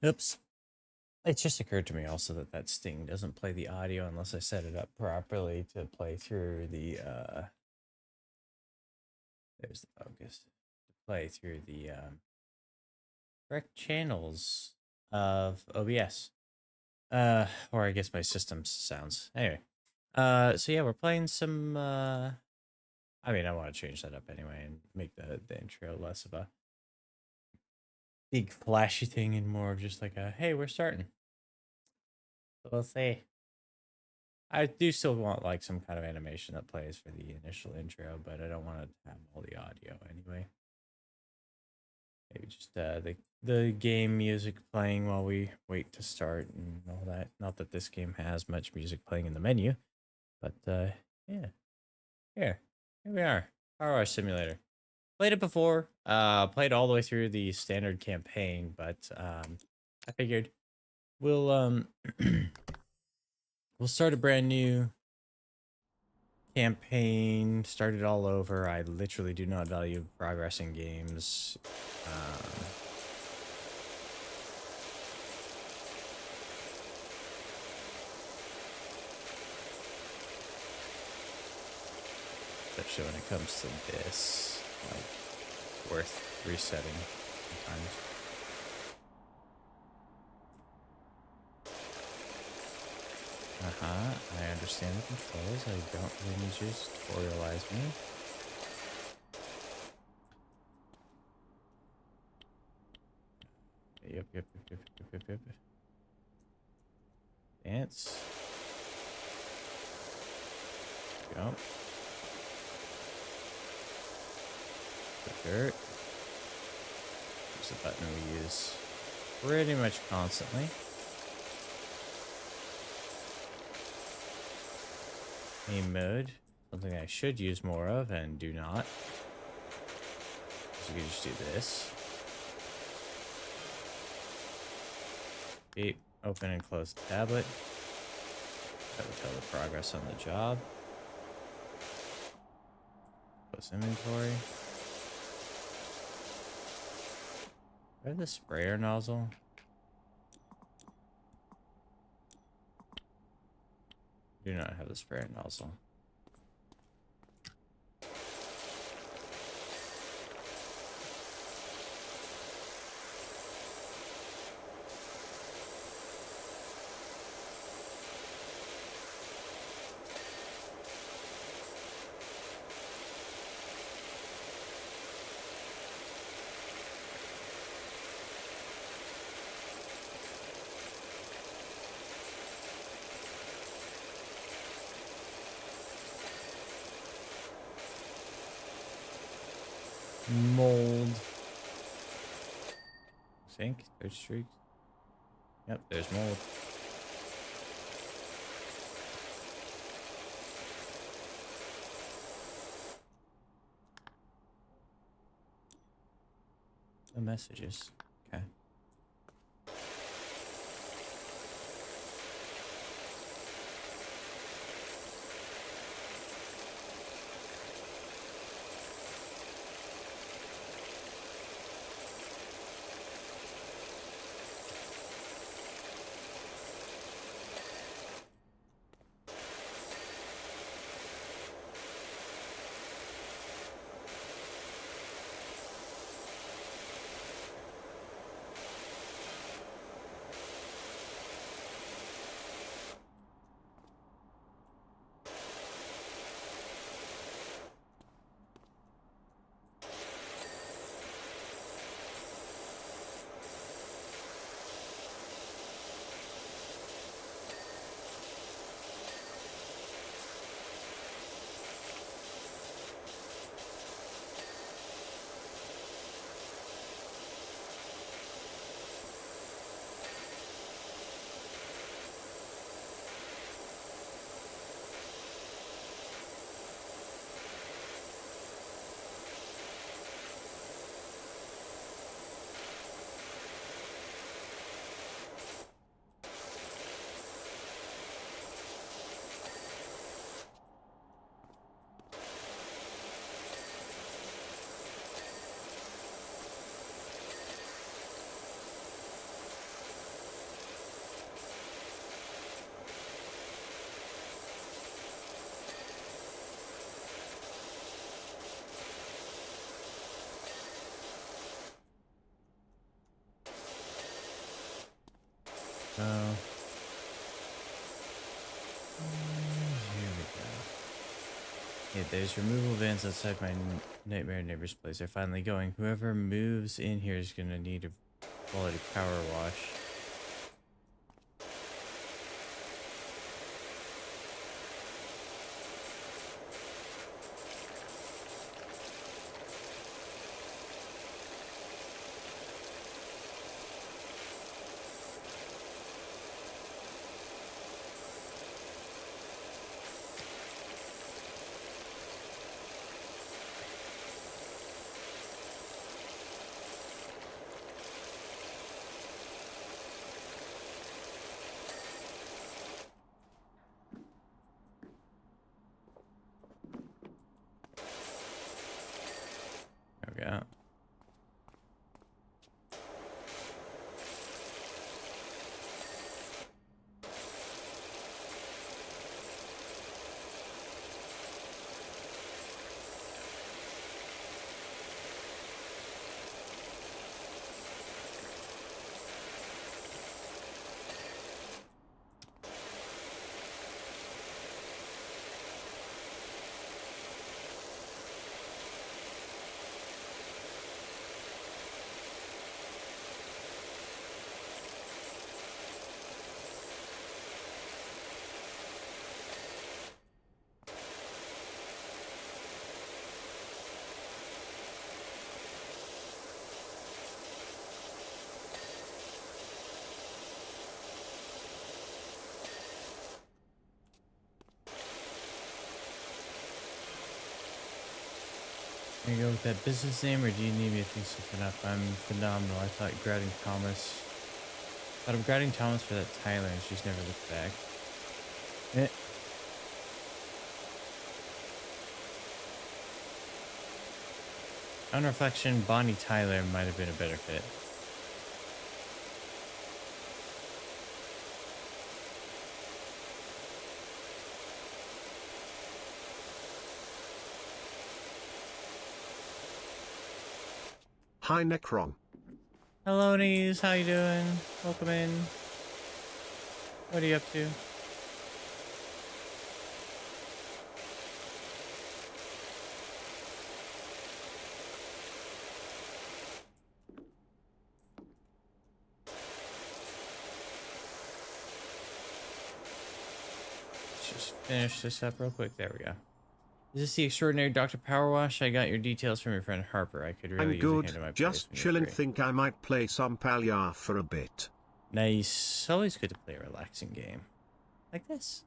Oops. It just occurred to me also that that Sting doesn't play the audio unless I set it up properly to play through the, there's the focus, to play through the correct channels of OBS. Or I guess my system's sounds. Anyway, so yeah, we're playing some, I mean, I want to change that up anyway and make the intro less of a big flashy thing and more of just like a, hey, we're starting. So we'll see. I do still want like some kind of animation that plays for the initial intro, but I don't want to have all the audio anyway. Maybe just the game music playing while we wait to start and all that. Not that this game has much music playing in the menu, but yeah. Here we are. PowerWash Simulator. Played it before. Played all the way through the standard campaign, but I figured we'll we'll start a brand new campaign, start it all over. I literally do not value progress in games. Especially when it comes to this, like, worth resetting sometimes. I understand the controls. I don't really need you to tutorialize me. Yep. Dance. Jump. The dirt. There's a button we use pretty much constantly. Game mode. Something I should use more of and do not. So you can just do this. Beep. Open and close the tablet. That will tell the progress on the job. Close inventory. Do I have the sprayer nozzle? Do not have the sprayer nozzle. Mold. Sink. There's streaks. Yep, there's mold. The messages. Okay. go. Here we go. Yeah, there's removal vans outside my nightmare neighbor's place. They're finally going. Whoever moves in here is gonna need a quality power wash. There we go. Can you go with that business name, or do you need me to think something up? I'm phenomenal. I thought I'm grouting Thomas for that Tyler, and she's never looked back. Eh. On reflection, Bonnie Tyler might have been a better fit. Hi Necron. Hello, Nies. How you doing? Welcome in. What are you up to? Let's just finish this up real quick. There we go. Is this the extraordinary Dr. PowerWash? I got your details from your friend Harper. I could really I'm use a good, hand in my place just when you're chillin', free. think I might play some Palia for a bit. Nice. Always good to play a relaxing game. Like this.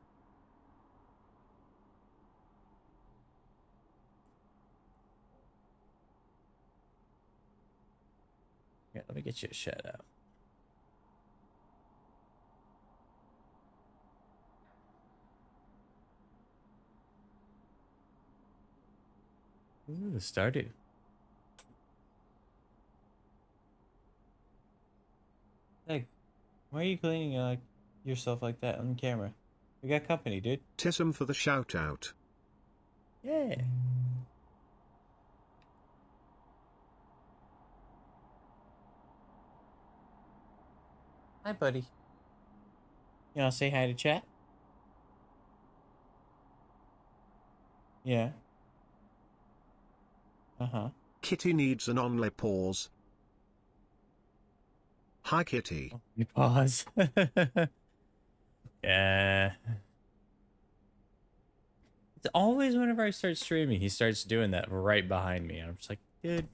Yeah, let me get you a shout out. Ooh, Stardew. Hey, why are you cleaning yourself like that on camera? We got company, dude. Tism for the shout out. Yeah. Hi, buddy. You want to say hi to chat? Yeah. Uh-huh. Kitty needs an only pause. Hi Kitty. You pause. Yeah. It's always whenever I start streaming, he starts doing that right behind me. I'm just like, dude,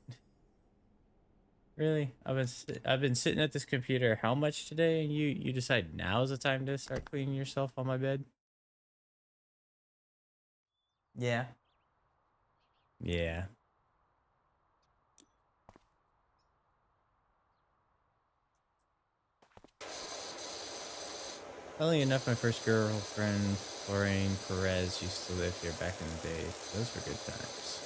really? I've been sitting at this computer how much today, and you decide now's the time to start cleaning yourself on my bed? Yeah. Yeah. Funnily enough, my first girlfriend, Lorraine Perez, used to live here back in the day. Those were good times.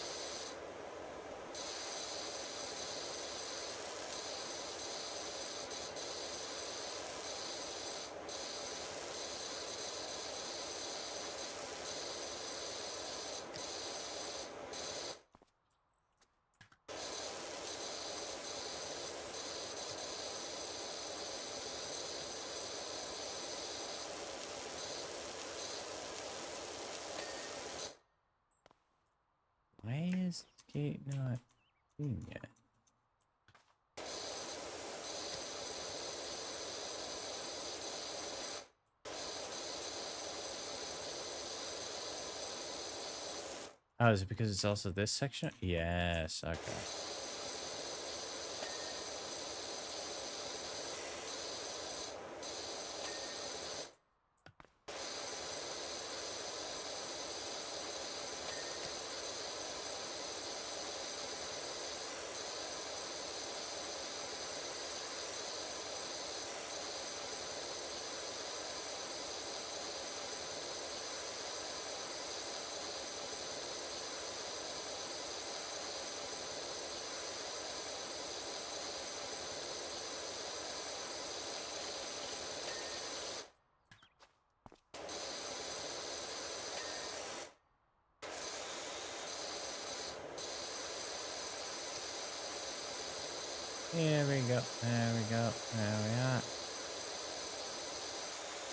Gate not clean yet. Oh, is it because it's also this section? Yes, okay. There we go. There we go. There we are.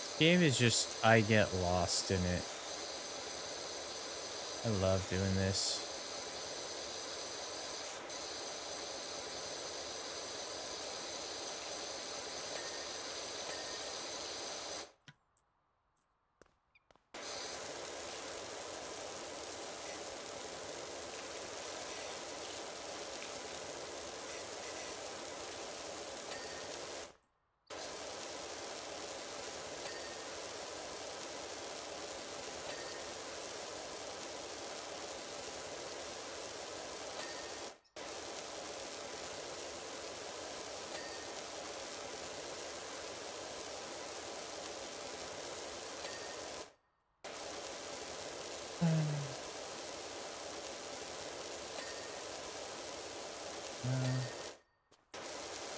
This game is just, I get lost in it. I love doing this.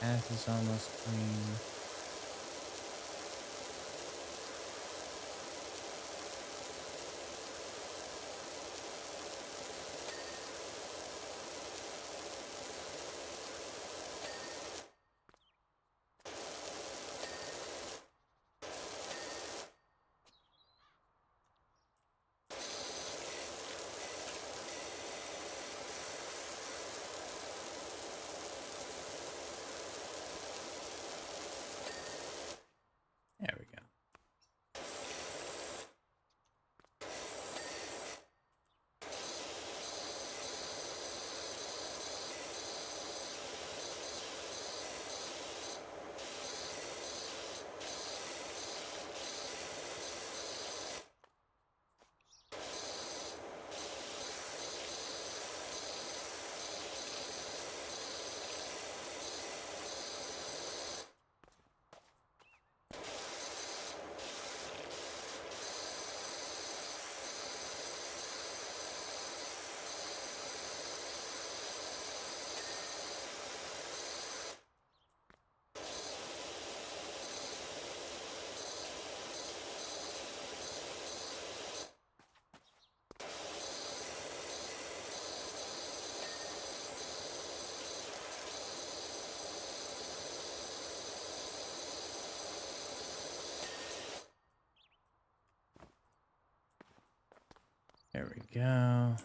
Path is almost clean. There we go. There we go.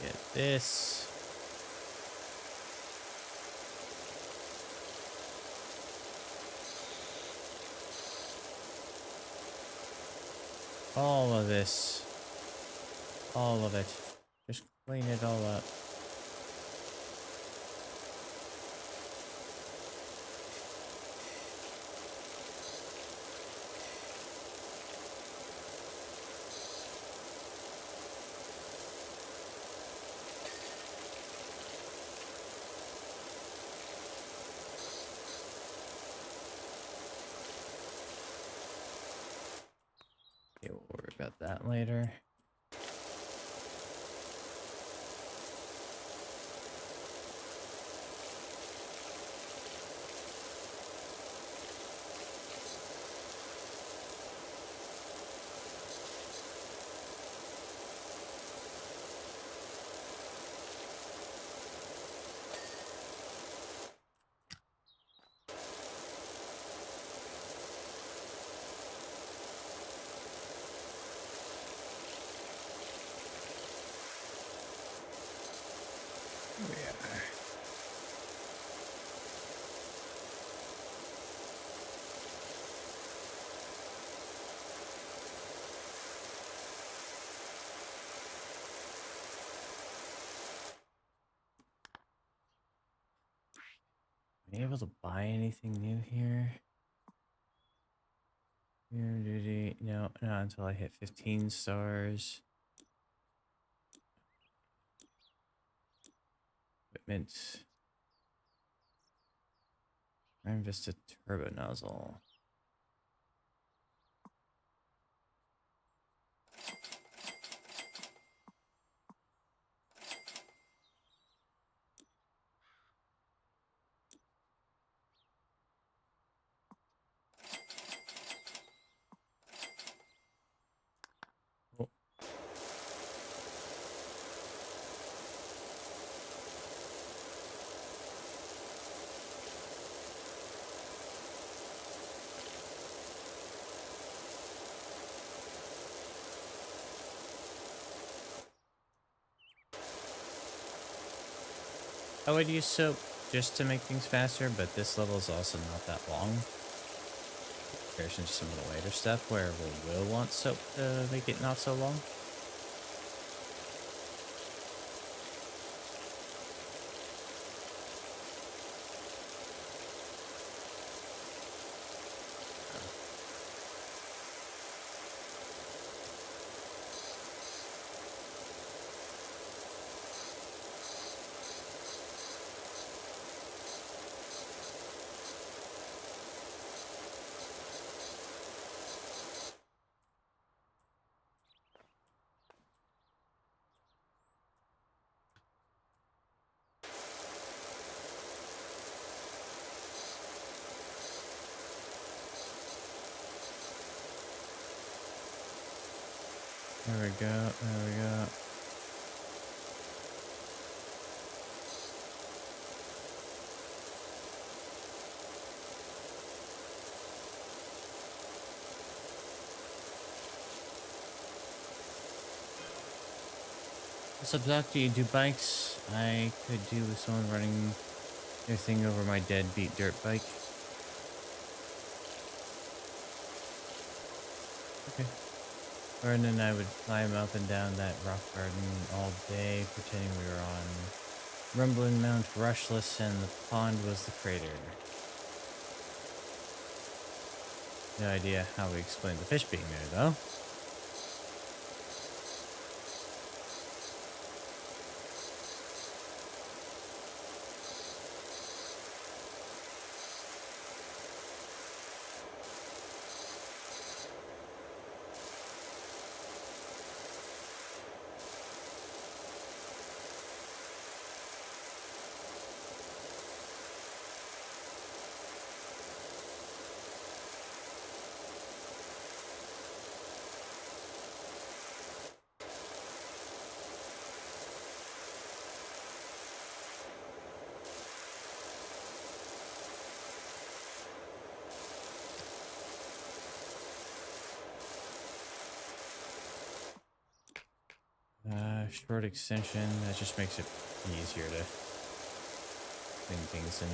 Get this. All of this. All of it. Just clean it all up. Okay, we'll worry about that later. Am I able to buy anything new here? No, not until I hit 15 stars. Equipment. Iron Vista Turbo Nozzle. Oh. I would use soap just to make things faster, but this level is also not that long. There's just some of the later stuff where we will want soap to make it not so long. There we go, there we go. What's up, Doc? Do you do bikes? I could do with someone running their thing over my deadbeat dirt bike. Okay. Or then I would climb up and down that rock garden all day, pretending we were on Rumbling Mount Rushless and the pond was the crater. No idea how we explained the fish being there, though. Short extension, that just makes it easier to clean things in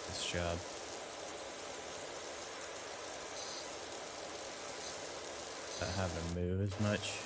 this job. Not having to move as much.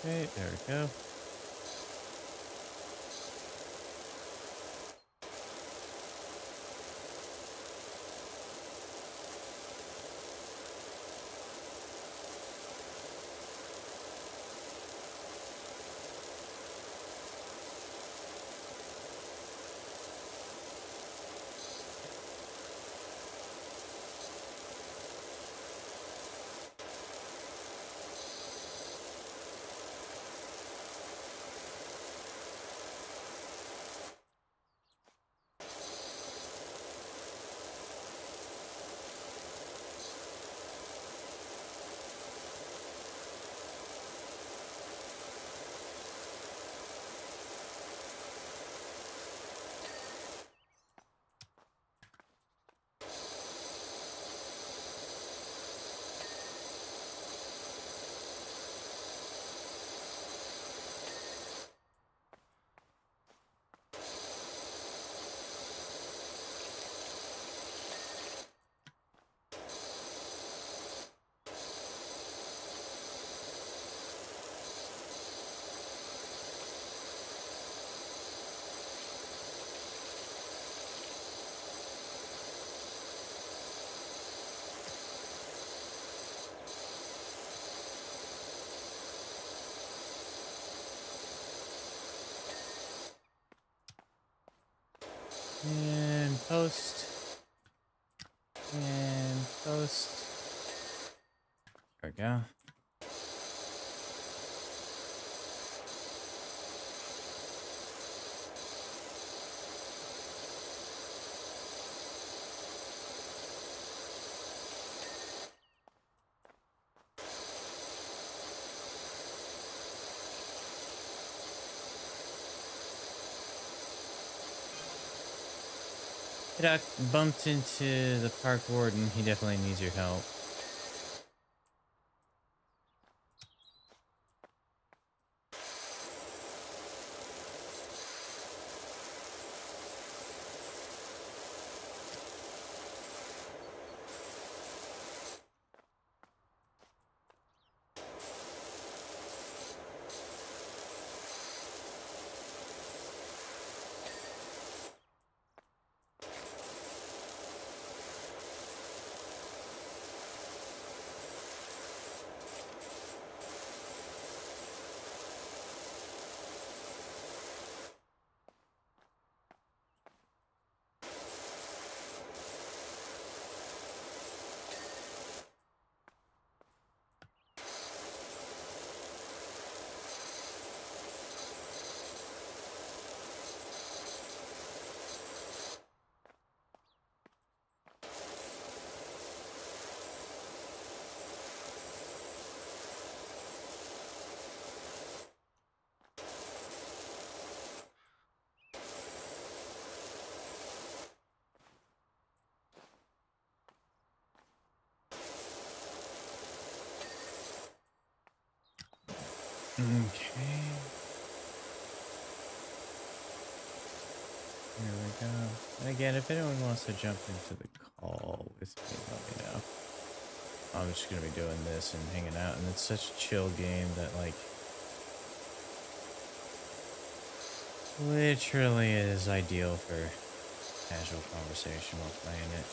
Okay, there we go. And post. And post. There we go. Duck bumped into the park warden. He definitely needs your help. Okay. Here we go. And again, if anyone wants to jump into the call with me, let me know. I'm just gonna be doing this and hanging out, and it's such a chill game that, like, literally is ideal for casual conversation while playing it.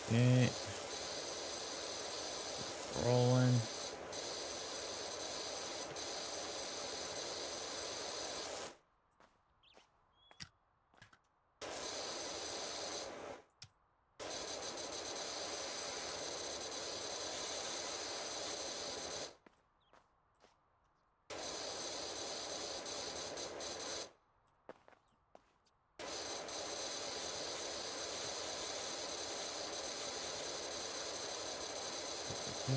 Okay. Rolling. go.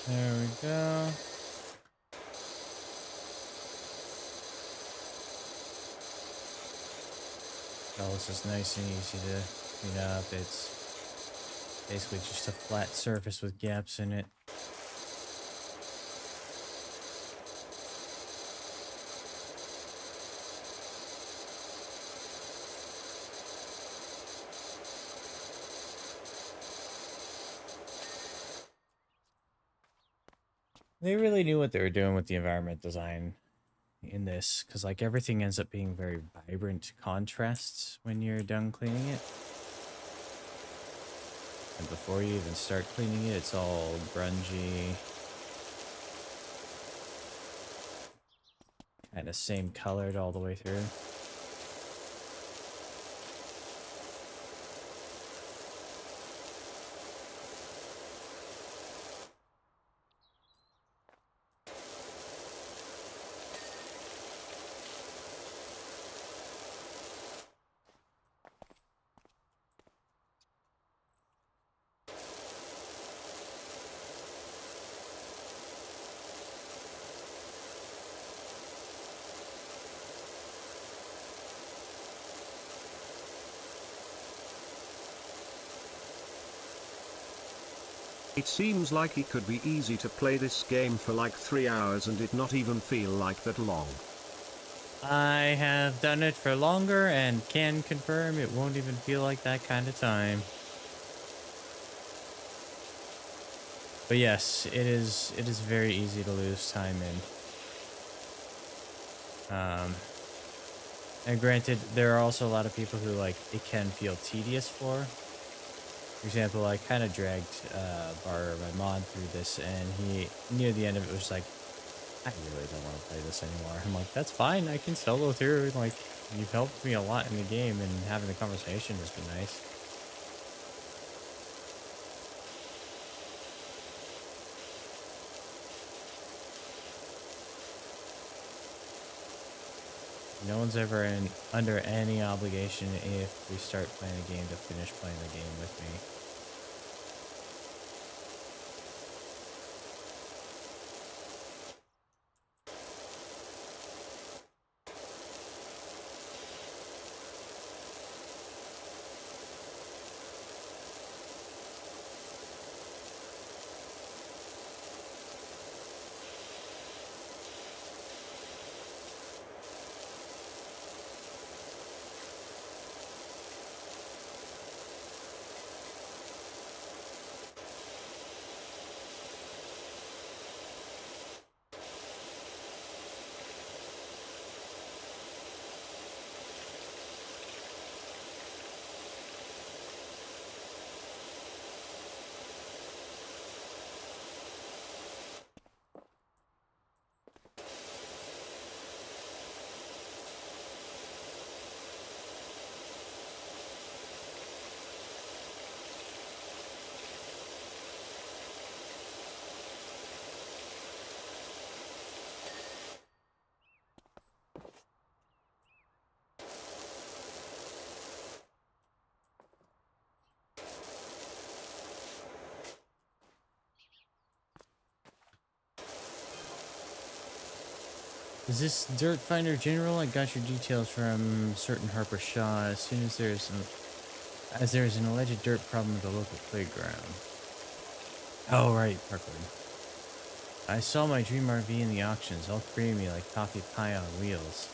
There we go. Oh, this is nice and easy to clean up. It's basically just a flat surface with gaps in it. They really knew what they were doing with the environment design in this, because like everything ends up being very vibrant contrasts when you're done cleaning it. And before you even start cleaning it, it's all grungy. Kind of same colored all the way through. It seems like it could be easy to play this game for like 3 hours and it not even feel like that long. I have done it for longer and can confirm it won't even feel like that kind of time. But yes, it is very easy to lose time in. And granted, there are also a lot of people who like it can feel tedious for. For example, I kind of dragged Bar, my mod, through this, and he near the end of it was like, I really don't want to play this anymore. I'm like, that's fine, I can solo through. Like, you've helped me a lot in the game, and having the conversation has been nice. No one's ever under any obligation if we start playing a game to finish playing the game with me. Is this Dirt Finder General? I got your details from certain Harper Shaw. As soon as there's an alleged dirt problem at the local playground. Oh right, Parkwood. I saw my dream RV in the auctions, all creamy like coffee pie on wheels.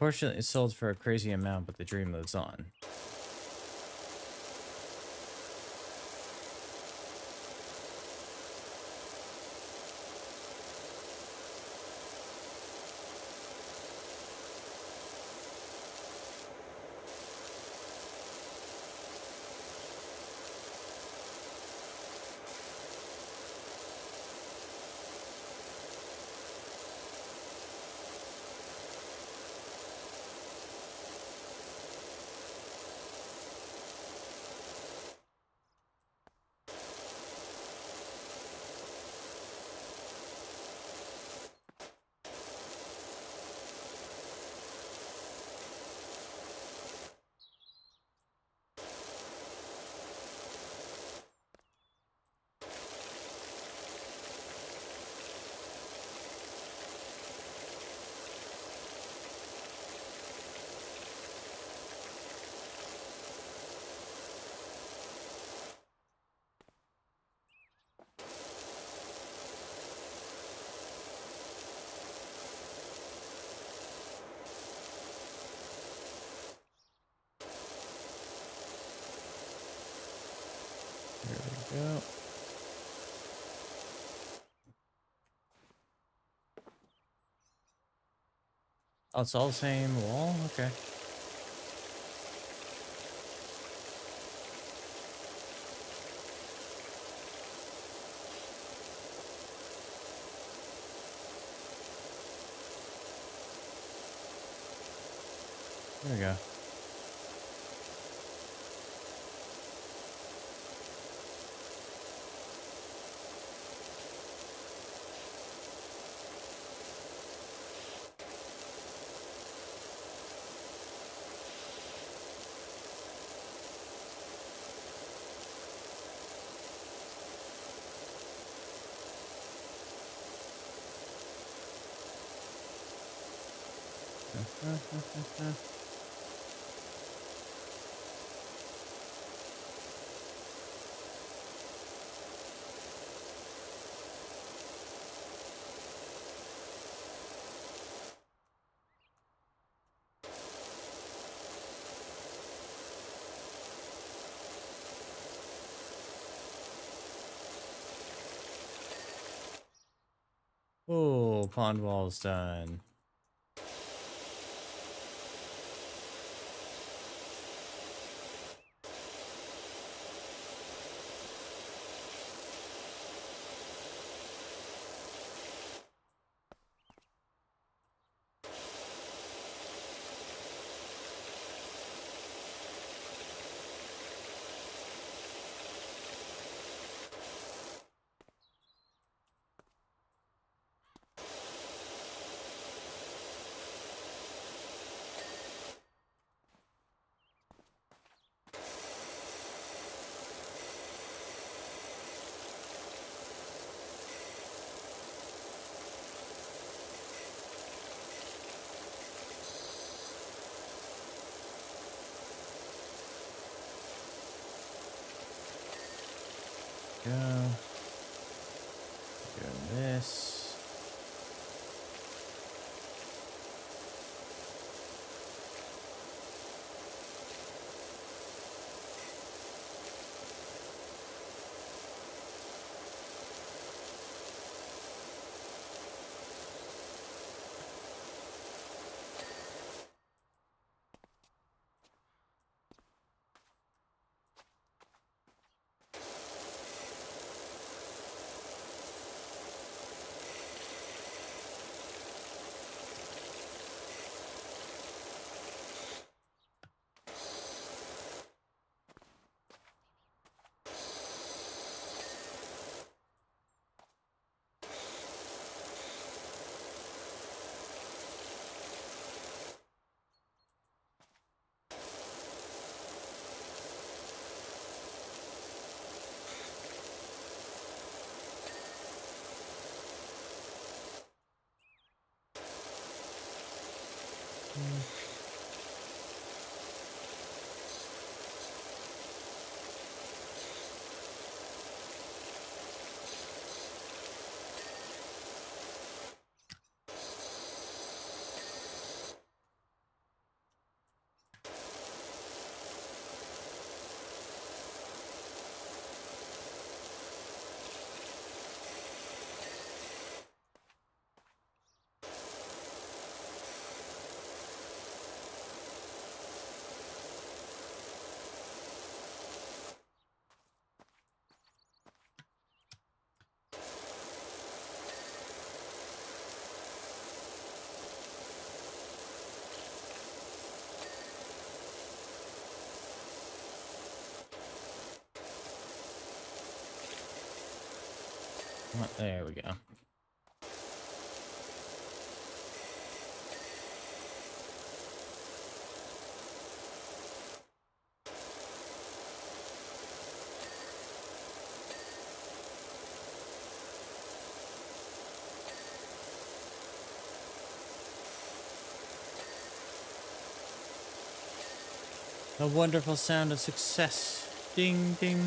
Unfortunately, it sold for a crazy amount, but the dream lives on. There we go. Oh, it's all the same wall? Okay. There we go. Oh, pond wall's done. Go. Do this. There we go. The wonderful sound of success. Ding, ding.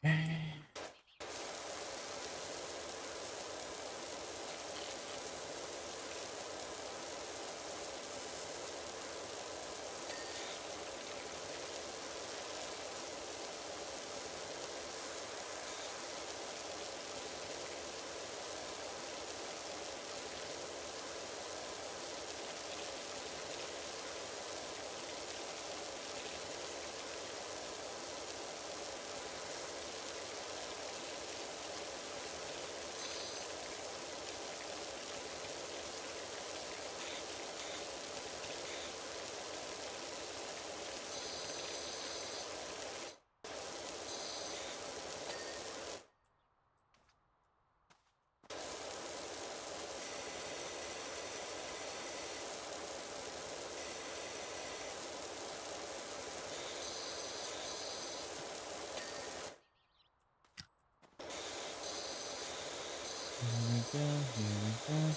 Okay. Here we go, here we go.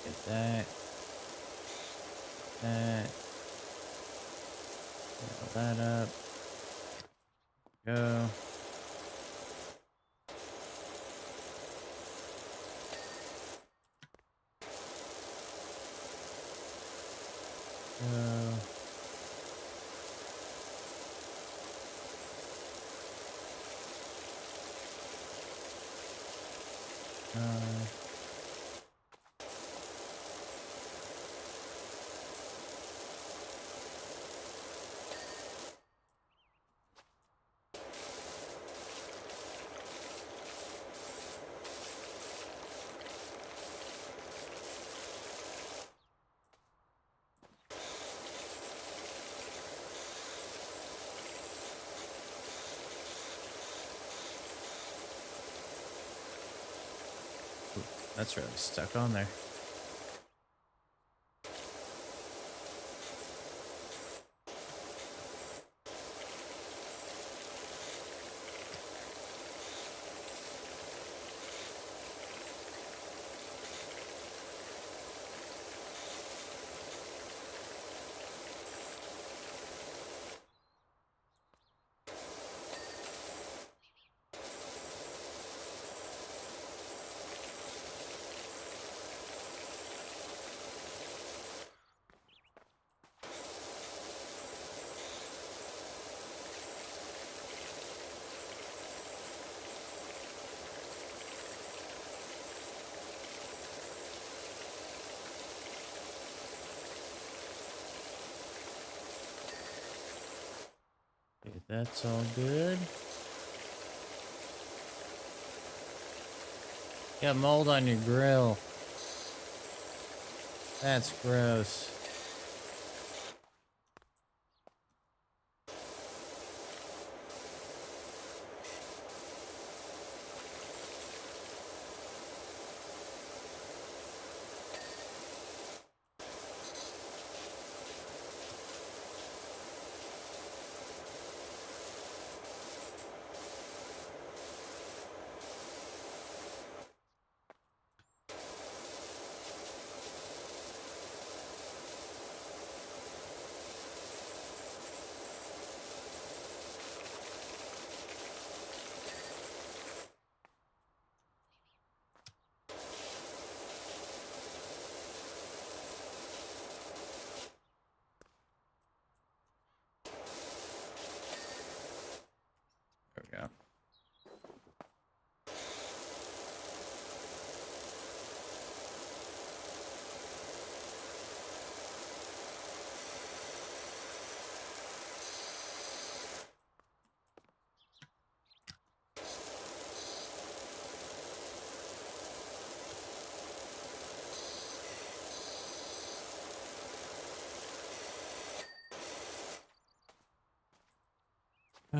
Get that. That. Fill that up. Go. Go. That's really stuck on there. Okay, that's all good. Got mold on your grill. That's gross.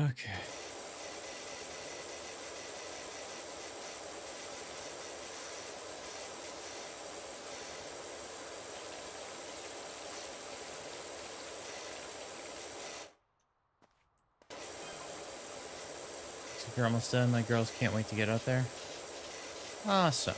Okay. Looks like you're almost done. My girls can't wait to get out there. Awesome.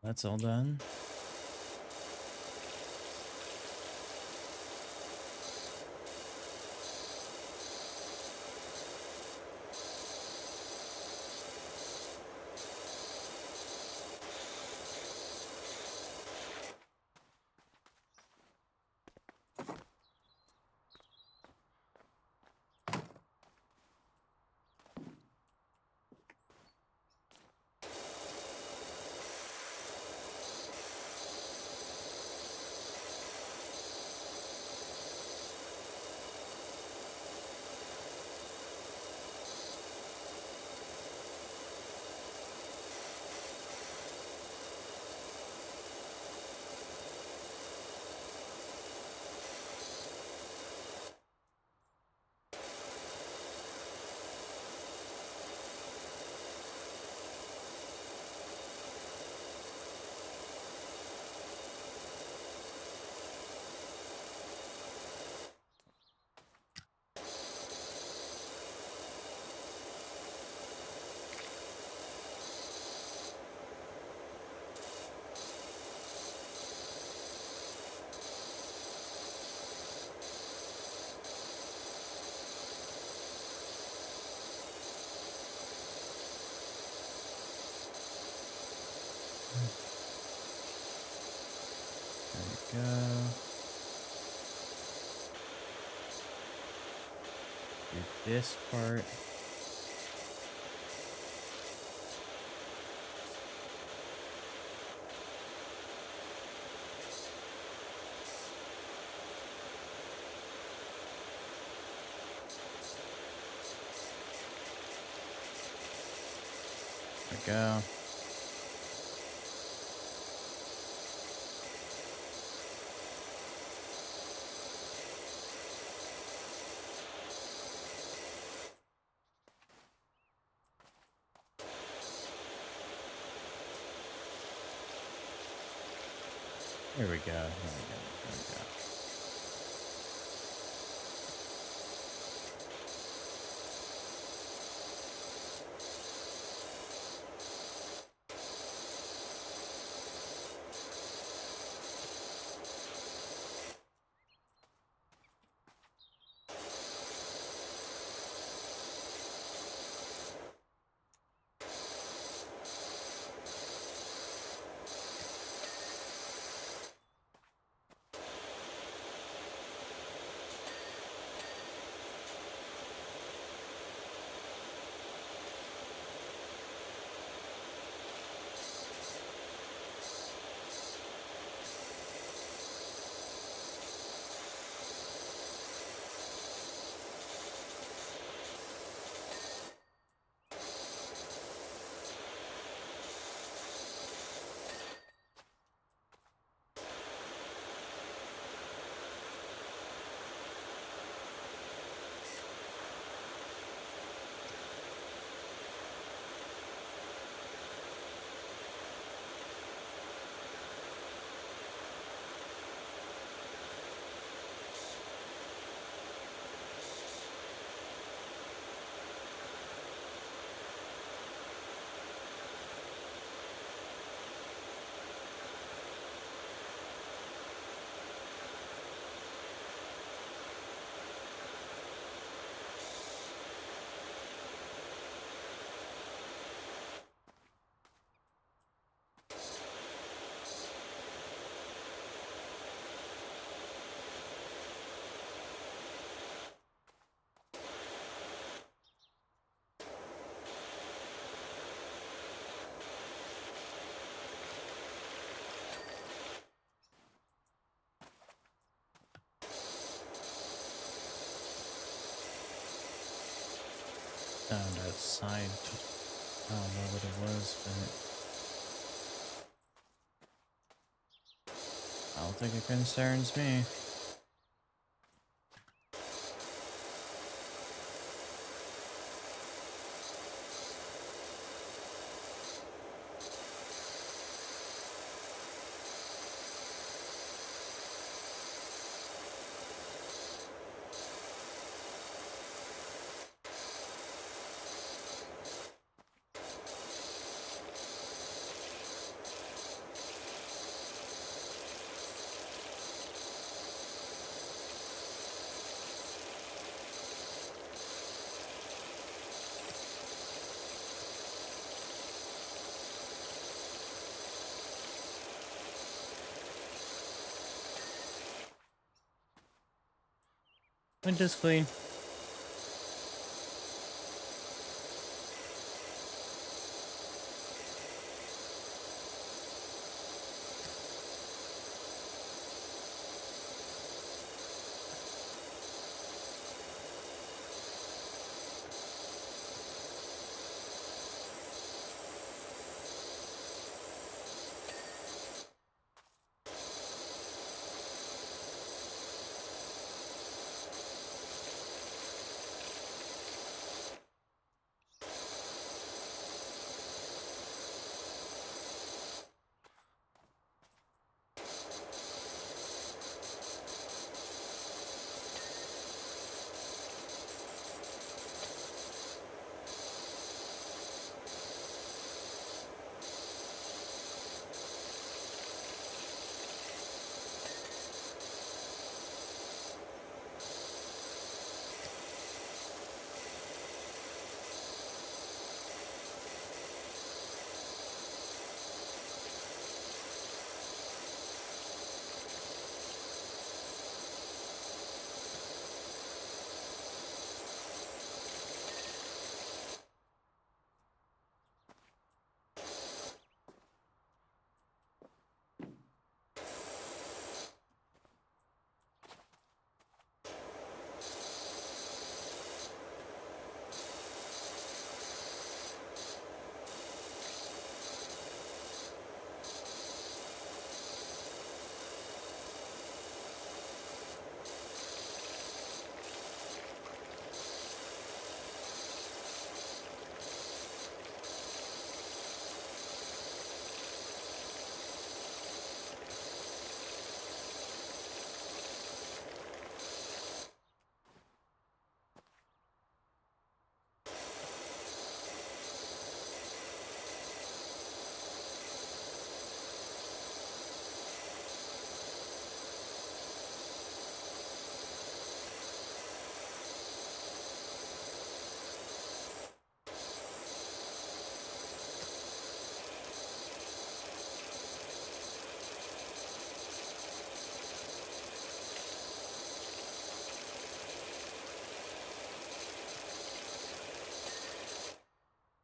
That's all done. There we go. Do this part. There we go. Here we go. Here we go. Here we go. side. I don't know what it was, but I don't think it concerns me. Window's clean.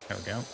There we go.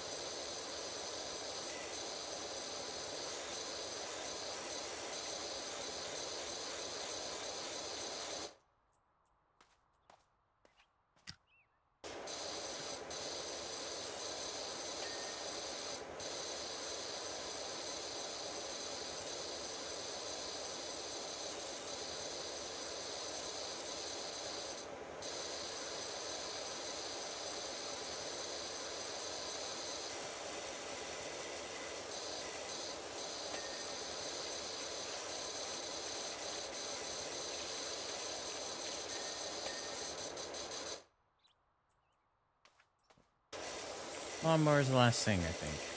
Lawnmower is the last thing, I think.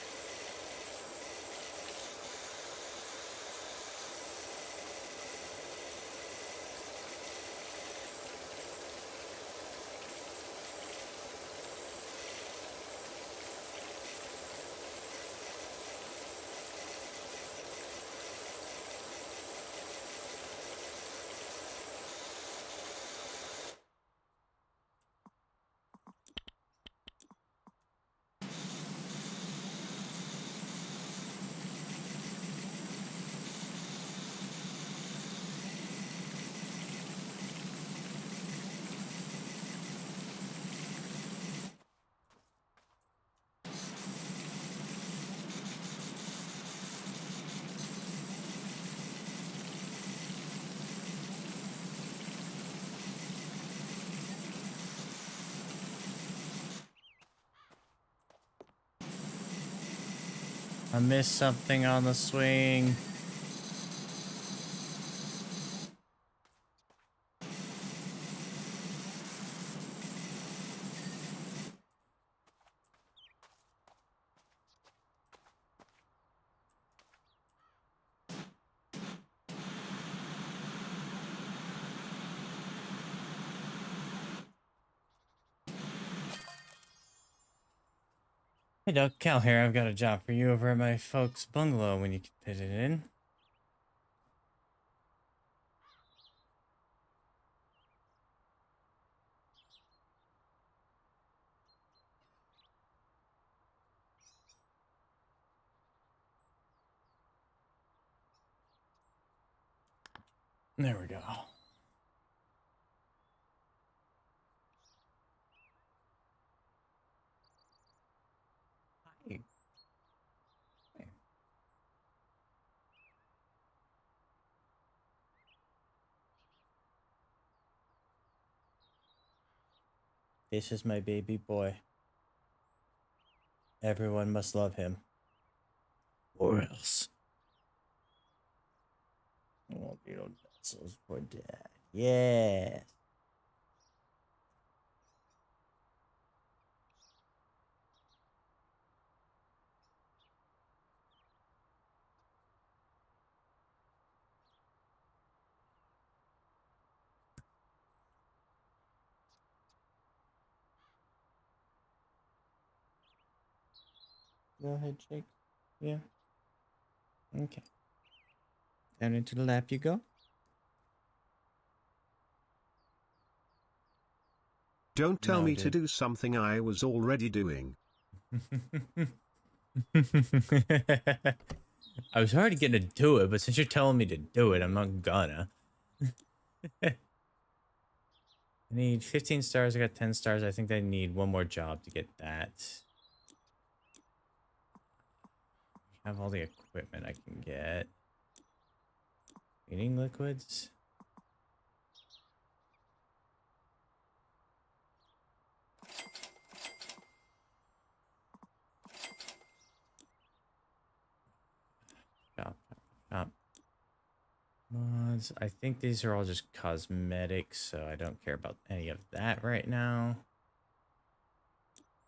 I missed something on the swing. Hey Doug, Cal here. I've got a job for you over at my folks' bungalow when you can fit it in. There we go. Hi. Hey. This is my baby boy. Everyone must love him. Or else. There won't be no pencils for dad. Yes. Go ahead, Jake. Yeah. Okay. Down into the lap you go. Don't tell No, me to dude. do something I was already doing. I was already gonna do it, but since you're telling me to do it, I'm not gonna. I need 15 stars. I got 10 stars. I think I need one more job to get that. I have all the equipment I can get. Cleaning liquids. Shop, shop. Mods. I think these are all just cosmetics, so I don't care about any of that right now.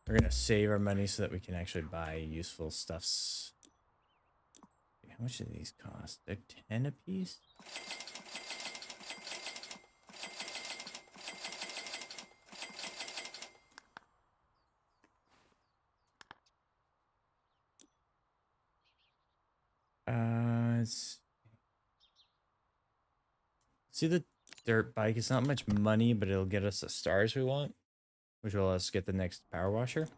We're gonna save our money so that we can actually buy useful stuffs. How much do these cost? They're 10 a piece? It's... See the dirt bike? It's not much money, but it'll get us the stars we want, which will let us get the next power washer.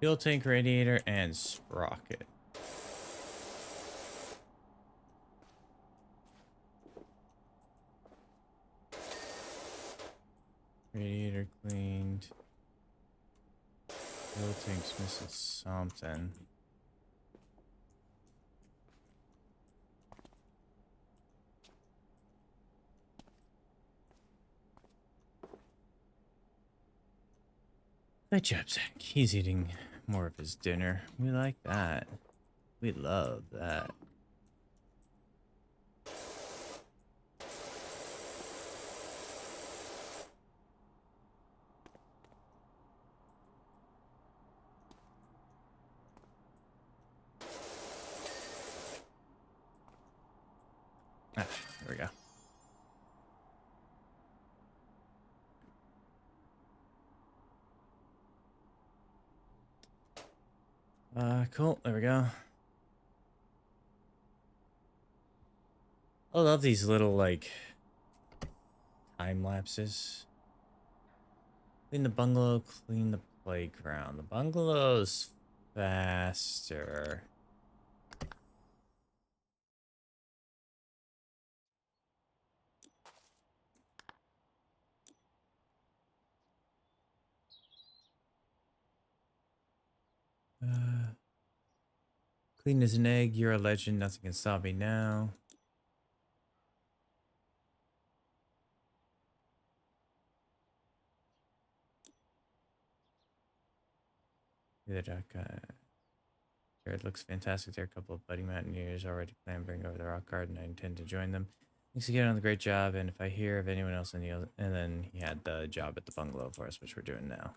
Fuel tank, radiator, and sprocket. Radiator cleaned. Fuel tank's missing something. Good job, Zach. He's eating more of his dinner. We like that. We love that. Ah, there we go. Cool. There we go. I love these little, like, time lapses. Clean the bungalow, clean the playground. The bungalow's faster. Clean as an egg. You're a legend. Nothing can stop me now. The duck. It looks fantastic. There are a couple of budding mountaineers already clambering over the rock garden. I intend to join them. Thanks again on the great job. And if I hear of anyone else in the other, and then he had the job at the bungalow for us, which we're doing now.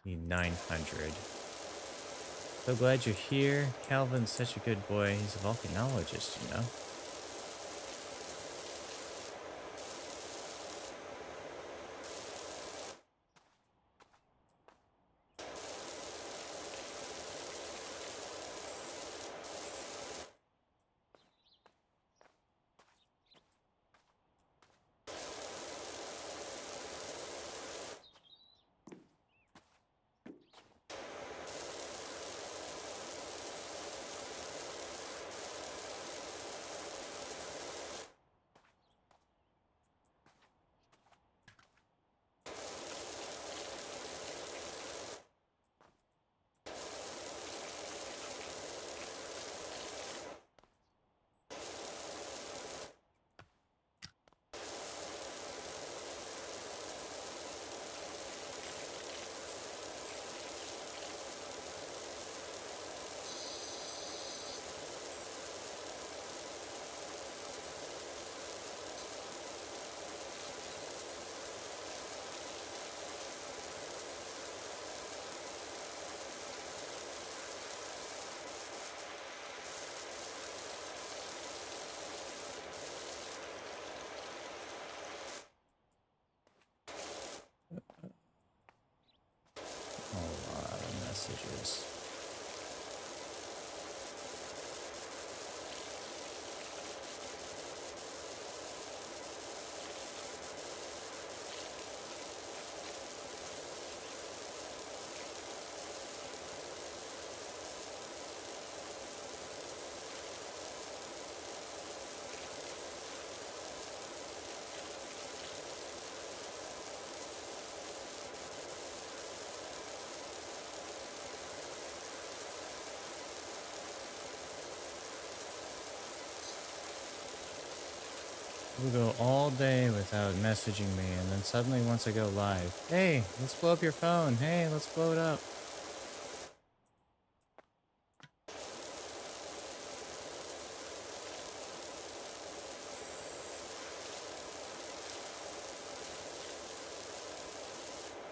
Need 900. So glad you're here. Calvin's such a good boy. He's a volcanologist, you know. A lot of messages. We'll go all day without messaging me, and then suddenly once I go live, hey, let's blow up your phone. Hey, let's blow it up.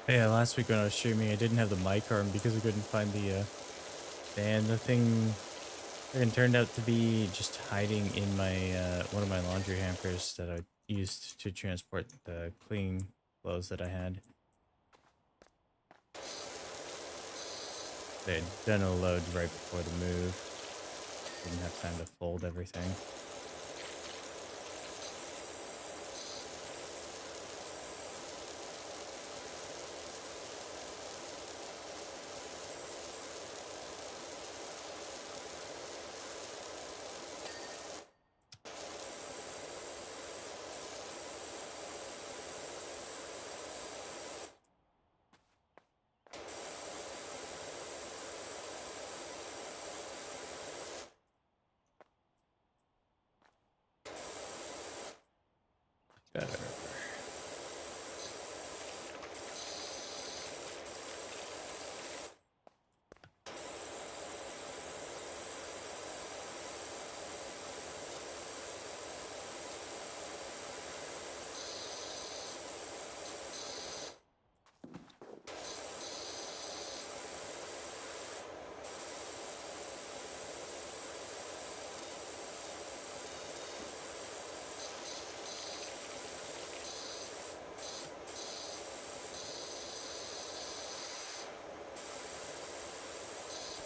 Yeah, last week when I was streaming, I didn't have the mic arm because I couldn't find the fan. The thing freaking turned out to be just hiding in my one of my laundry hampers that I used to transport the clean clothes that I had. They had done a load right before the move. Didn't have time to fold everything.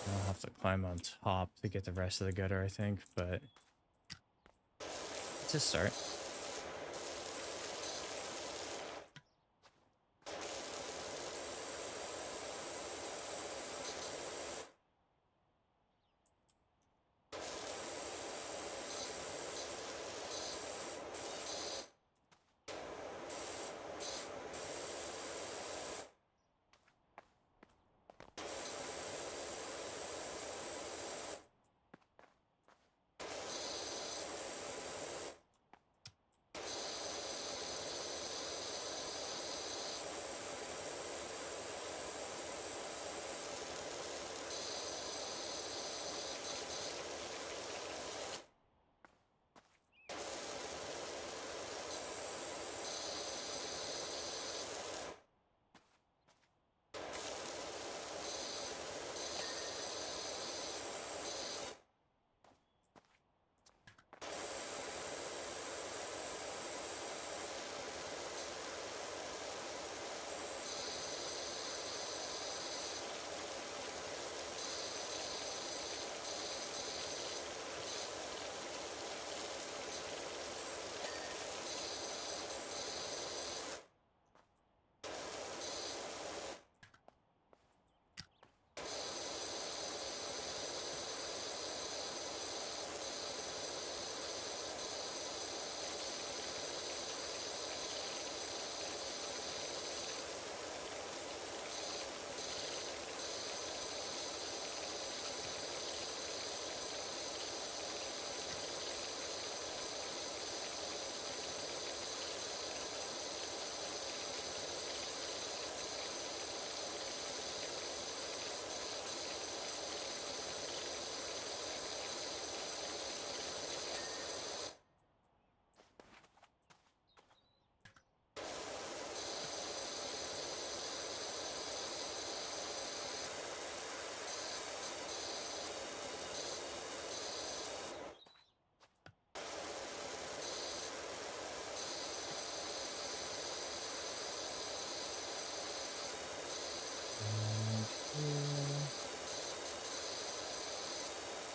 I'll have to climb on top to get the rest of the gutter, I think, but it's a start.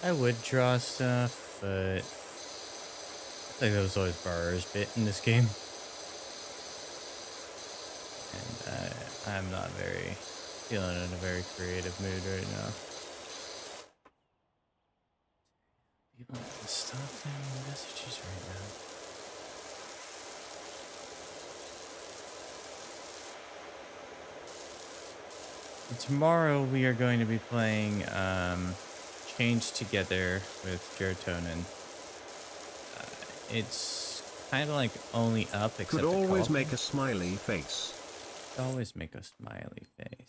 I would draw stuff, but I think there was always borrower's bit in this game. And I'm not very feeling in a very creative mood right now. People can stop sending messages right now. And tomorrow we are going to be playing Change Together with Serotonin. It's kind of like only up, except Could always make a smiley face. Always make a smiley face.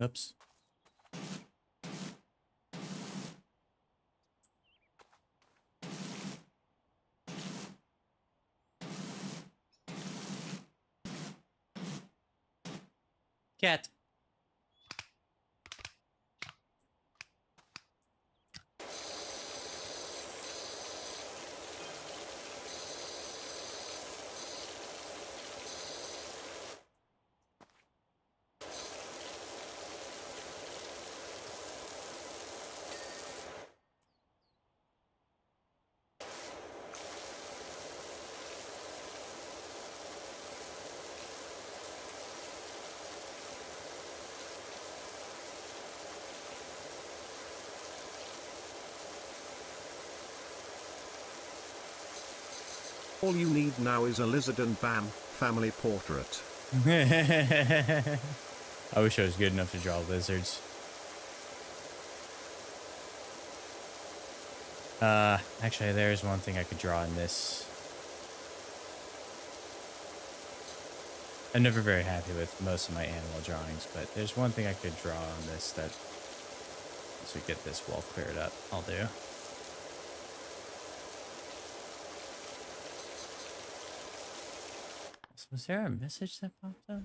Oops. Cat. All you need now is a lizard and bam, family portrait. I wish I was good enough to draw lizards. Actually, there's one thing I could draw in this. I'm never very happy with most of my animal drawings, but there's one thing I could draw on this that, once we get this wall cleared up, I'll do. Was there a message that popped up?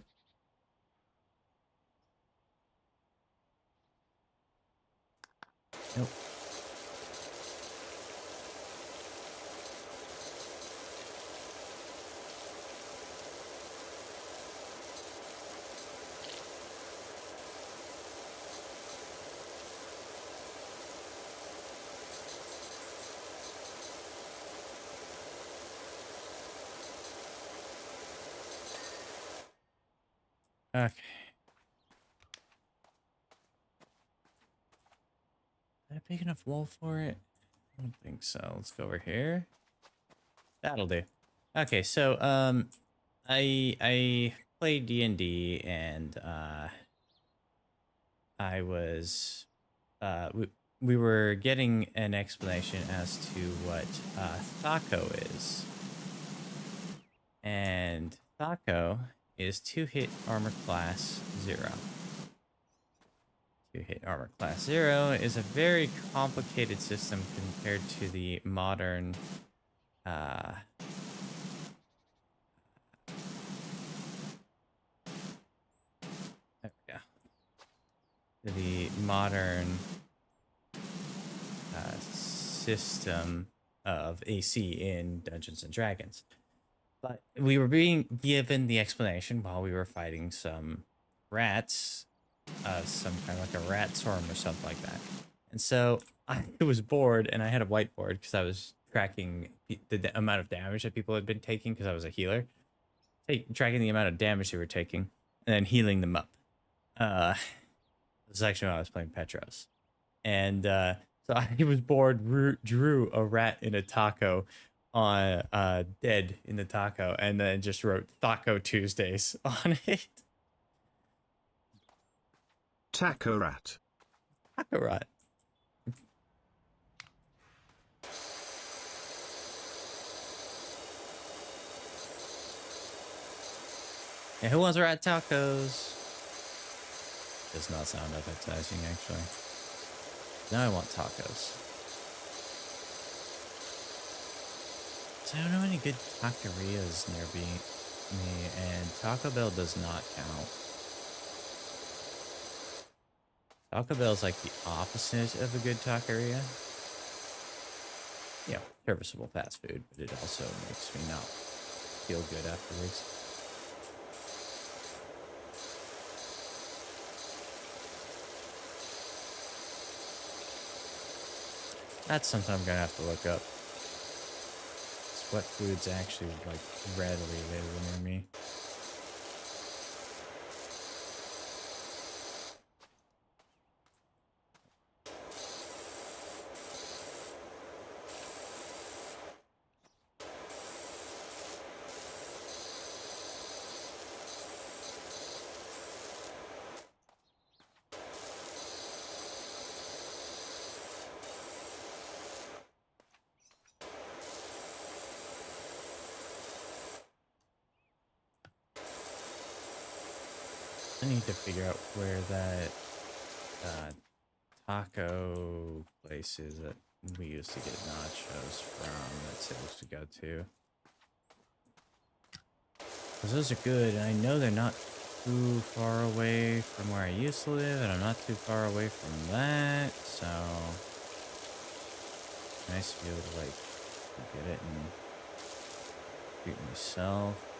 Nope. Okay. Is that a big enough wall for it? I don't think so. Let's go over here. That'll do. Okay, so I played D&D and I was we were getting an explanation as to what Thaco is. And Thaco is 2-hit armor class 0. 2-hit armor class 0 is a very complicated system compared to the modern there we go. The modern system of AC in Dungeons and Dragons. But we were being given the explanation while we were fighting some rats, some kind of like a rat swarm or something like that. And so I was bored and I had a whiteboard because I was tracking the amount of damage that people had been taking because I was a healer. Tracking the amount of damage they were taking and then healing them up. This is actually when I was playing Petros. And so I was bored, drew a rat in a taco on dead in the taco, and then just wrote Taco Tuesdays on it. Taco rat. Taco rat. Yeah, who wants rat tacos? Does not sound appetizing, actually. Now I want tacos. So I don't know any good taquerias near me, and Taco Bell does not count. Taco Bell is like the opposite of a good taqueria. Yeah, serviceable fast food, but it also makes me not feel good afterwards. That's something I'm gonna have to look up. What foods actually like readily available near me. I need to figure out where that taco place is that we used to get nachos from that Sales to go to. Because those are good, and I know they're not too far away from where I used to live, and I'm not too far away from that, so nice to be able to like get it and treat myself.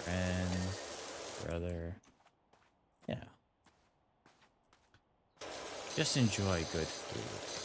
Friend, brother, yeah. Just enjoy good food.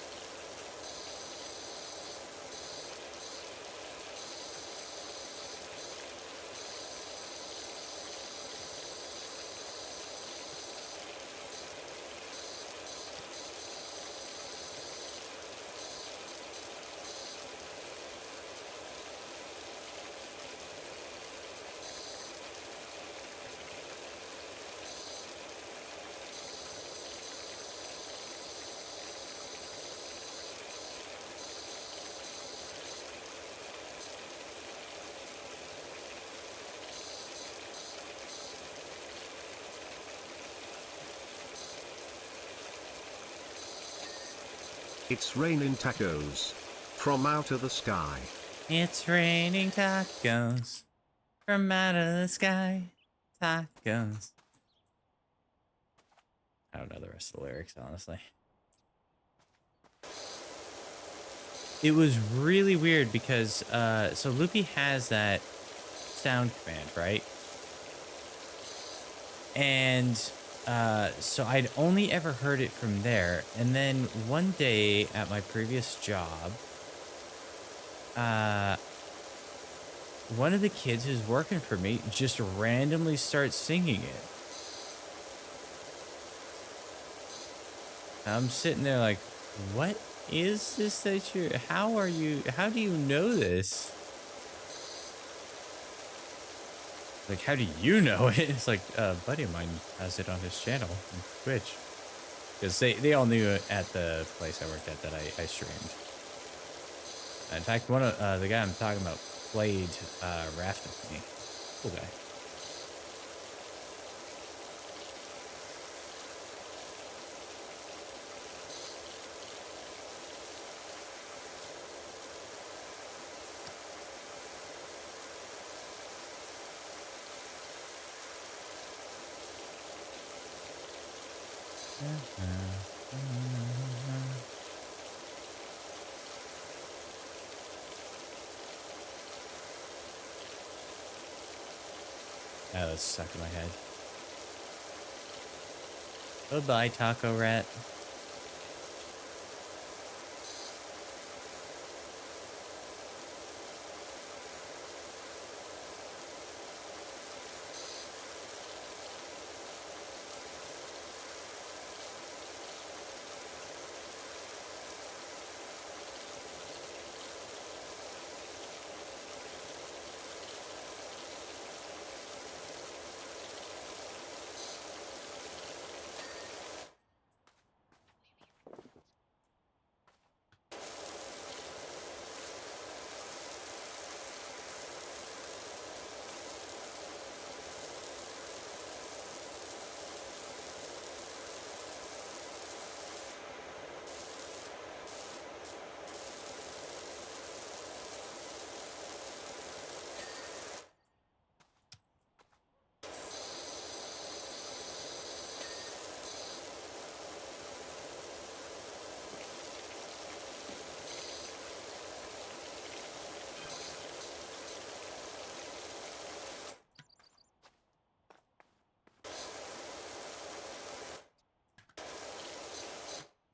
It's raining tacos from out of the sky. It's raining tacos from out of the sky. Tacos. I don't know the rest of the lyrics, honestly. It was really weird because, so Loopy has that sound command, right? And so I'd only ever heard it from there. And then one day at my previous job, one of the kids who's working for me just randomly starts singing it. I'm sitting there like, what is this that you're, how do you know this? Like, how do you know it? It's like, a buddy of mine has it on his channel on Twitch. Because they all knew it at the place I worked at that I streamed. In fact, one of the guy I'm talking about played Raft with me. Cool guy. Oh, that's stuck in my head. Goodbye, Taco Rat.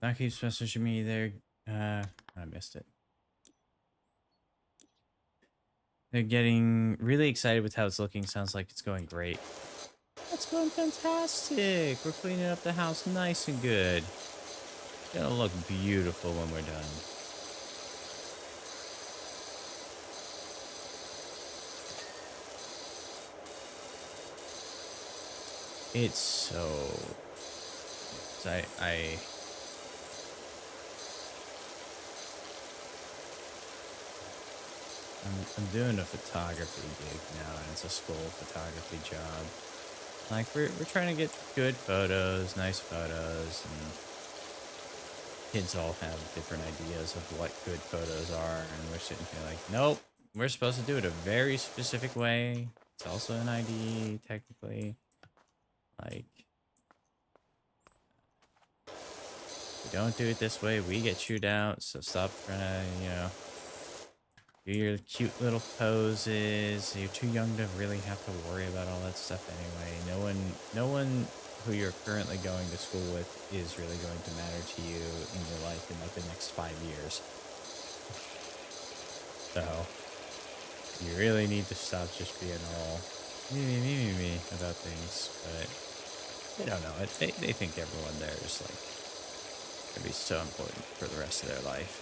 That keeps messaging me there. I missed it. They're getting really excited with how it's looking. Sounds like it's going great. It's going fantastic. We're cleaning up the house nice and good. It's gonna look beautiful when we're done. It's so... I'm doing a photography gig now, and it's a school photography job. Like, we're trying to get good photos, nice photos, and kids all have different ideas of what good photos are, and we're sitting here like, nope, we're supposed to do it a very specific way. It's also an ID, technically. Like, if we don't do it this way, we get chewed out, so stop trying to, you know, do your cute little poses. You're too young to really have to worry about all that stuff anyway. No one who you're currently going to school with is really going to matter to you in your life in like the next 5 years. So you really need to stop just being all me about things. But they don't know it. They think everyone there is like gonna be so important for the rest of their life.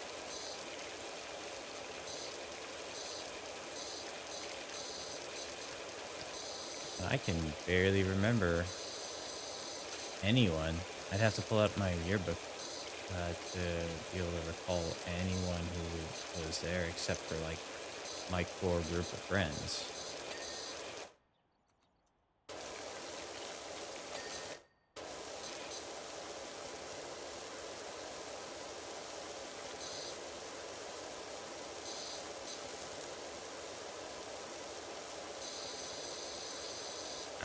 I can barely remember anyone. I'd have to pull up my yearbook to be able to recall anyone who was there except for like my core group of friends.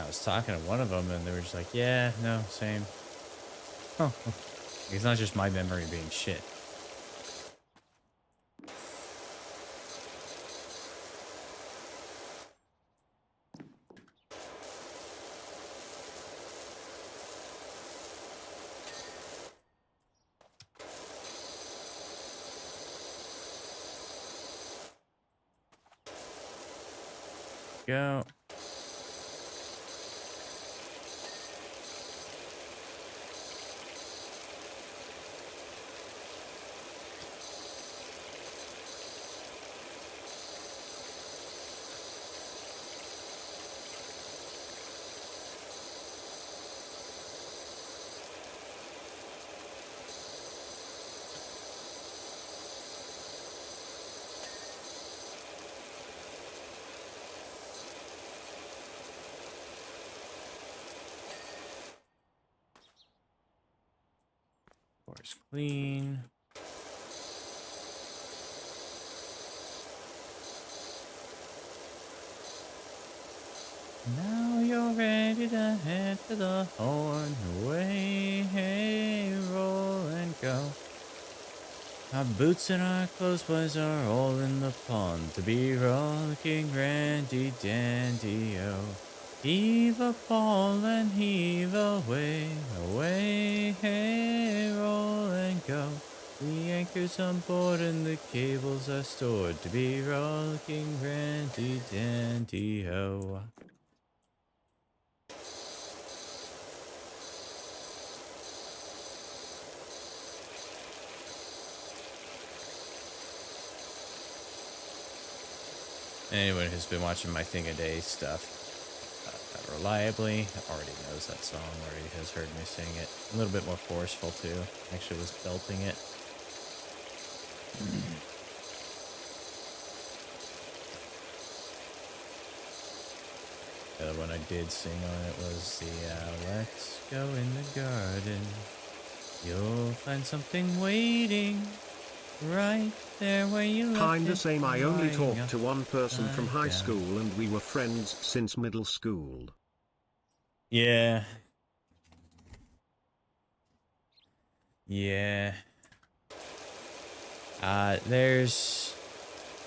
I was talking to one of them and they were just like, yeah, no, same. Oh, it's not just my memory being shit. go. Floor's clean. Now you're ready to head to the horn. Away, hey, roll and go. Our boots and our clothes boys are all in the pond to be rollicking randy dandy-o. Heave a ball and heave away, away, hey, roll and go. The anchor's on board and the cables are stored to be rollicking randy dandy-o. Anyone who's been watching my Thing a Day stuff reliably already knows that song, already has heard me sing it. A little bit more forceful too. Actually was belting it. The other one I did sing on it was the Let's Go in the Garden. You'll find something waiting right there where you left Kinda it. same, I only lying talked to one person from high down. school and we were friends since middle school. Yeah. Yeah. There's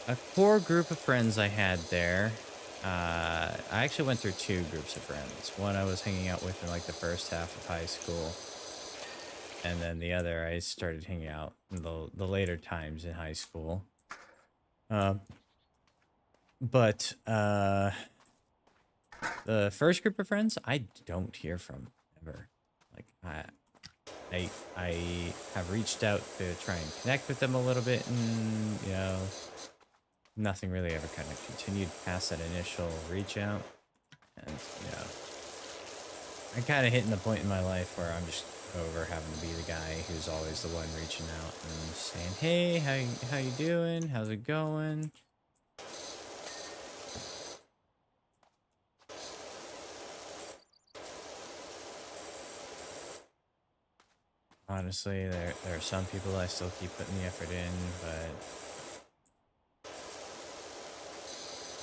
a core group of friends I had there. I actually went through two groups of friends. One I was hanging out with in like the first half of high school. And then the other I started hanging out in the later times in high school. But the first group of friends I don't hear from ever. Like I have reached out to try and connect with them a little bit, and you know, nothing really ever kind of continued past that initial reach out. And you know, I'm kind of hitting the point in my life where I'm just over having to be the guy who's always the one reaching out and saying, "Hey, how you doing? How's it going?" Honestly, there are some people I still keep putting the effort in, but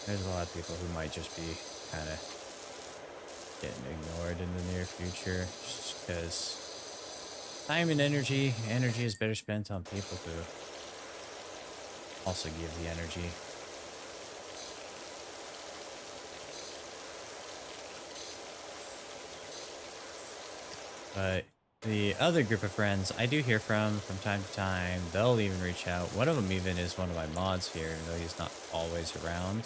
there's a lot of people who might just be kind of getting ignored in the near future, just because time and energy is better spent on people who also give the energy. But the other group of friends I do hear from time to time. They'll even reach out. One of them even is one of my mods here, though he's not always around.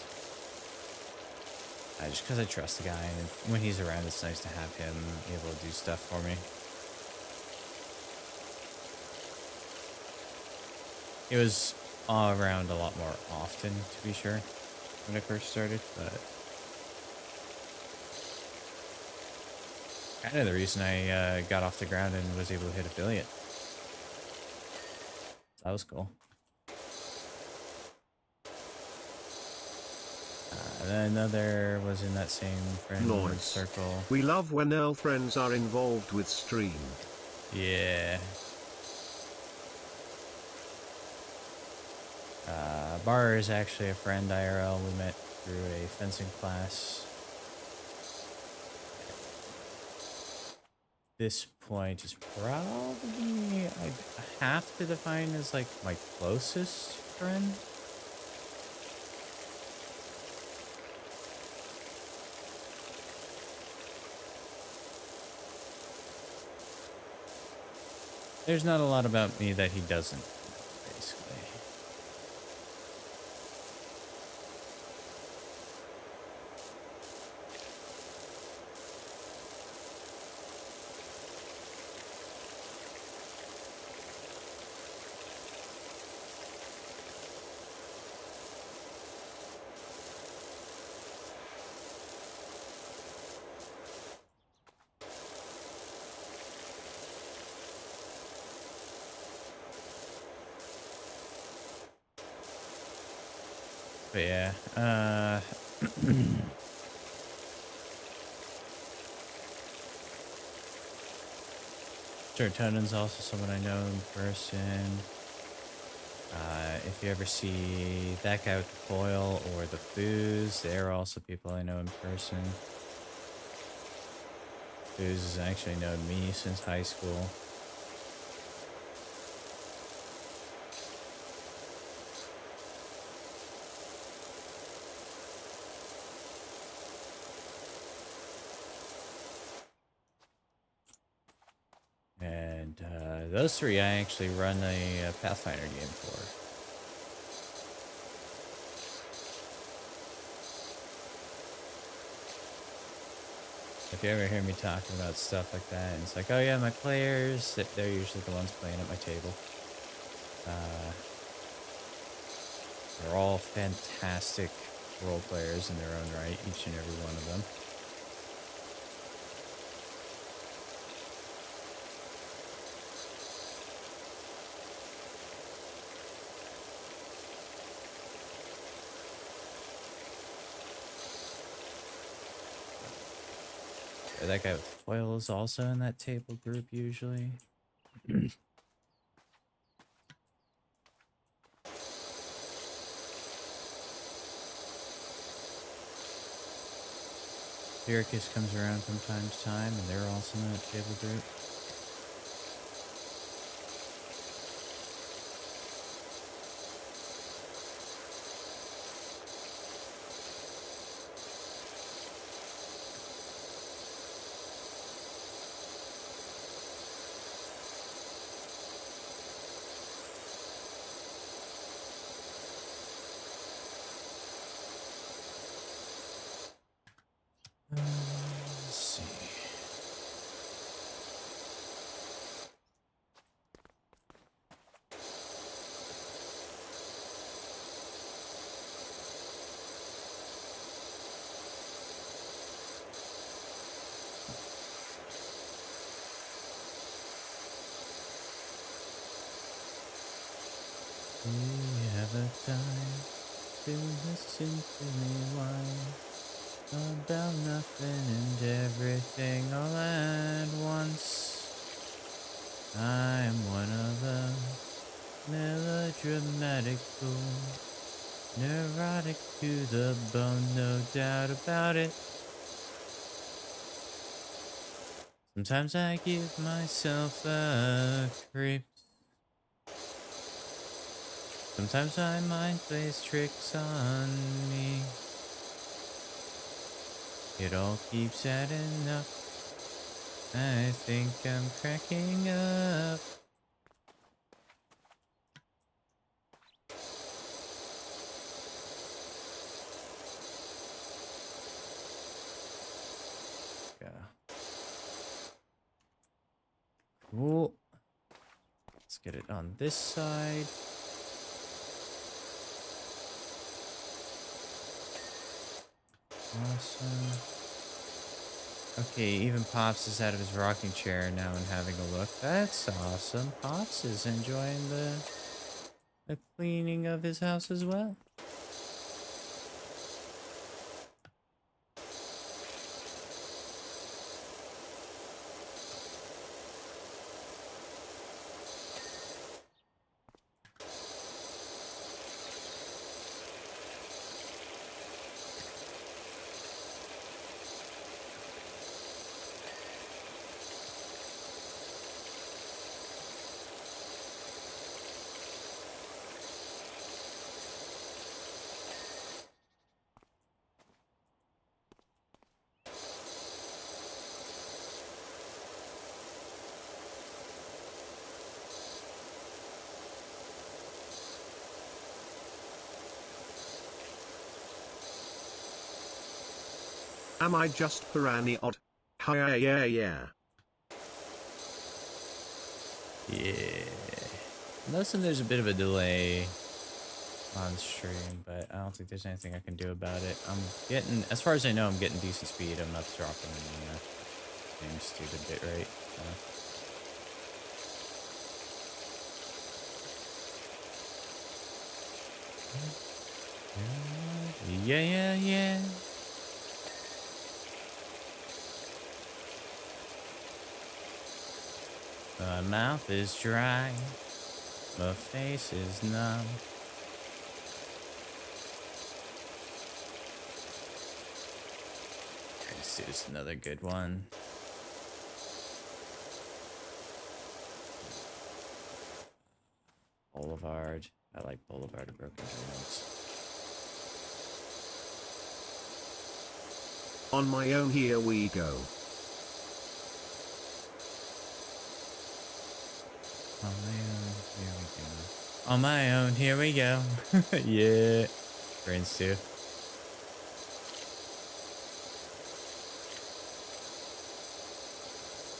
Just because I trust the guy, and when he's around, it's nice to have him able to do stuff for me. It was all around a lot more often, to be sure, when I first started, but kind of the reason I got off the ground and was able to hit affiliate. That was cool. And then another was in that same friend circle. We love when Earl friends are involved with stream. Yeah. Bar is actually a friend IRL. We met through a fencing class. This point is probably I have to define as like my closest friend. There's not a lot about me that he doesn't know, basically. But yeah, Sertonin's also someone I know in person. If you ever see that guy with the foil or the booze, they're also people I know in person. Booze has actually known me since high school. And those three I actually run a Pathfinder game for. If you ever hear me talking about stuff like that, and it's like, oh yeah, my players, they're usually the ones playing at my table. They're all fantastic role players in their own right, each and every one of them. That guy with foil is also in that table group usually. Syracuse comes around from time to time, and they're also in that table group. Let's see. Do you have a time to listen to me whine about nothing and everything all at once? I am one of them, melodramatic fool, neurotic to the bone, no doubt about it. Sometimes I give myself a creep. Sometimes my mind plays tricks on me. It all keeps adding up. I think I'm cracking up. Yeah. Cool. Let's get it on this side. Awesome. Okay, even Pops is out of his rocking chair now and having a look. That's awesome. Pops is enjoying the cleaning of his house as well. Am I just Pirani odd? Hi yeah. Yeah. Noticing there's a bit of a delay on stream, but I don't think there's anything I can do about it. I'm getting, as far as I know, I'm getting decent speed. I'm not dropping any stupid bit rate. So. Yeah, yeah, yeah. My mouth is dry. My face is numb. This is another good one. Boulevard. I like Boulevard of Broken Dreams. On my own, here we go. On my own, here we go. On my own, here we go. Yeah. Brain stew.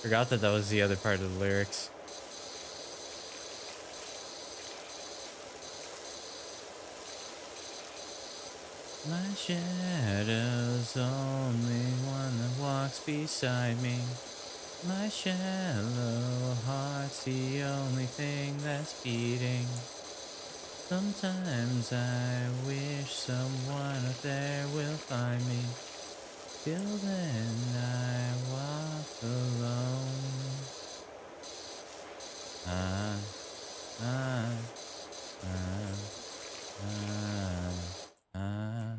Forgot that was the other part of the lyrics. My shadow's only one that walks beside me. My shallow heart's the only thing that's beating. Sometimes I wish someone up there will find me. Till then I walk alone. Ah, ah, ah, ah, ah,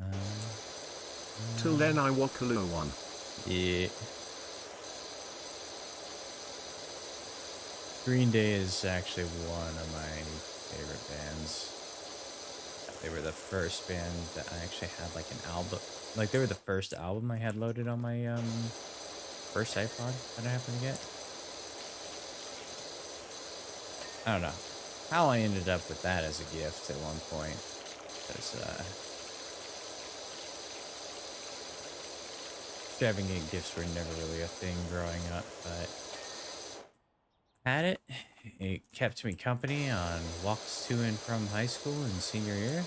ah. Till then I walk alone. Yeah. Green Day is actually one of my favorite bands. They were the first band that I actually had like an album. Like they were the first album I had loaded on my first iPod that I happened to get. I don't know how I ended up with that as a gift at one point. Because extravagant gifts were never really a thing growing up, but had it. It kept me company on walks to and from high school and senior year.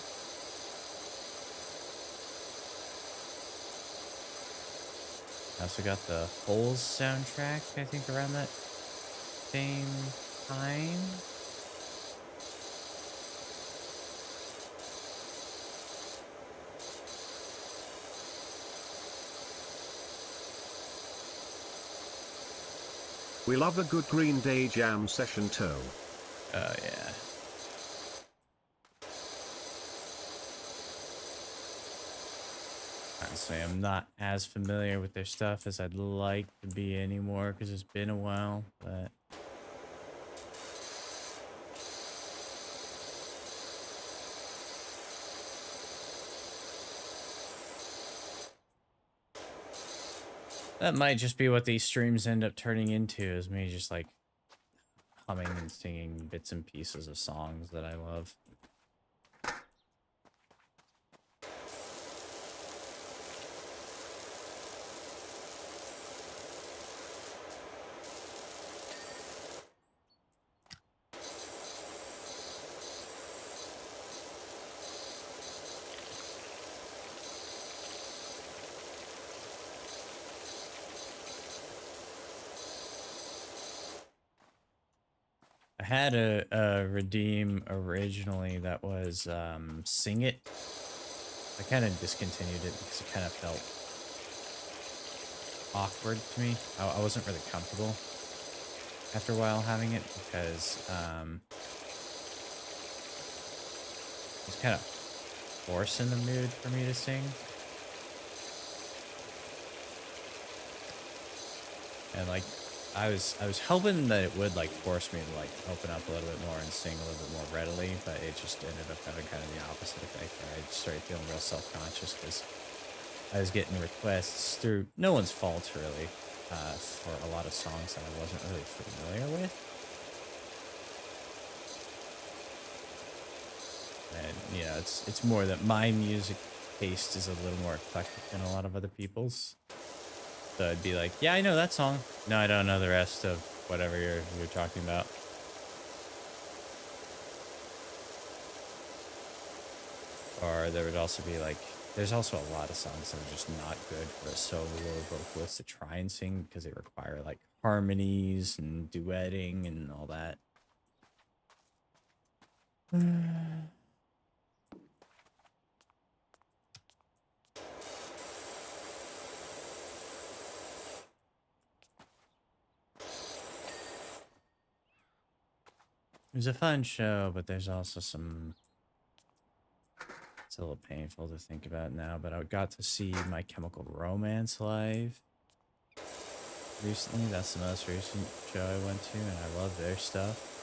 I also got the Holes soundtrack, I think, around that same time. We love a good Green Day jam session too. Oh, yeah. Honestly, I'm not as familiar with their stuff as I'd like to be anymore because it's been a while, but that might just be what these streams end up turning into, is me just like humming and singing bits and pieces of songs that I love. I had a redeem originally that was Sing It. I kind of discontinued it because it kind of felt awkward to me. I wasn't really comfortable after a while having it because it was kind of forcing the mood for me to sing. And like I was hoping that it would like force me to like open up a little bit more and sing a little bit more readily, but it just ended up having kind of the opposite effect where I started feeling real self-conscious because I was getting requests through no one's fault really for a lot of songs that I wasn't really familiar with. And you know, it's more that my music taste is a little more eclectic than a lot of other people's. So I'd be like, yeah, I know that song. No, I don't know the rest of whatever you're talking about. Or there would also be like, there's also a lot of songs that are just not good for a solo vocalist to try and sing because they require like harmonies and duetting and all that. was a fun show, but there's also some. It's a little painful to think about now, but I got to see My Chemical Romance live recently. That's the most recent show I went to, and I love their stuff.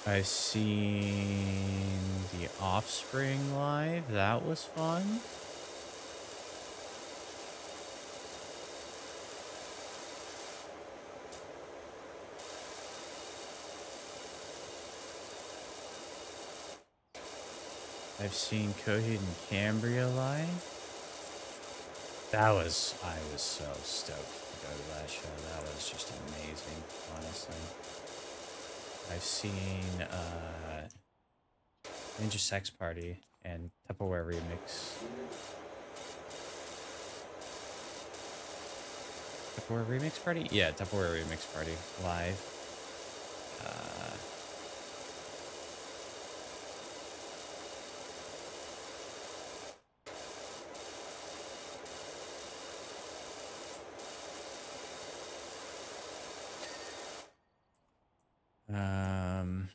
I've seen The Offspring live. That was fun. I've seen Coheed and Cambria live. I was so stoked to go to that show. That was just amazing, honestly. I've seen Ninja Sex Party and Tupperware Remix. Tupperware Remix Party? Yeah, Tupperware Remix Party live. Um,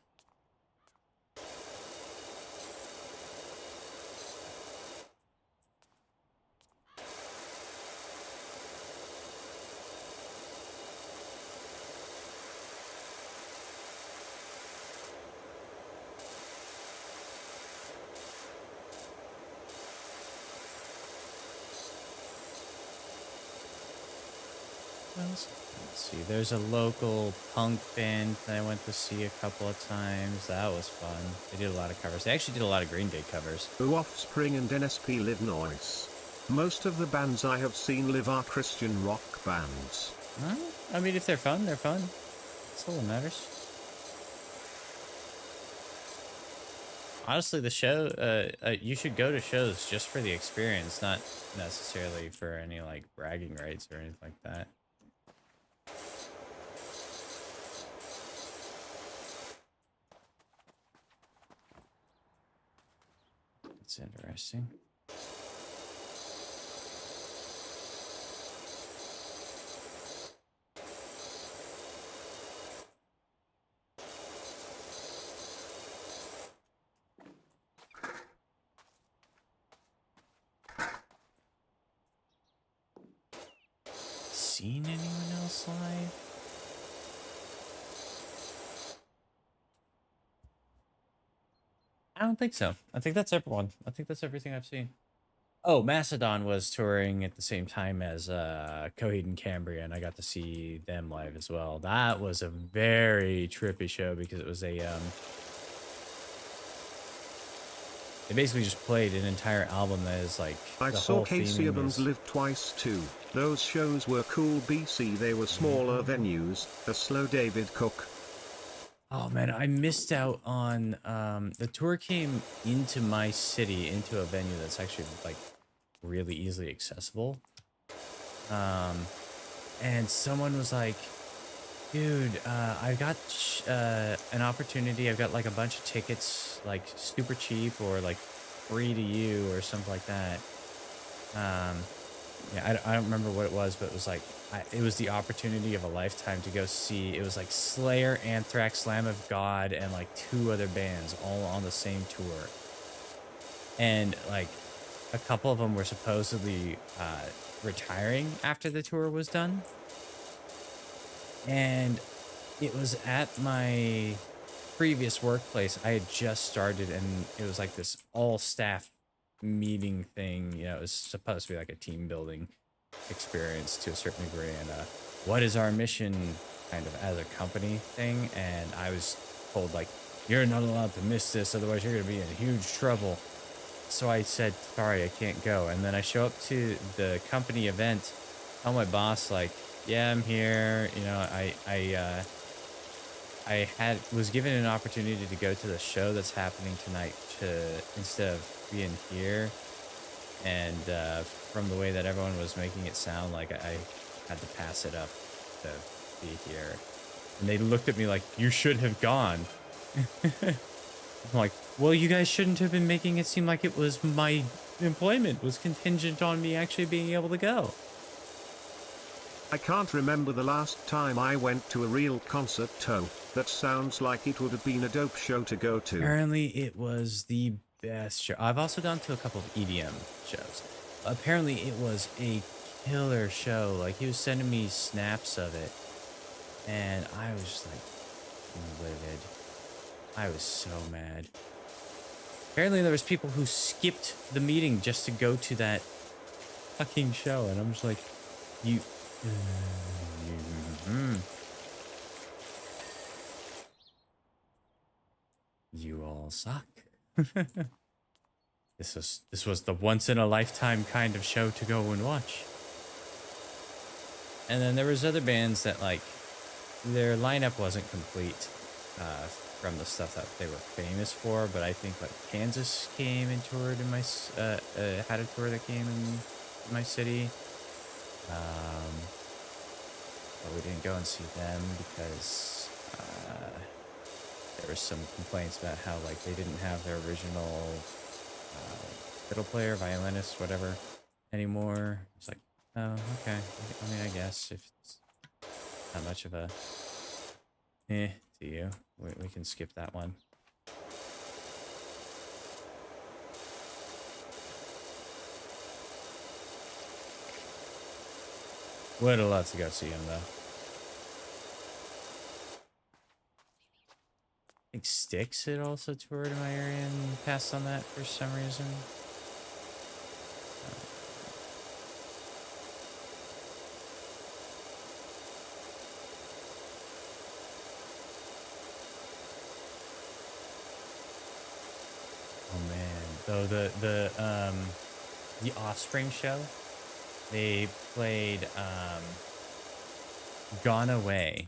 Let's see. There's a local punk band that I went to see a couple of times. That was fun. They did a lot of covers. They actually did a lot of Green Day covers. The Offspring and NSP live noise. Most of the bands I have seen live are Christian rock bands. I mean, if they're fun, they're fun. That's all that matters. Honestly, the show, you should go to shows just for the experience, not necessarily for any, like, bragging rights or anything like that. That's interesting. Seen anyone else live? I don't think so. I think that's everyone. I think that's everything I've seen. Oh, Macedon was touring at the same time as Coheed and Cambria, and I got to see them live as well. That was a very trippy show because it was a they basically just played an entire album that is like I the saw whole Casey theming Evans is- live twice too. Those shows were cool. BC, they were smaller venues. A slow David Cook. Oh man, I missed out on the tour came into my city into a venue that's actually like really easily accessible. And someone was like, dude, I got an opportunity. I've got like a bunch of tickets, like super cheap or like free to you or something like that. Yeah, I don't remember what it was, but it was like, it was the opportunity of a lifetime to go see. It was like Slayer, Anthrax, Lamb of God, and like 2 other bands all on the same tour. And like a couple of them were supposedly retiring after the tour was done. And it was at my previous workplace. I had just started, and it was like this all staff meeting thing. You know, it was supposed to be like a team building experience to a certain degree. And what is our mission kind of as a company thing? And I was told, like, you're not allowed to miss this, otherwise you're going to be in huge trouble. So I said, sorry, I can't go. And then I show up to the company event, tell my boss, like, yeah, I'm here. You know, I was given an opportunity to go to the show that's happening tonight to instead of being here. And from the way that everyone was making it sound, like I had to pass it up to be here. And they looked at me like, you should have gone. I'm like, well, you guys shouldn't have been making it seem like it was my employment was contingent on me actually being able to go. I can't remember the last time I went to a real concert, Toe. That sounds like it would have been a dope show to go to. Apparently, it was the best show. I've also gone to a couple of EDM shows. Apparently, it was a killer show. Like, he was sending me snaps of it. And I was just like livid. I was so mad. Apparently there was people who skipped the meeting just to go to that fucking show. And I'm just like, you... You all suck. This was the once in a lifetime kind of show to go and watch. And then there was other bands that like their lineup wasn't complete from the stuff that they were famous for, but I think like Kansas came and toured in my had a tour that came in my city. But we didn't go and see them because there was some complaints about how like they didn't have their original fiddle player, violinist, whatever anymore. It's like, oh, okay. I mean, I guess if it's not much of a to you, we can skip that one. Would have loved to go see him though. I think Styx had also toured in my area and passed on that for some reason. Oh man, though the Offspring show, they played Gone Away,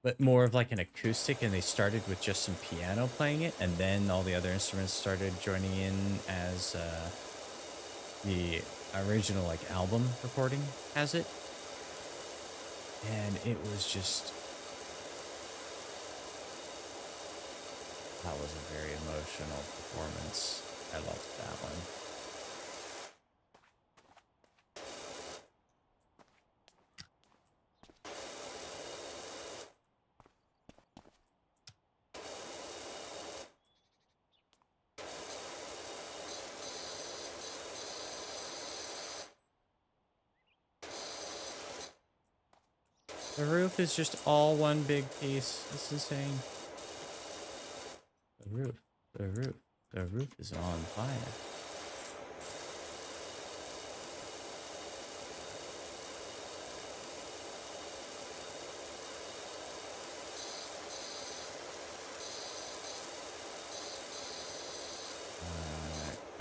but more of like an acoustic, and they started with just some piano playing it, and then all the other instruments started joining in as the original like album recording has it. And it was just, that was a very emotional performance. I loved that one. The roof is just all one big piece. It's insane. The roof is on fire.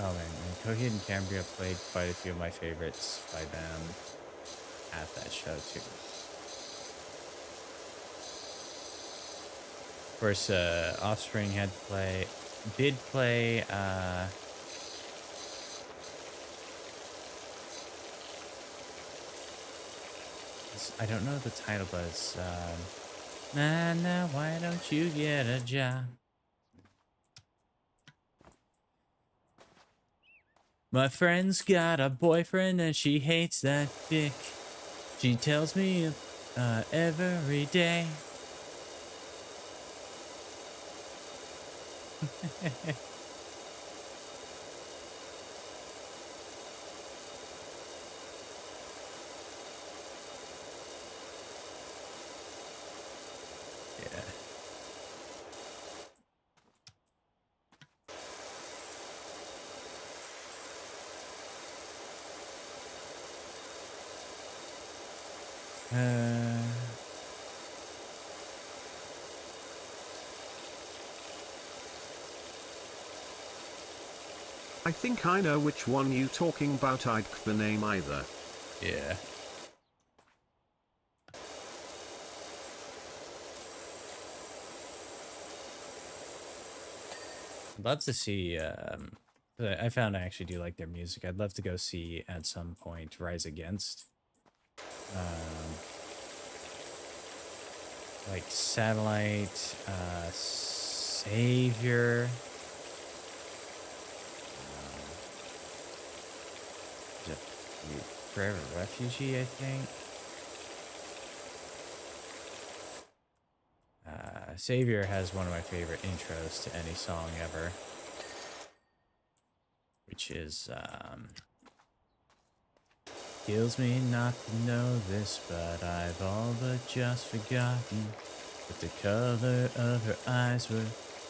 Oh man, and Coheed and Cambria played quite a few of my favorites by them at that show too. Of course, Offspring did play, I don't know the title, but it's, nah, why don't you get a job? My friend's got a boyfriend and she hates that dick. She tells me, every day. Yeah. I think I know which one you talking about. I'd the name either. Yeah. I'd love to see. I found I actually do like their music. I'd love to go see at some point Rise Against. Like Satellite, Savior. Is it Forever Refugee, I think. Savior has one of my favorite intros to any song ever, which is kills me not to know this, but I've all but just forgotten what the color of her eyes were,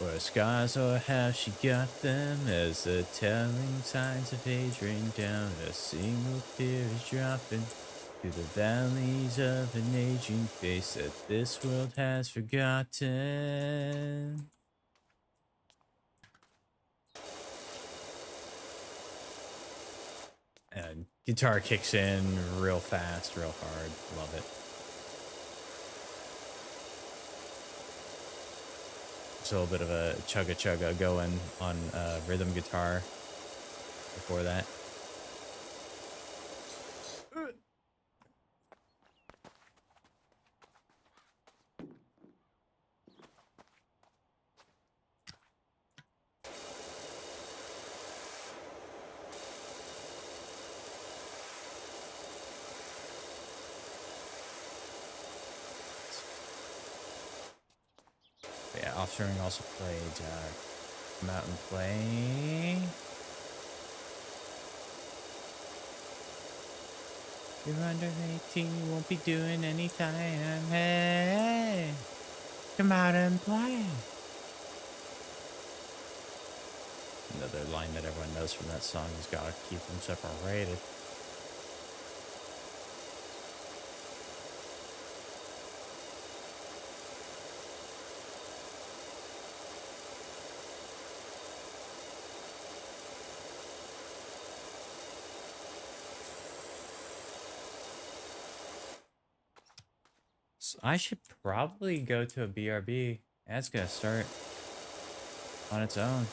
or her scars, or how she got them, as the telling signs of age rain down. A single tear is dropping through the valleys of an aging face that this world has forgotten. And guitar kicks in real fast, real hard. Love it. Just a little bit of a chugga chugga going on rhythm guitar before that. But yeah, Offshoring also played Come Out and Play. You're under 18, you won't be doing any time. Hey, come out and play. Another line that everyone knows from that song is gotta keep them separated. So I should probably go to a BRB. That's gonna start on its own.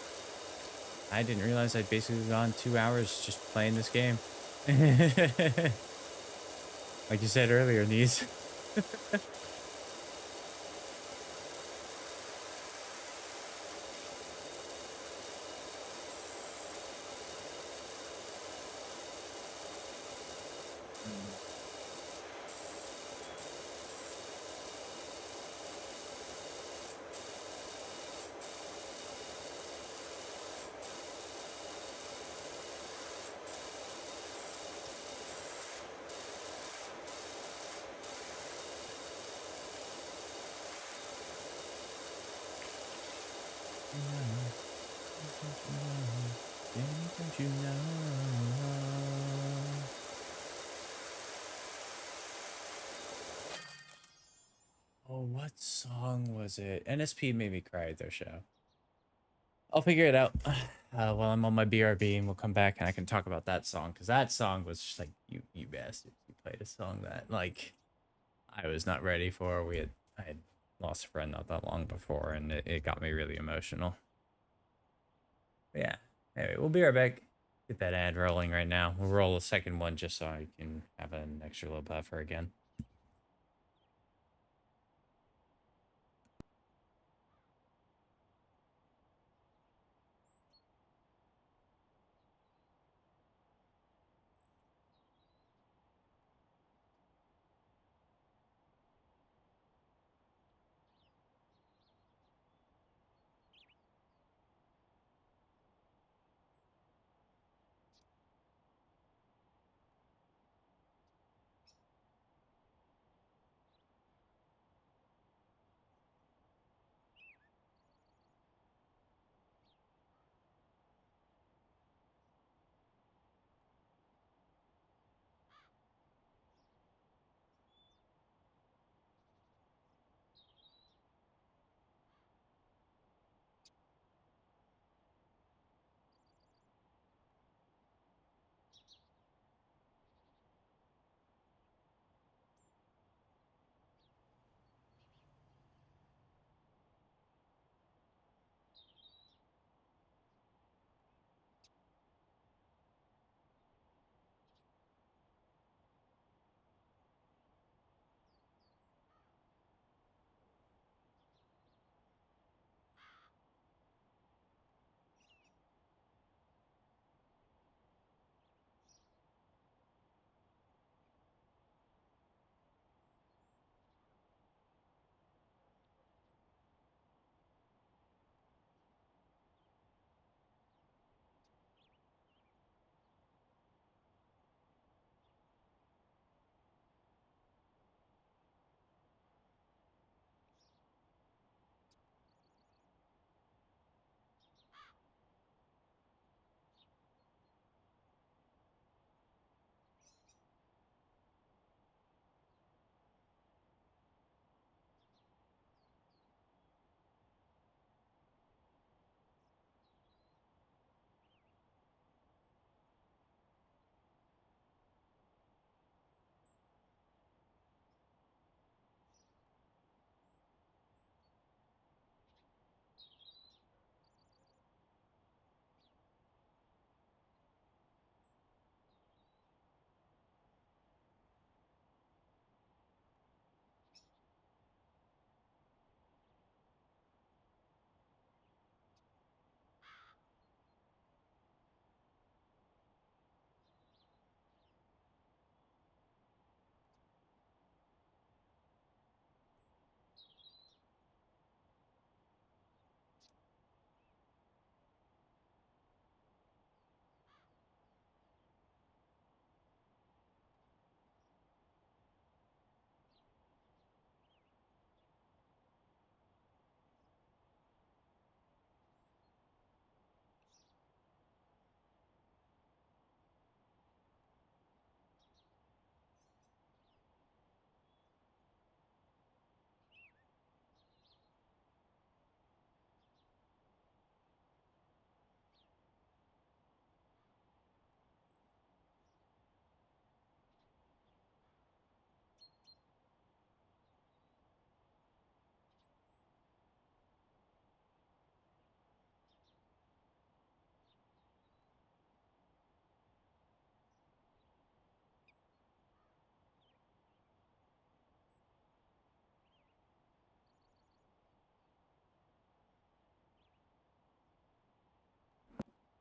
I didn't realize I'd basically gone 2 hours just playing this game. Like you said earlier, Niece. Don't you know? Oh, what song was it? NSP made me cry at their show. I'll figure it out while I'm on my BRB, and we'll come back and I can talk about that song, because that song was just like, you bastards, you played a song that like I was not ready for. I had lost a friend not that long before, and it got me really emotional. But yeah. Anyway, we'll be right back. Get that ad rolling right now. We'll roll a second one just so I can have an extra little buffer again.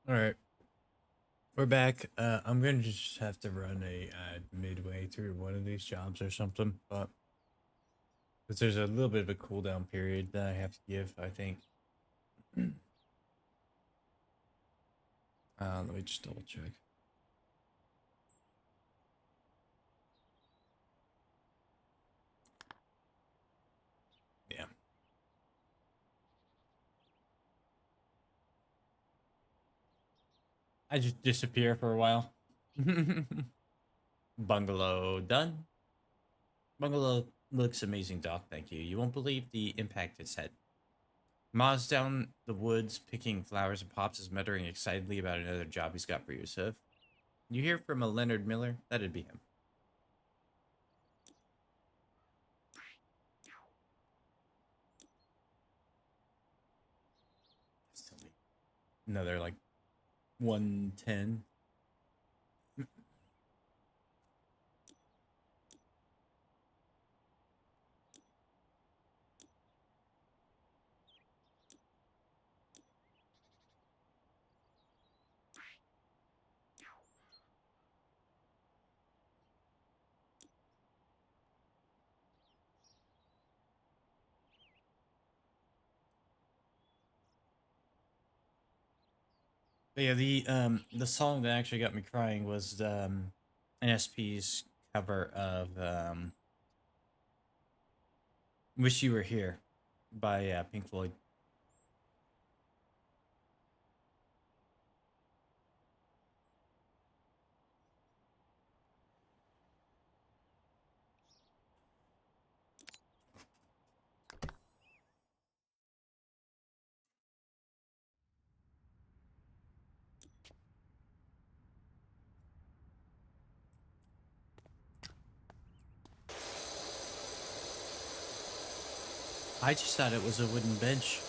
All right, we're back. I'm gonna just have to run a midway through one of these jobs or something, but because there's a little bit of a cooldown period that I have to give, I think. Let me just double check. Yeah. I just disappear for a while. Bungalow done. Bungalow looks amazing, Doc. Thank you. You won't believe the impact it's had. Ma's down the woods picking flowers and Pops is muttering excitedly about another job he's got for you, Sif. You hear from a Leonard Miller? That'd be him. Another like 110. But yeah, the song that actually got me crying was NSP's cover of "Wish You Were Here" by Pink Floyd. I just thought it was a wooden bench.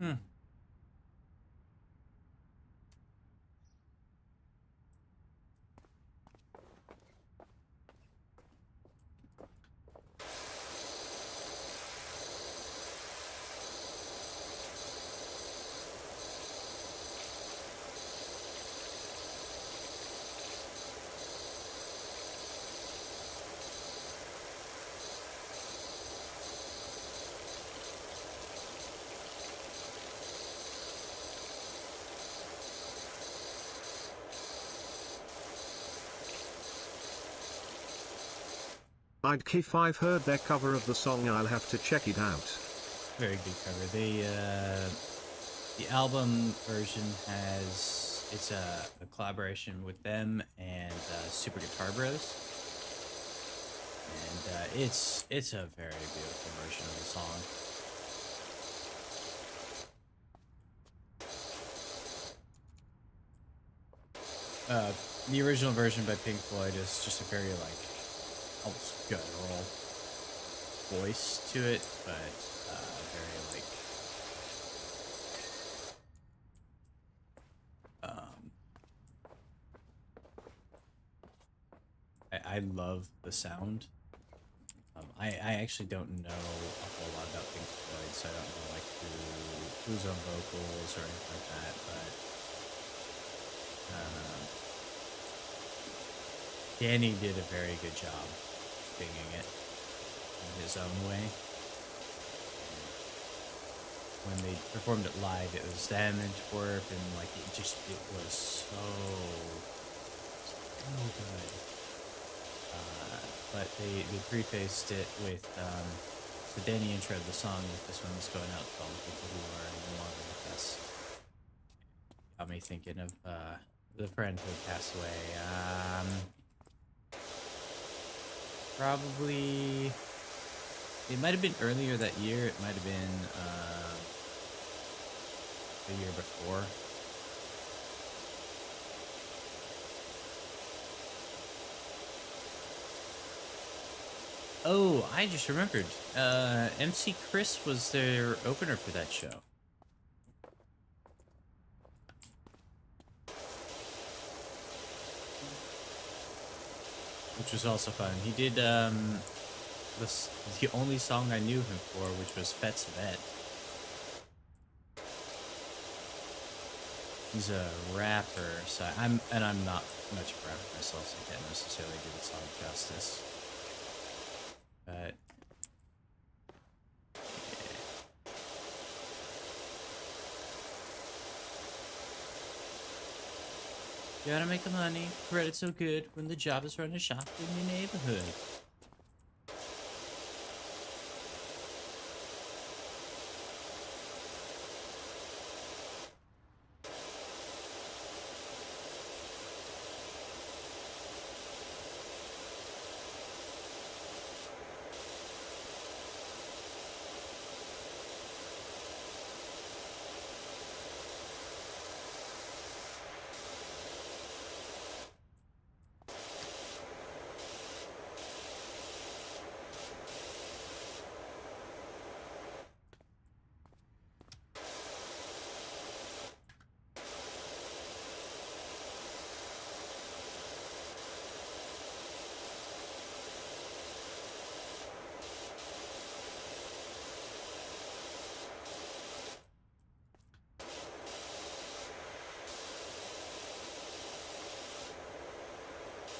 Hmm. If I've heard their cover of the song, I'll have to check it out. Very good cover. The album version has a collaboration with them and Super Guitar Bros. And it's a very beautiful version of the song. The original version by Pink Floyd is just a very like almost guttural voice to it, but very like I love the sound. I actually don't know a whole lot about Pink Floyd, so I don't know like who's on vocals or anything like that, but Danny did a very good job singing it. in his own way. When they performed it live, it was them and Twerp, and like it was so good. But they prefaced it with the Danny intro of the song with this one's going out to all the people who are no longer with us. Got me thinking of the friend who passed away. Probably it might have been earlier that year. It might have been the year before. Oh, I just remembered. MC Chris was their opener for that show. Which was also fun. He did the only song I knew him for, which was Fet's Vet. He's a rapper, so I'm not much of a rapper myself, so I can't necessarily do the song justice. But yeah. Gotta make the money. Credit's so good when the job is running a shop in your neighborhood.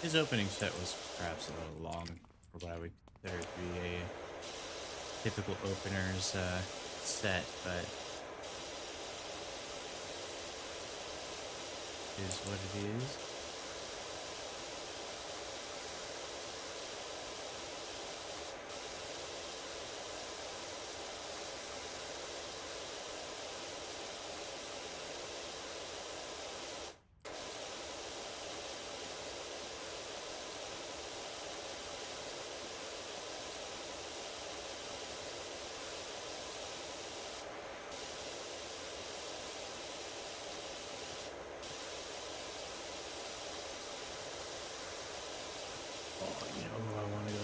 His opening set was perhaps a little long for what I would consider to be a typical opener's set, but it is what it is.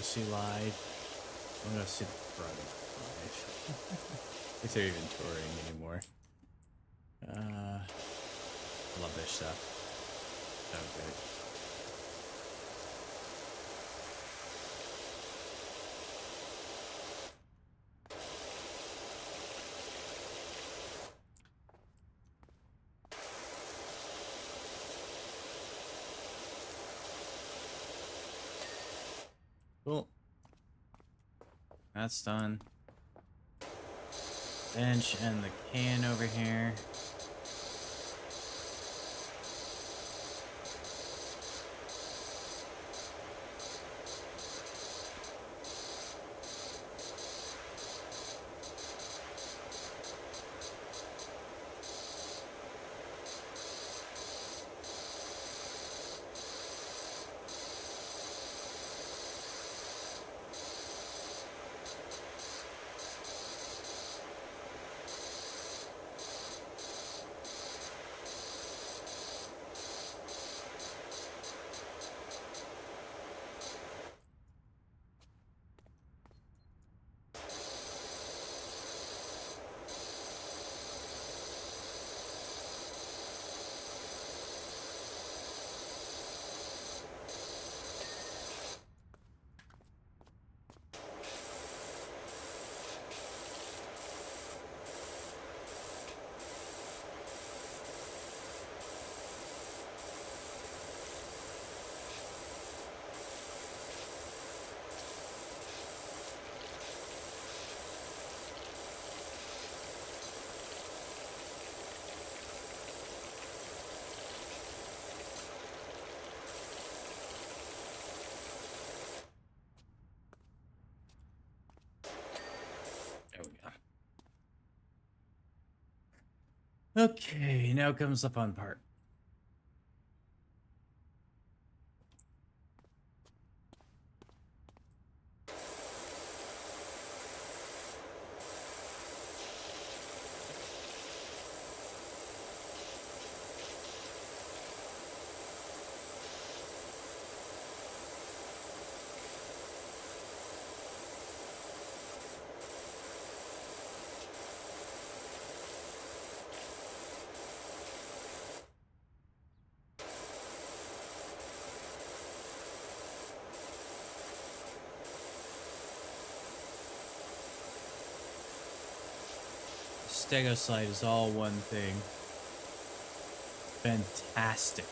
See live. I'm gonna see the Friday live. If they're even touring anymore. Love their stuff. So good. Cool. That's done. Bench and the can over here. Okay, now comes the fun part. Stegosite is all one thing. Fantastic.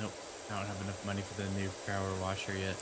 Nope, I don't have enough money for the new power washer yet.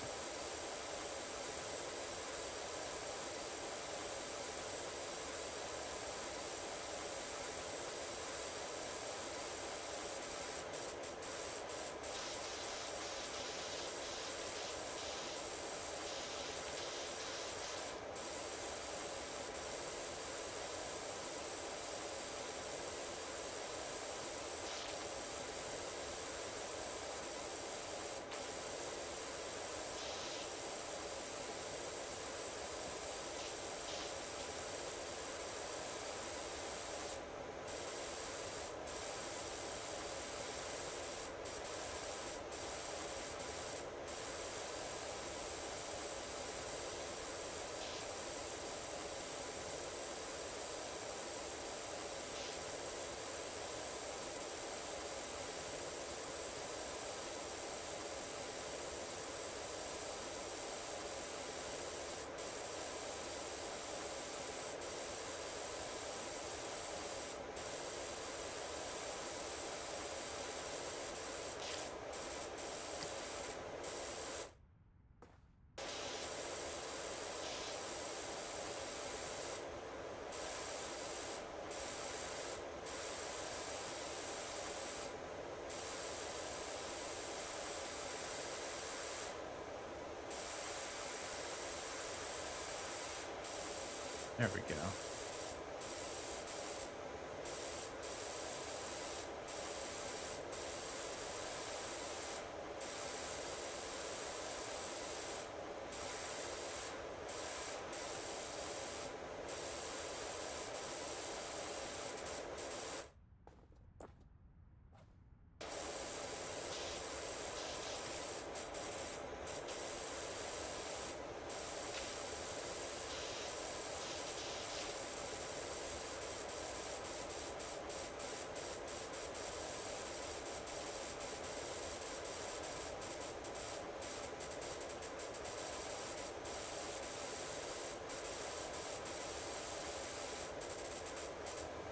There we go.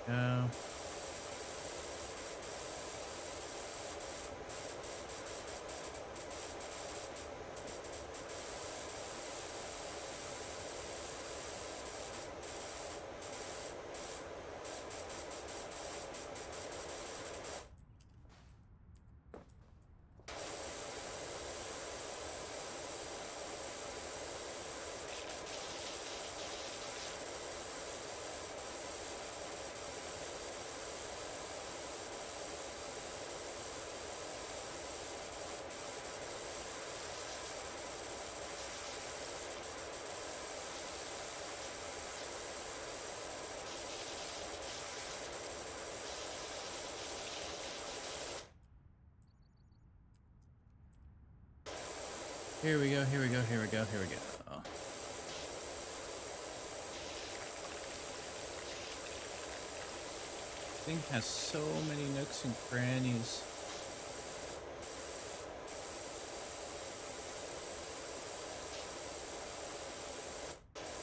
Go. Here we go, here we go, here we go, here we go. This thing has so many nooks and crannies.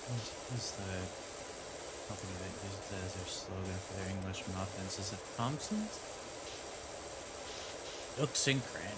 What is that? company that uses that as their slogan for their English muffins. Is it Thompson's? Nooks and crannies.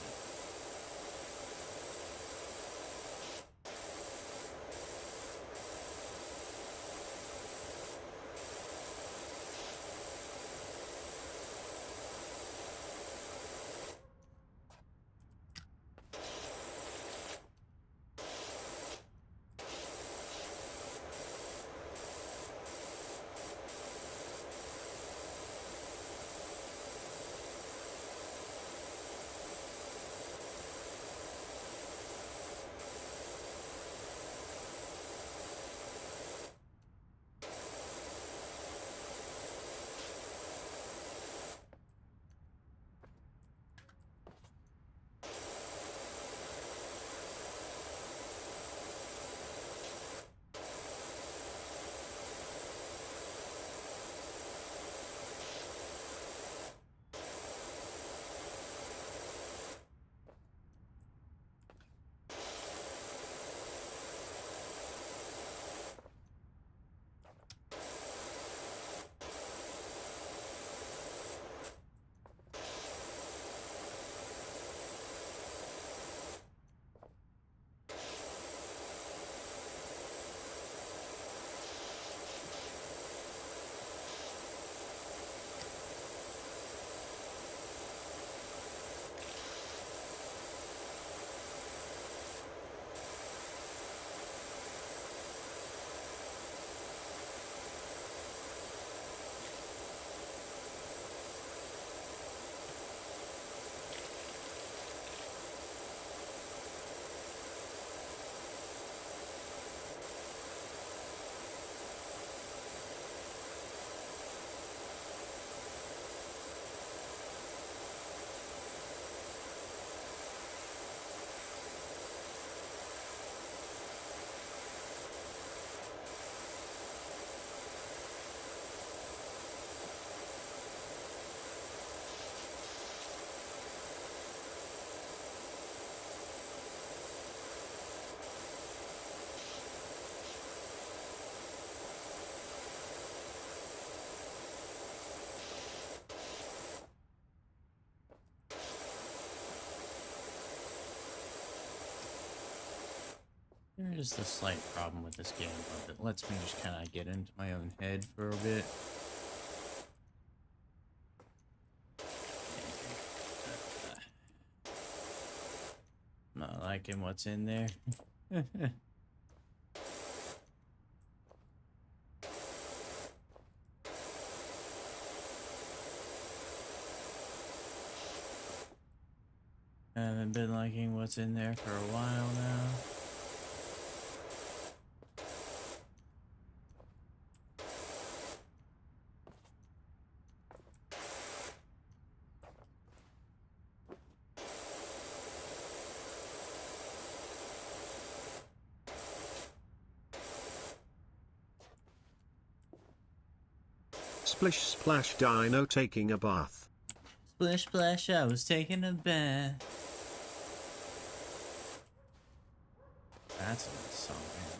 There is the slight problem with this game, but it lets me just kind of get into my own head for a bit. Not liking what's in there. Haven't been liking what's in there for a while now. Splish splash dino taking a bath. Splish splash, I was taking a bath. That's a nice song, man.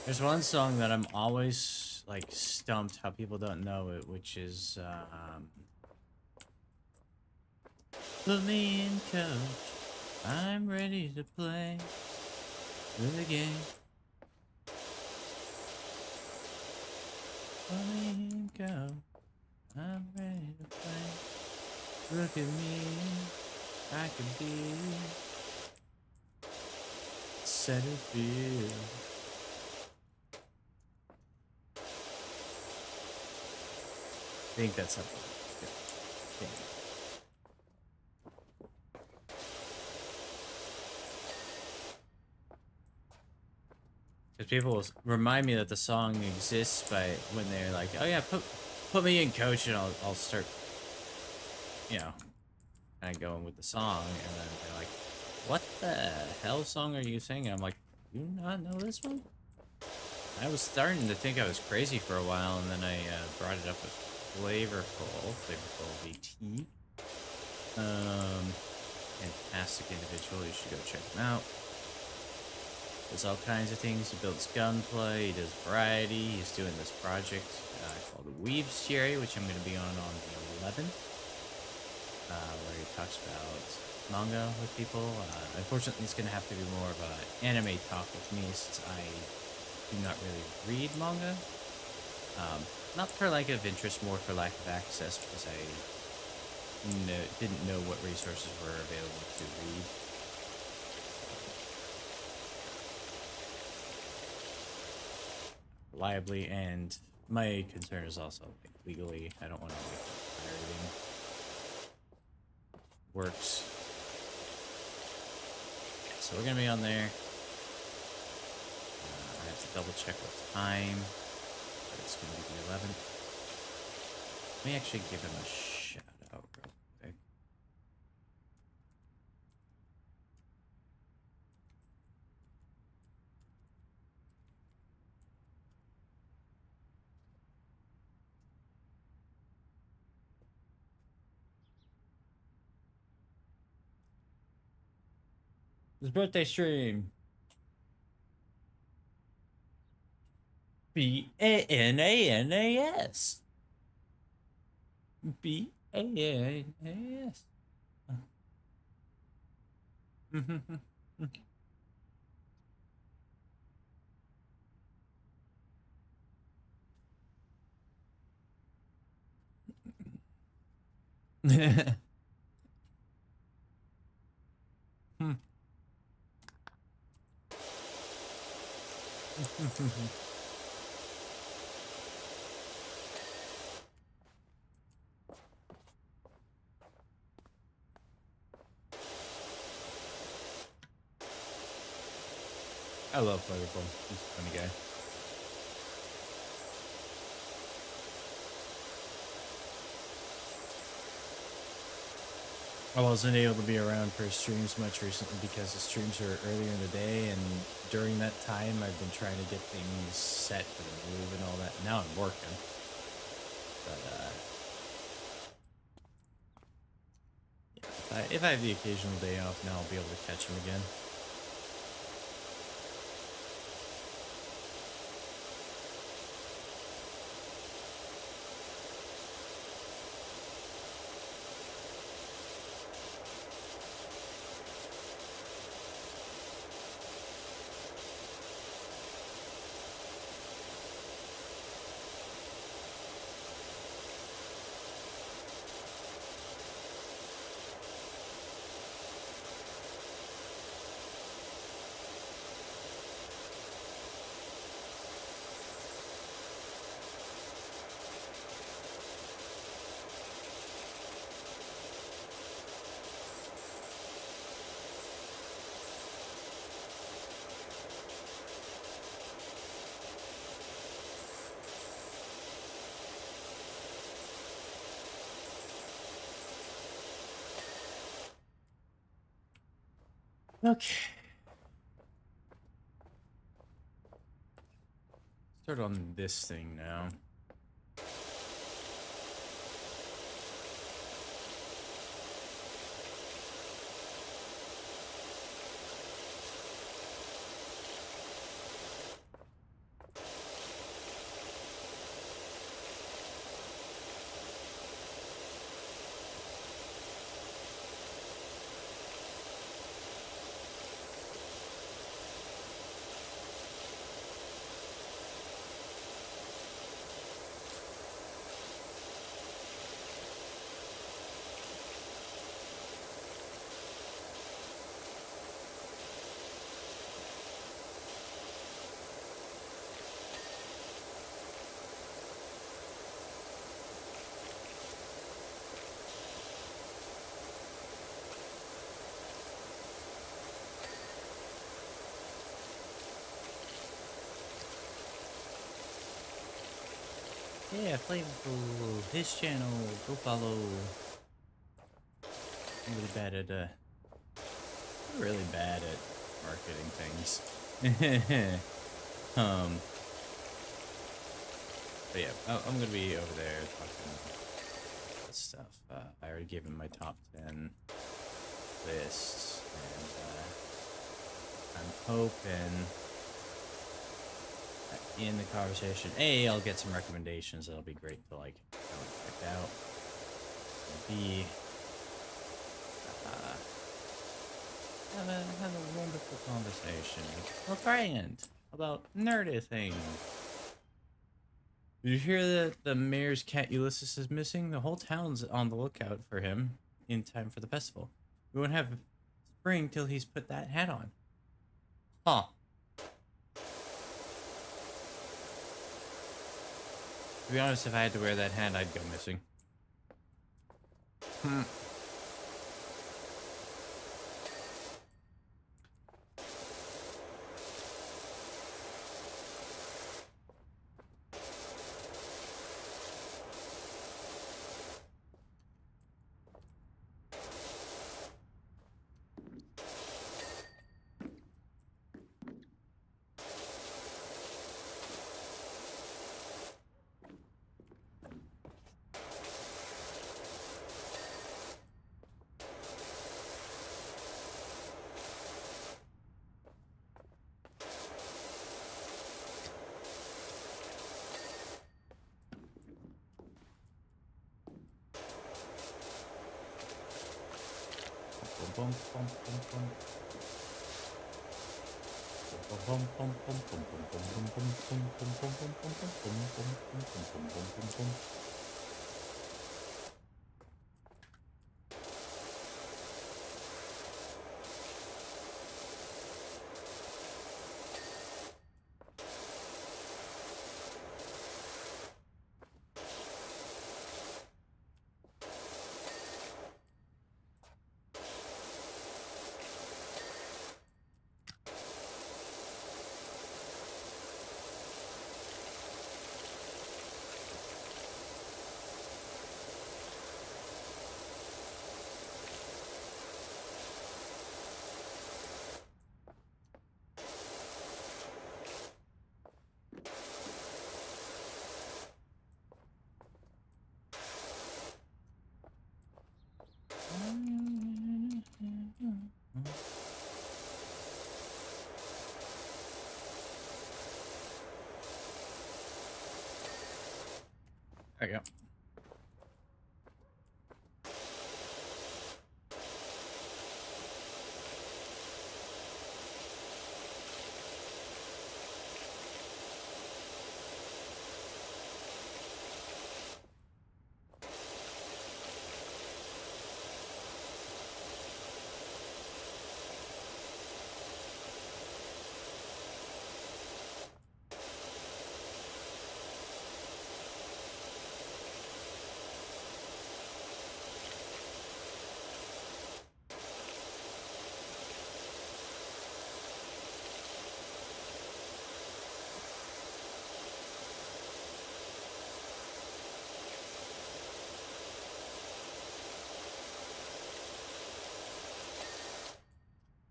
There's one song that I'm always like stumped how people don't know it, which is put me in, coach. I'm ready to play the game. Put me in, coach. I'm ready to play. Look at me, I can be set it feel. I think that's something. Yeah. Because people will remind me that the song exists by when they're like, "Oh yeah, put me in, coach," and I'll start, you know, kind of going with the song, and then they're like, "What the hell song are you singing?" I'm like, "Do you not know this one?" I was starting to think I was crazy for a while, and then I brought it up with Flavorful VT. Fantastic individual. You should go check him out. Does all kinds of things. He builds gunplay. He does variety. He's doing this project called the Weave Series, which I'm going to be on the 11th, where he talks about manga with people. Unfortunately, it's going to have to be more of an anime talk with me since I do not really read manga. Not for lack of interest, more for lack of access, because I didn't know what resources were available to read. Reliably, and my concern is also like, legally. I don't want to like pirating works. So we're gonna be on there. I have to double check what time, but it's gonna be the 11th. Let me actually give him a shout out real quick. His birthday stream. Bananas. Bananas. I love Flavorful. He's a funny guy. I wasn't able to be around for streams much recently because the streams are earlier in the day, and during that time I've been trying to get things set for the move and all that. Now I'm working. But yeah, if I have the occasional day off now, I'll be able to catch him again. Okay. Start on this thing now. Yeah, Flavorful, his channel, go follow. I'm really bad at marketing things. But yeah, I'm gonna be over there talking this stuff. I already gave him my top 10 lists, and hoping that in the conversation, A, I'll get some recommendations that'll be great to like go and check out. And B, have a wonderful conversation with a friend about nerdy things. Did you hear that the mayor's cat Ulysses is missing? The whole town's on the lookout for him in time for the festival. We won't have spring till he's put that hat on. Huh. To be honest, if I had to wear that hat, I'd go missing. There you go.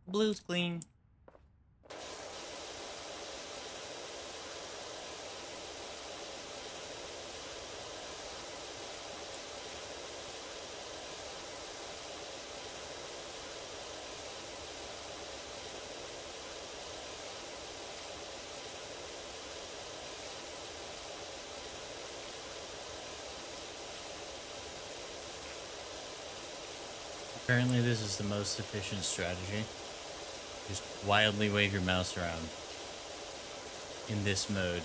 Blue's clean. Apparently this is the most efficient strategy. Just wildly wave your mouse around in this mode.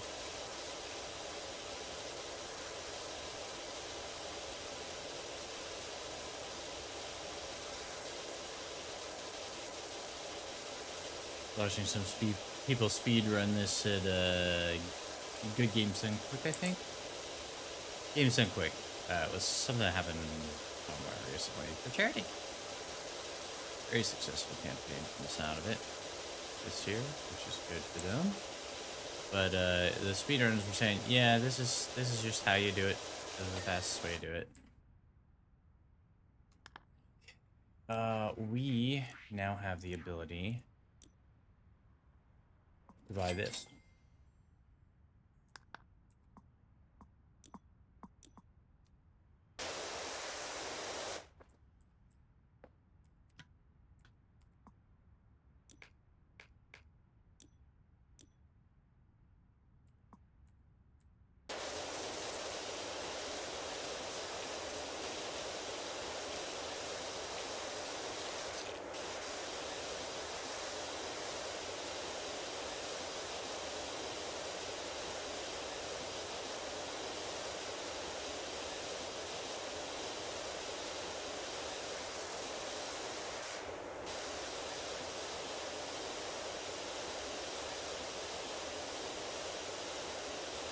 Watching some people speed run this at Good Games Done Quick, I think. Games Done Quick. It was something that happened somewhere recently for charity. Very successful campaign from the sound of it this year, which is good for them. But the speedrunners were saying, yeah, this is just how you do it. This is the fastest way to do it. We now have the ability to buy this.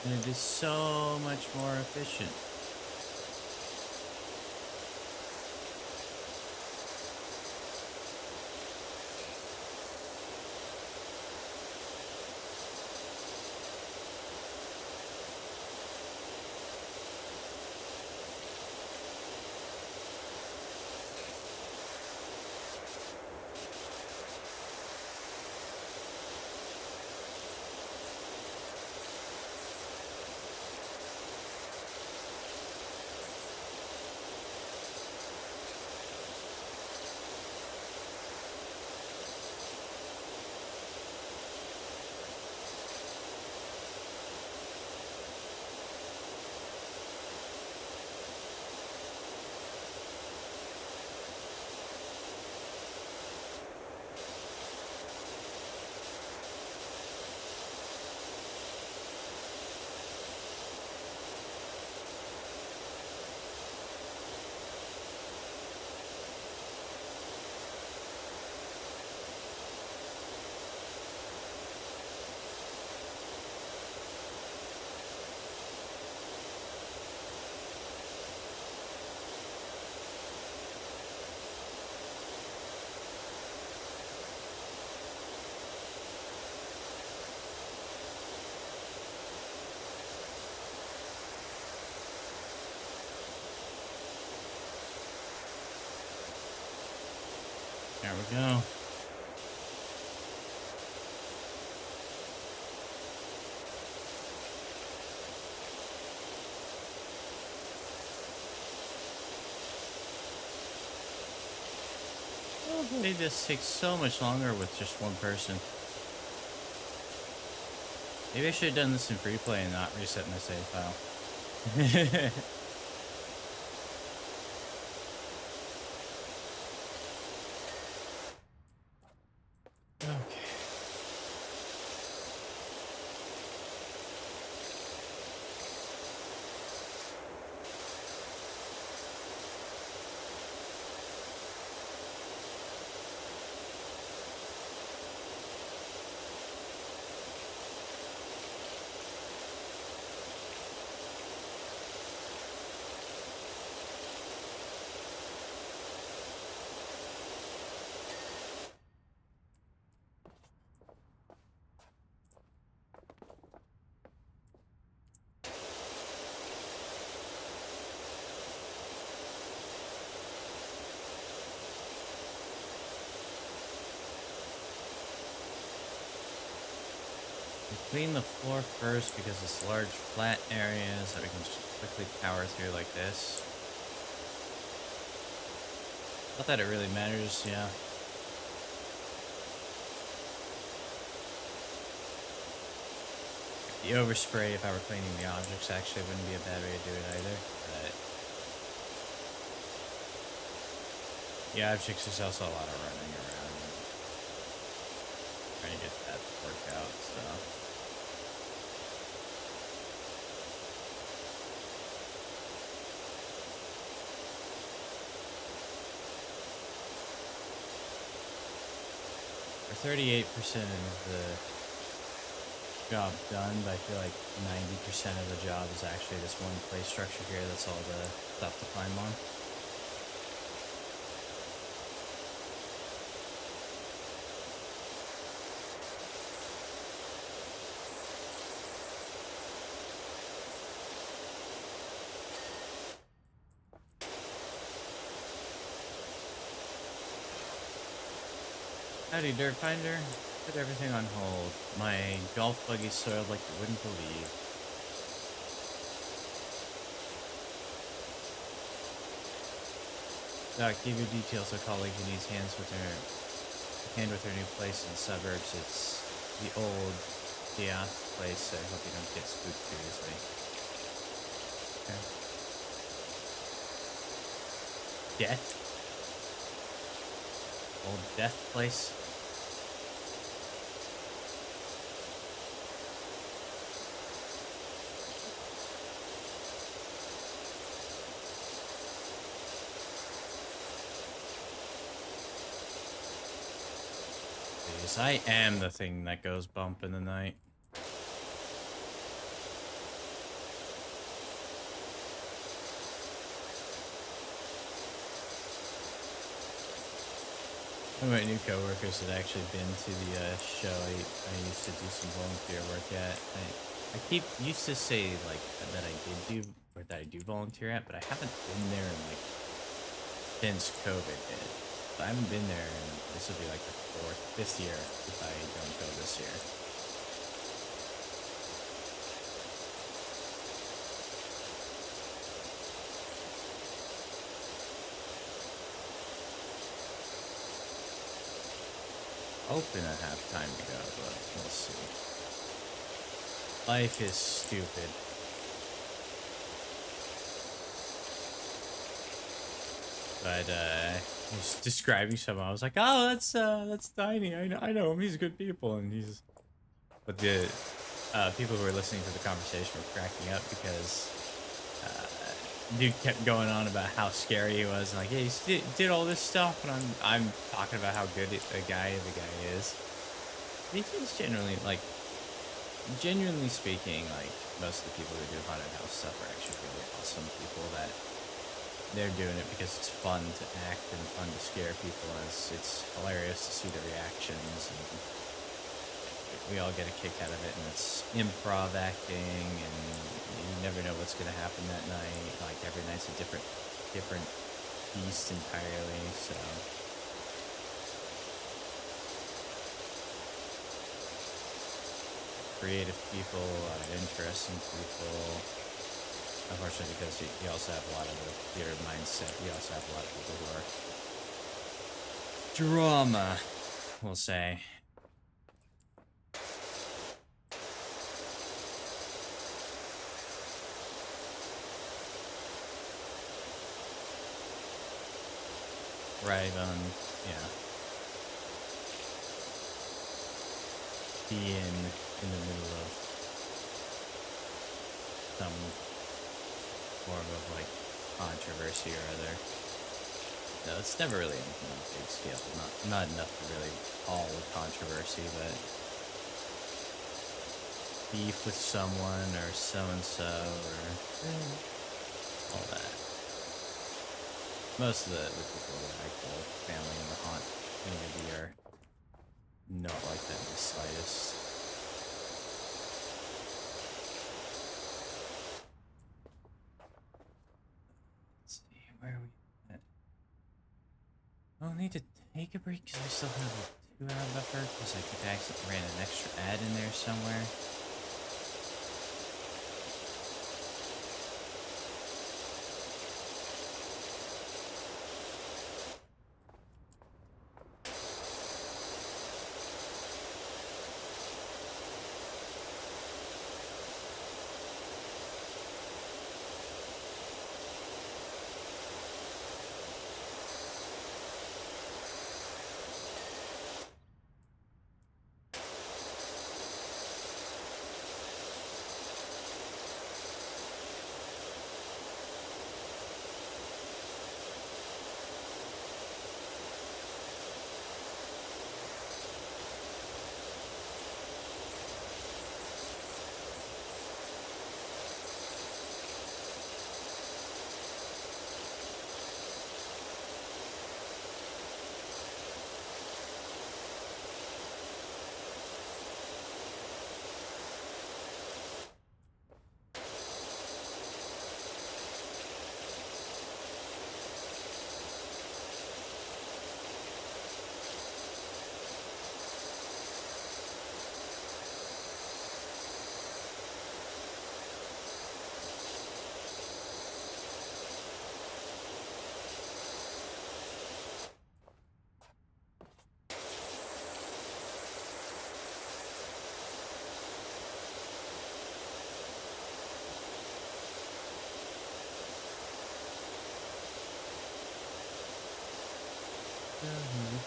And it is so much more efficient. There we go. Oh, it just takes so much longer with just one person. Maybe I should have done this in free play and not reset my save file. Okay. Clean the floor first because it's large flat areas that we can just quickly power through like this. Not that it really matters, yeah. The overspray, if I were cleaning the objects, actually wouldn't be a bad way to do it either. But yeah, objects is also a lot of running around and trying to get that to work out, so. We're 38% of the job done, but I feel like 90% of the job is actually this one place structure here. That's all the stuff to climb on. Howdy, Dirt Finder. Put everything on hold. My golf buggy's soiled like you wouldn't believe. Doc, give your details to a colleague who needs hand with her new place in the suburbs. It's the old place, so I hope you don't get spooked too easily. Okay. Death? Old death place? Please, I am the thing that goes bump in the night. One of my new coworkers had actually been to the show I used to do some volunteer work at. I keep used to say like that I did do or that I do volunteer at, but I haven't been there in like since COVID hit. So I haven't been there, and this will be like the fifth year if I don't go this year. Hoping I have time to go, but we'll see. Life is stupid. But he's describing someone. I was like, oh, that's Tiny. I know him. He's good people, and he's. But the people who were listening to the conversation were cracking up because dude kept going on about how scary he was, and like, yeah, he did all this stuff, and I'm talking about how good a guy the guy is. He's genuinely speaking, like most of the people who do haunted house stuff are actually really awesome people that they're doing it because it's fun to act and fun to scare people, and it's hilarious to see the reactions, and we all get a kick out of it, and it's improv acting, and you never know what's going to happen that night. Like every night's a different beast entirely, so creative people, interesting people. Unfortunately, because you also have a lot of the theater mindset, you also have a lot of people who are drama, we'll say. Right on, yeah. Being in the middle of some form of like controversy or other. No, it's never really anything on a big scale. Not enough to really call a controversy, but beef with someone or so and so or all that. Most of the people that I call family in the haunt community are not like that in the slightest. Let's see, where are we at? I'll need to take a break because I still have a 2-hour buffer because I think I accidentally ran an extra ad in there somewhere.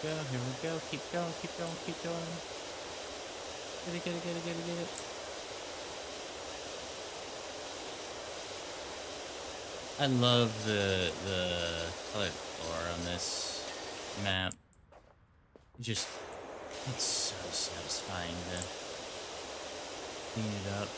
Here we go, keep going. Get it. I love the colored floor on this map. It's so satisfying to clean it up.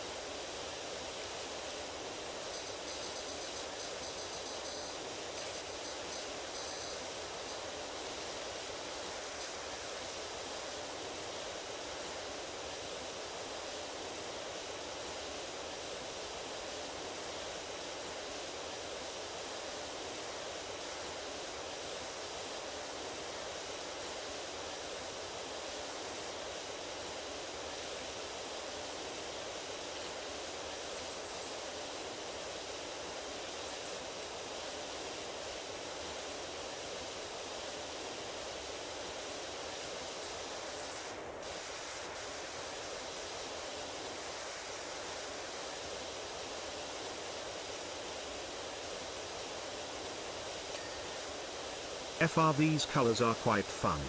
FR these colors are quite fun.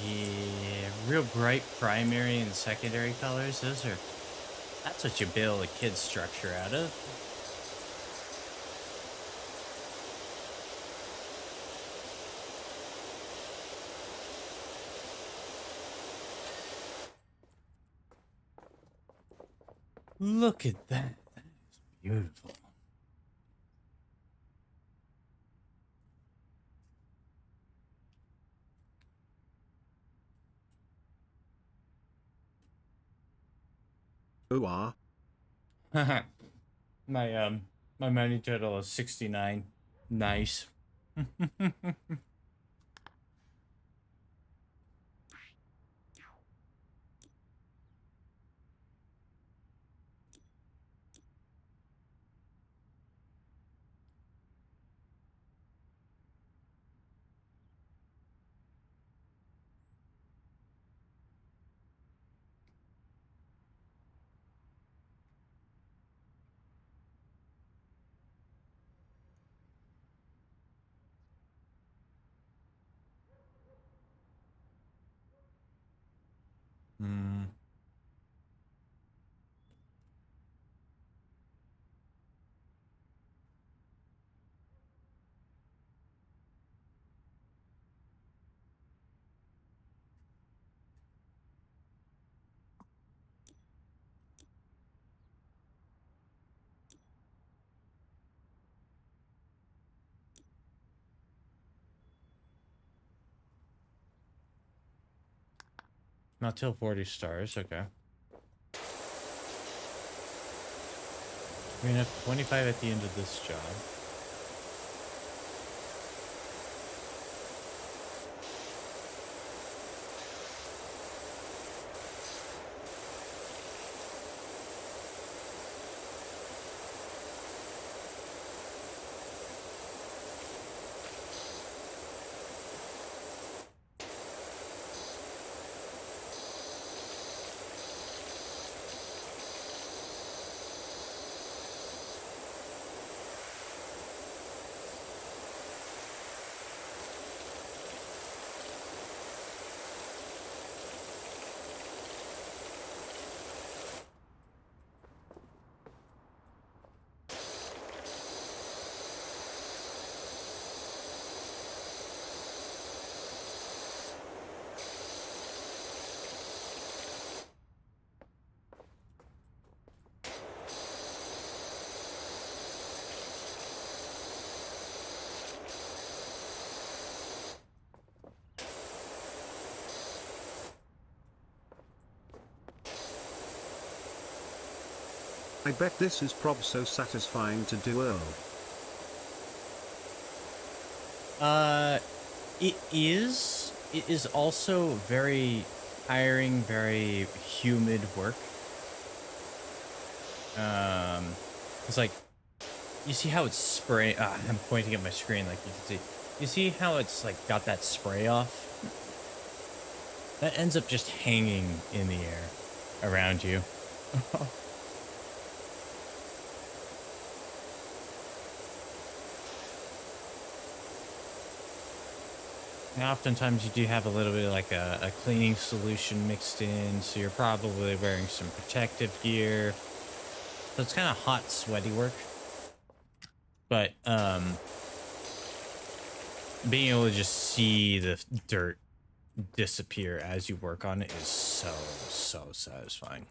Yeah, real bright primary and secondary colors. That's what you build a kid's structure out of. Look at that. That is beautiful. Ooh ah. My money total is 69. Nice. Hmm. Not till 40 stars, okay. We're gonna have 25 at the end of this job. I bet this is prob so satisfying to do, Earl. It is. It is also very tiring, very humid work. It's like, you see how it's spray. I'm pointing at my screen, like you can see. You see how it's like got that spray off? That ends up just hanging in the air around you. And oftentimes you do have a little bit of like a cleaning solution mixed in, so you're probably wearing some protective gear. So it's kind of hot, sweaty work. But being able to just see the dirt disappear as you work on it is so satisfying.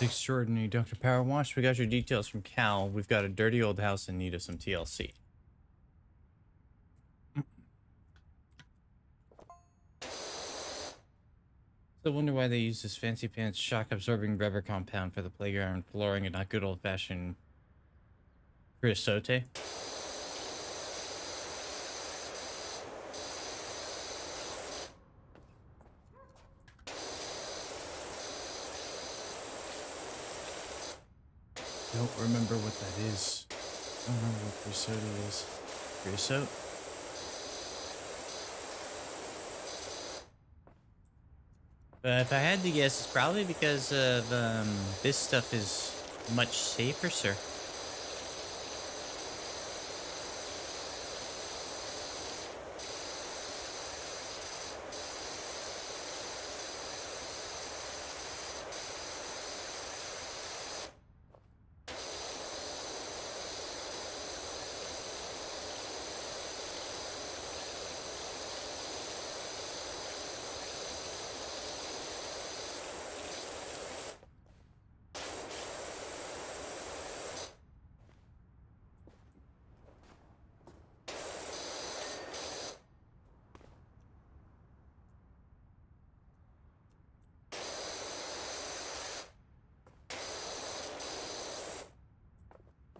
Extraordinary, Dr. PowerWash. We got your details from Cal. We've got a dirty old house in need of some TLC. I wonder why they use this fancy pants shock-absorbing rubber compound for the playground flooring and not good old-fashioned creosote. Don't remember what that is. I don't remember what creosote is. Creosote? But if I had to guess, it's probably because of this stuff is much safer, sir.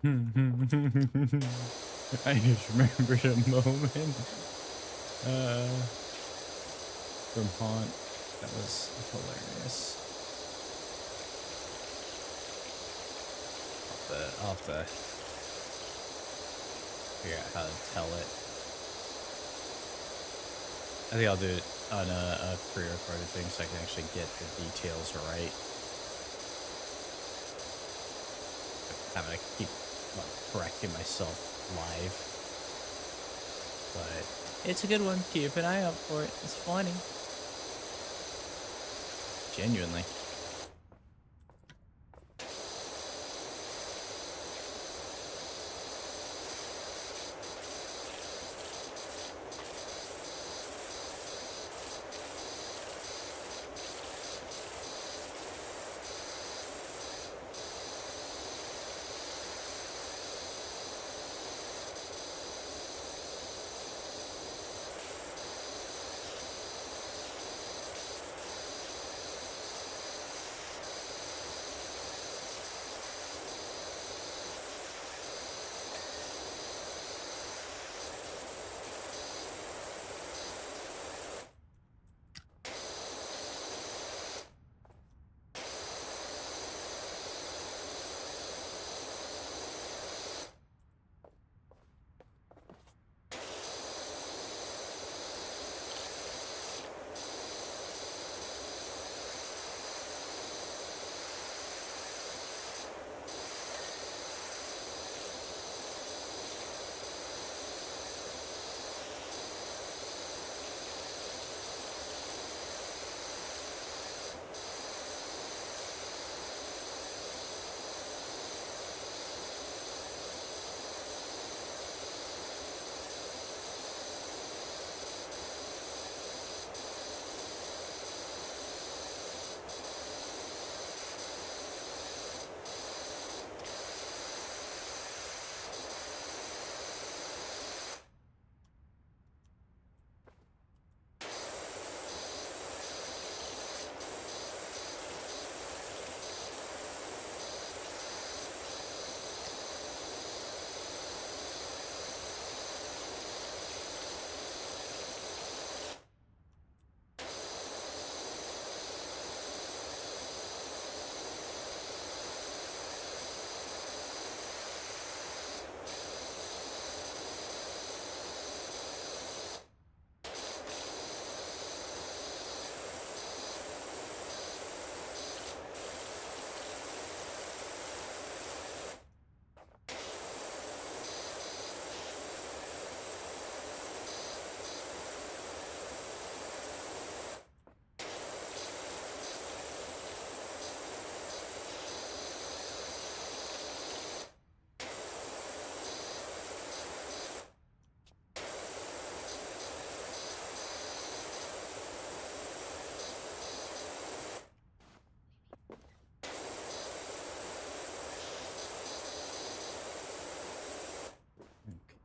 I just remembered a moment from Haunt. That was hilarious. I'll have to figure out how to tell it. I think I'll do it on a pre-recorded thing so I can actually get the details right. I'm having to keep correcting myself live. But it's a good one. Keep an eye out for it. It's funny. Genuinely.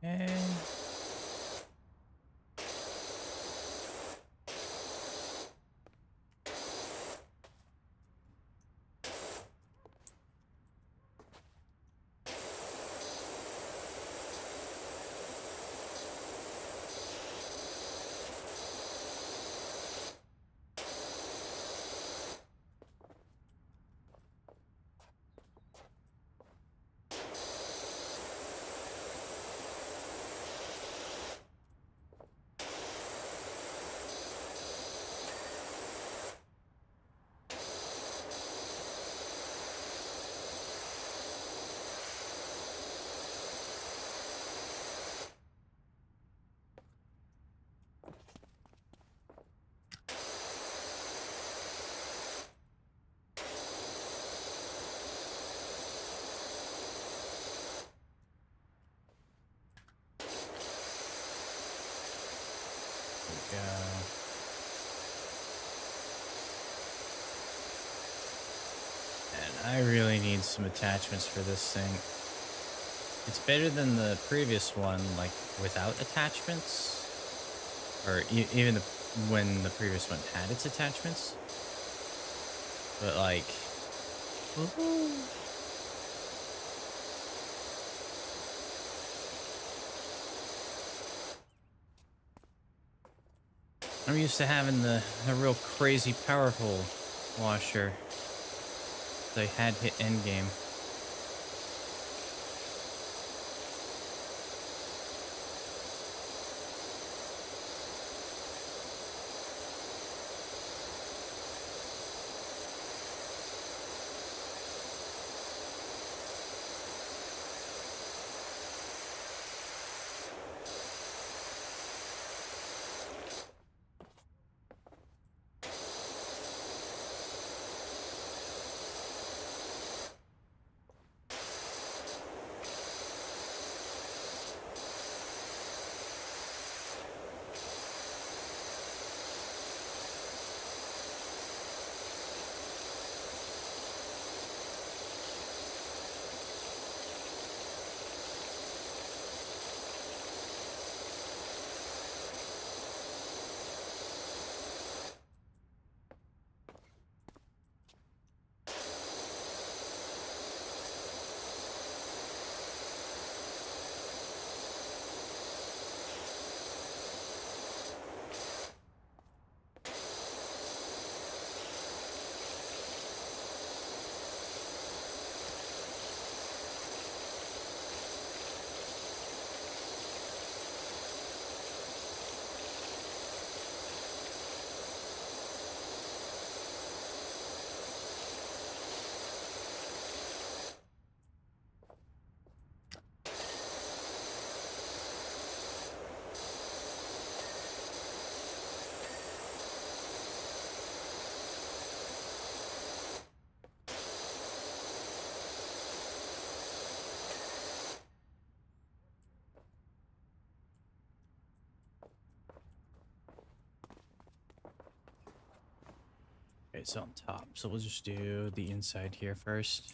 Okay. Go. And I really need some attachments for this thing. It's better than the previous one, like without attachments, or even when the previous one had its attachments. But like, I'm used to having the real crazy powerful washer. They had hit endgame. Okay, it's on top, so we'll just do the inside here first.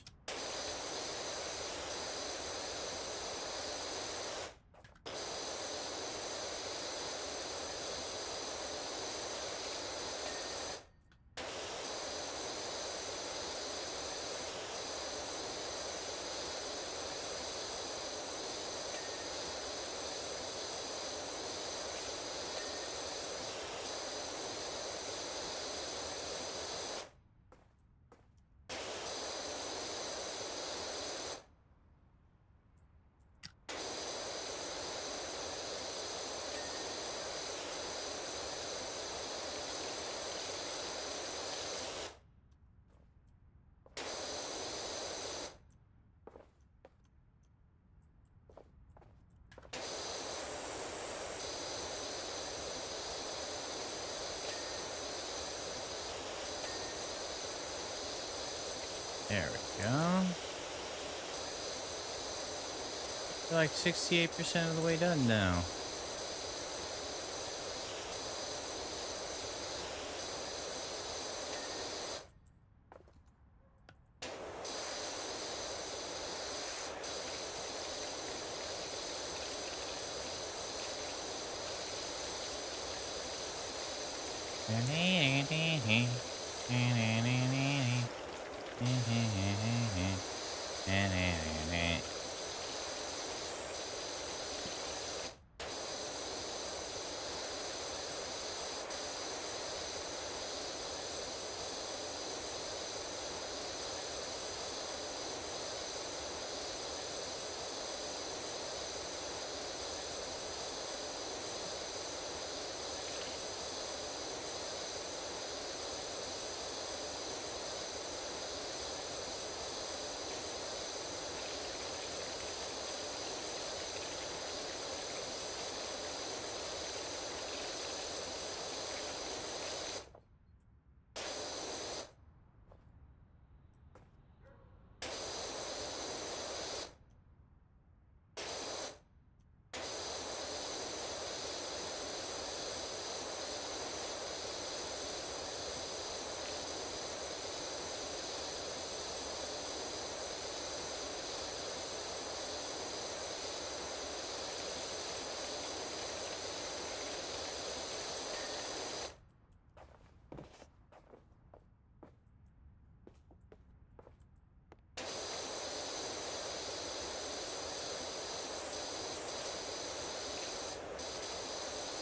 There we go. We're like 68% of the way done now.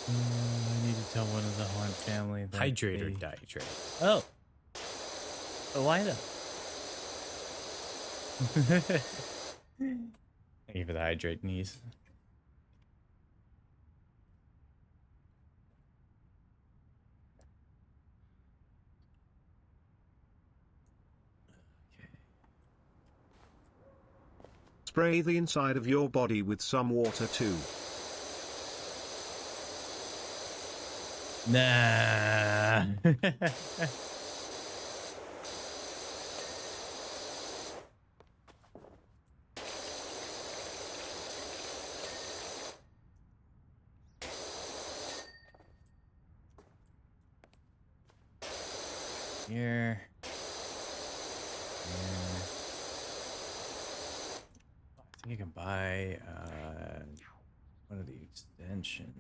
I need to tell one of the Haunt family that Hydrate or they- dihydrate? Oh. But why though? Thank you for the hydrate, niece. Spray the inside of your body with some water too. Nah. Here. Here. I think you can buy one of the extensions.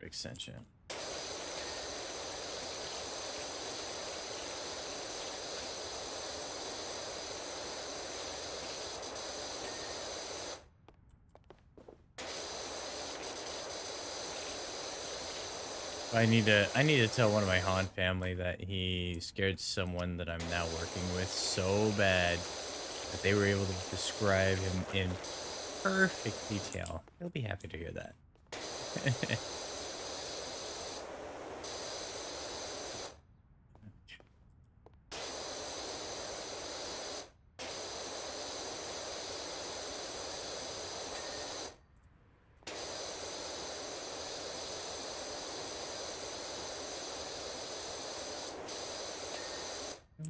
Extension. I need to tell one of my Haunt family that he scared someone that I'm now working with so bad that they were able to describe him in perfect detail. He'll be happy to hear that.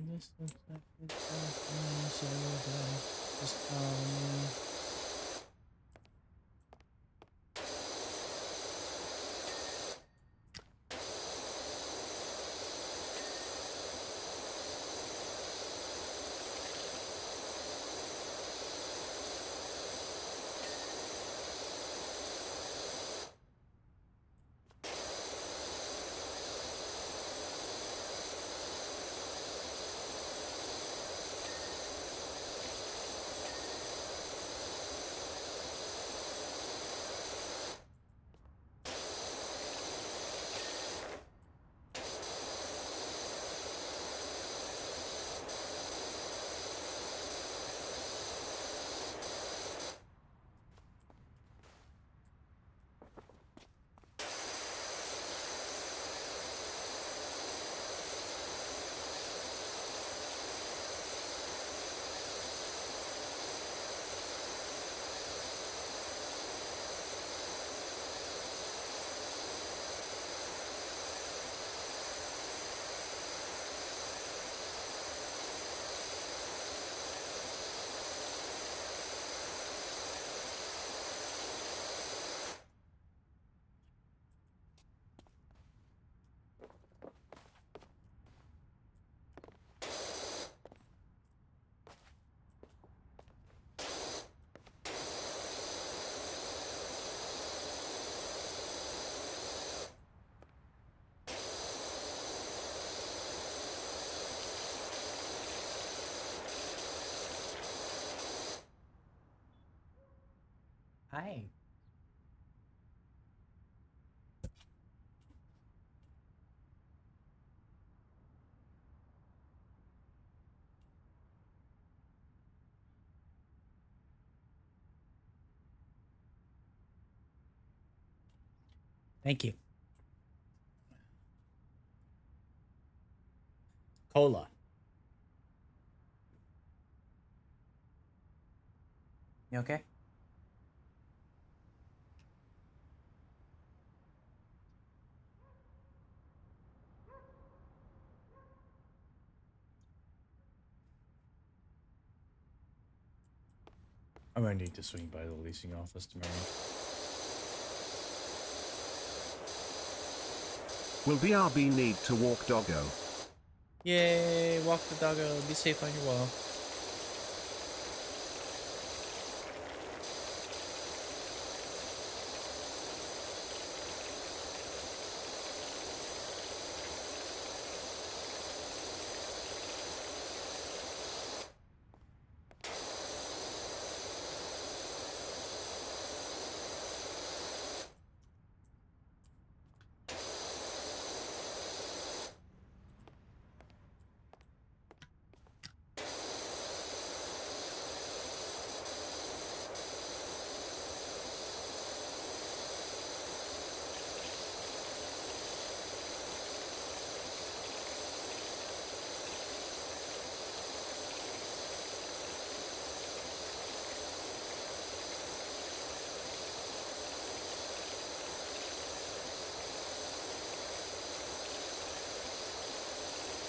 This looks like it's happening, so just tell me. Hi. Thank you. Cola. You okay? I'm gonna need to swing by the leasing office tomorrow. Will BRB need to walk doggo? Yay! Walk the doggo. Be safe on your walk.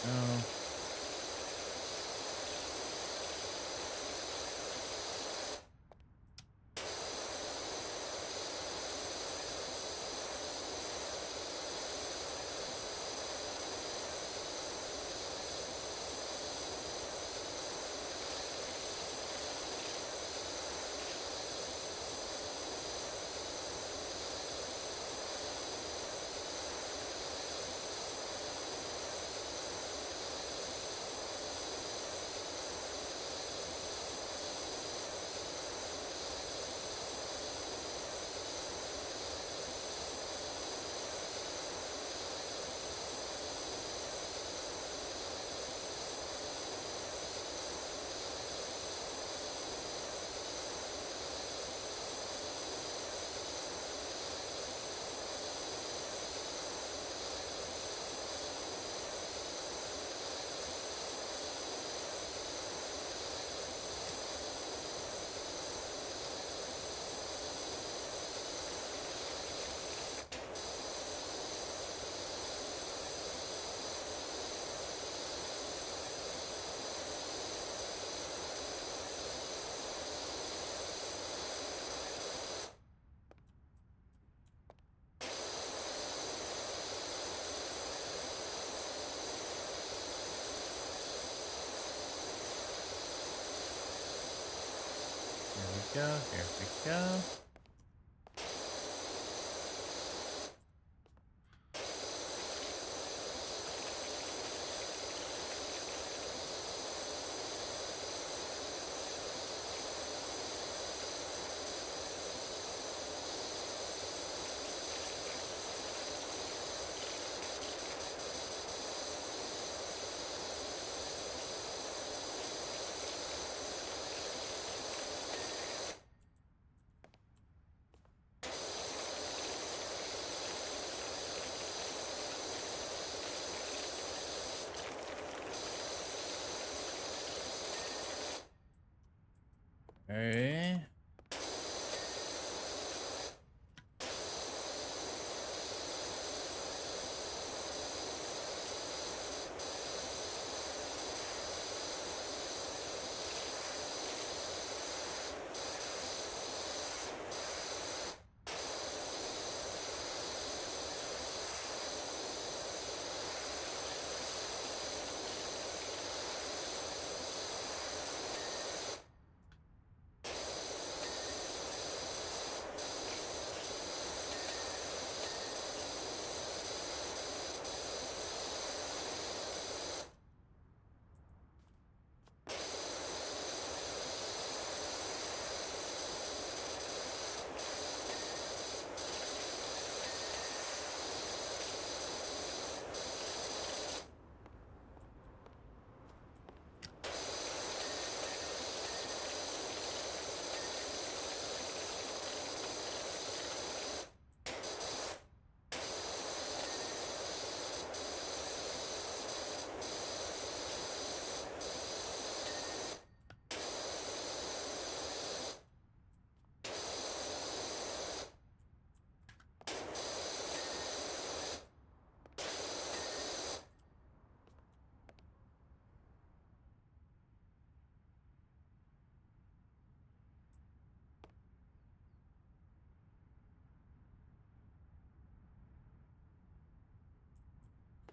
Oh. Here we go. Here we go. Alright.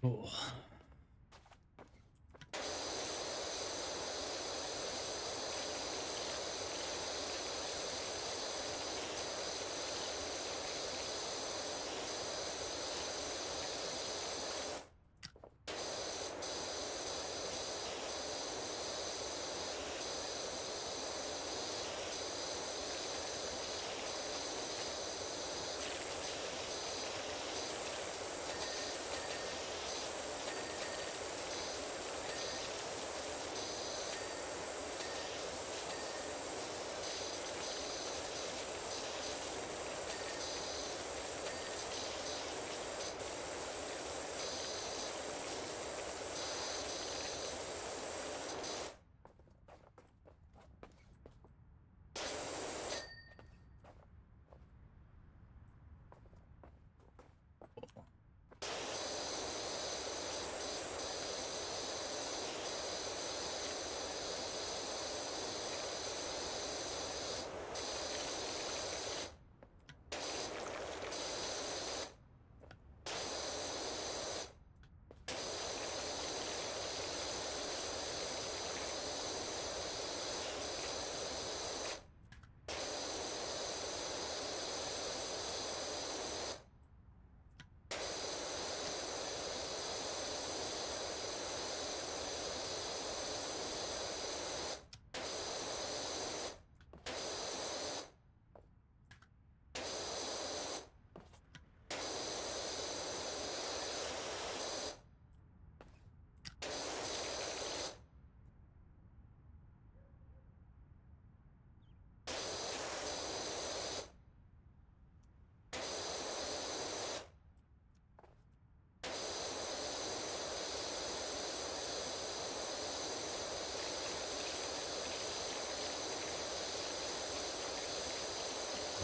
Cool.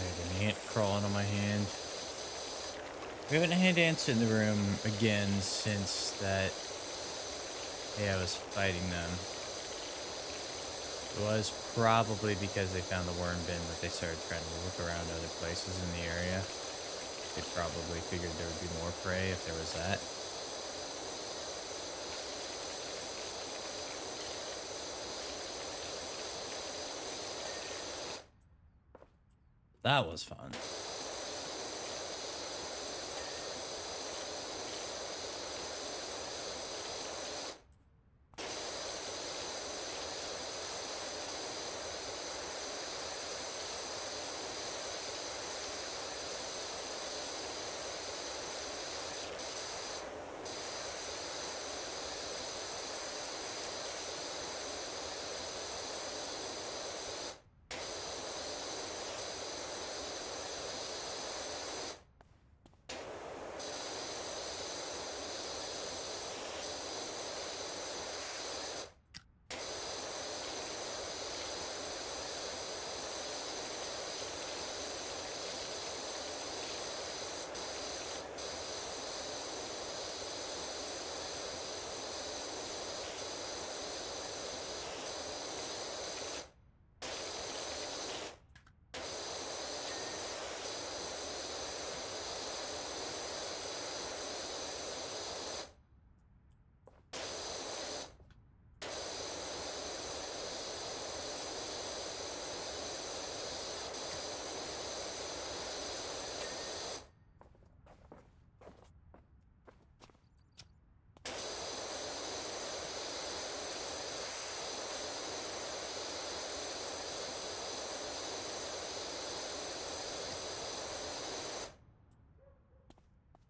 I had an ant crawling on my hand. We haven't had ants in the room again since that day I was fighting them. It was probably because they found the worm bin, but they started trying to look around other places in the area. They probably figured there would be more prey if there was that. That was fun.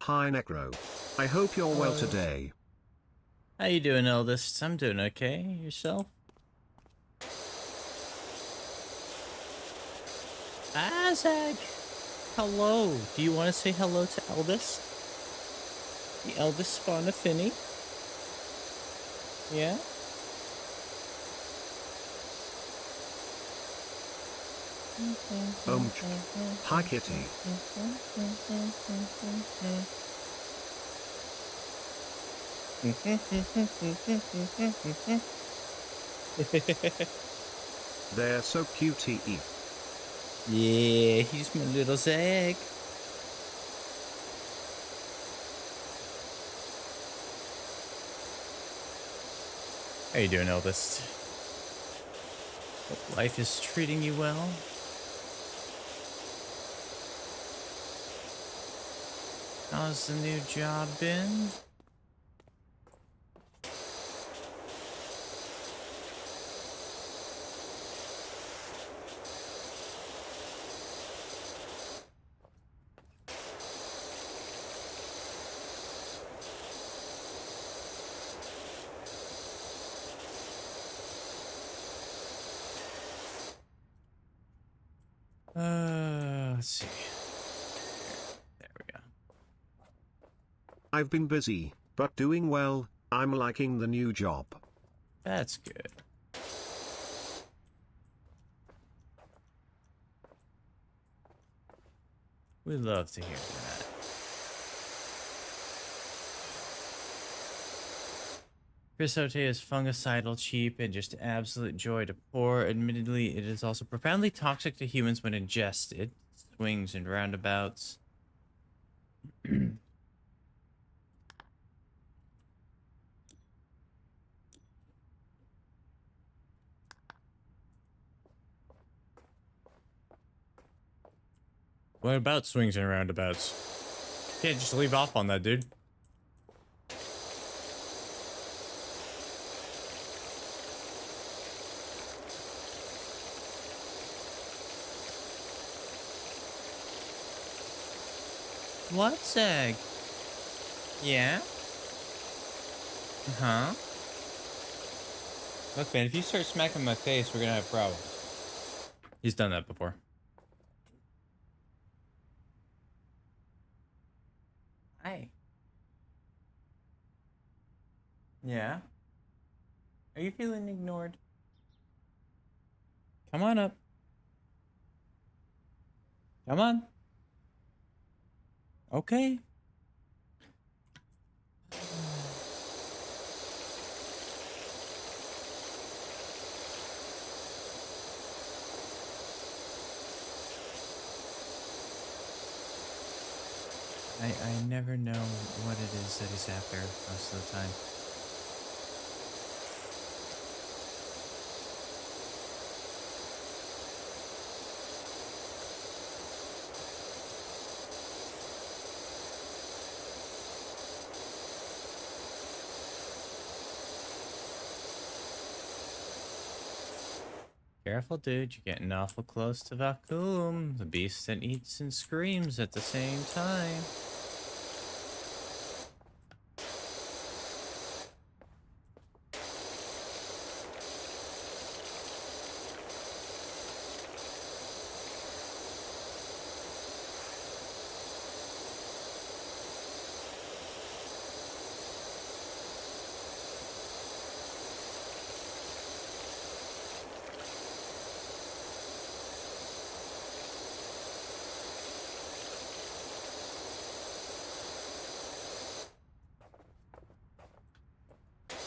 Hi Necro. I hope you're well today. How you doing, eldest? I'm doing okay. Yourself? Isaac! Hello. Do you want to say hello to eldest? The eldest spawn of Finny? Yeah? Hi kitty. They're so cute. Yeah, he's my little Zag. How you doing, eldest? Hope life is treating you well. How's the new job been? Let's see. There we go. I've been busy, but doing well. I'm liking the new job. That's good. We love to hear that. Chrysote is fungicidal, cheap, and just absolute joy to pour. Admittedly, it is also profoundly toxic to humans when ingested. Swings and roundabouts. What about swings and roundabouts? Can't just leave off on that, dude. What's egg? Yeah? Huh? Look, man, if you start smacking my face, we're gonna have problems. He's done that before. Hi. Yeah? Are you feeling ignored? Come on up. Come on. Okay. I never know what it is that he's after most of the time. Careful, dude. You're getting awful close to vacuum. The beast that eats and screams at the same time.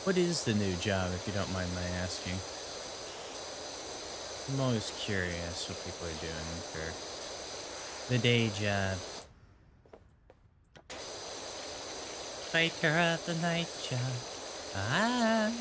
What is the new job, if you don't mind my asking? I'm always curious what people are doing for the day job. Fighter of the night job. Ah.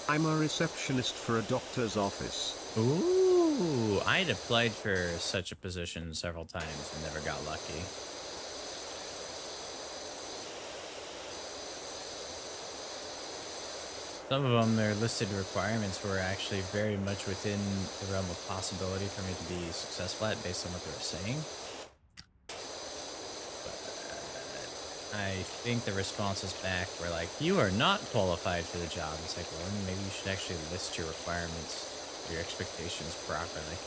I'm a receptionist for a doctor's office. Ooh, I'd applied for such a position several times and never got lucky. Some of them, their listed requirements were actually very much within the realm of possibility for me to be successful at based on what they were saying. I think the responses back were like, you are not qualified for the job. It's like, well, maybe you should actually list your requirements, your expectations properly.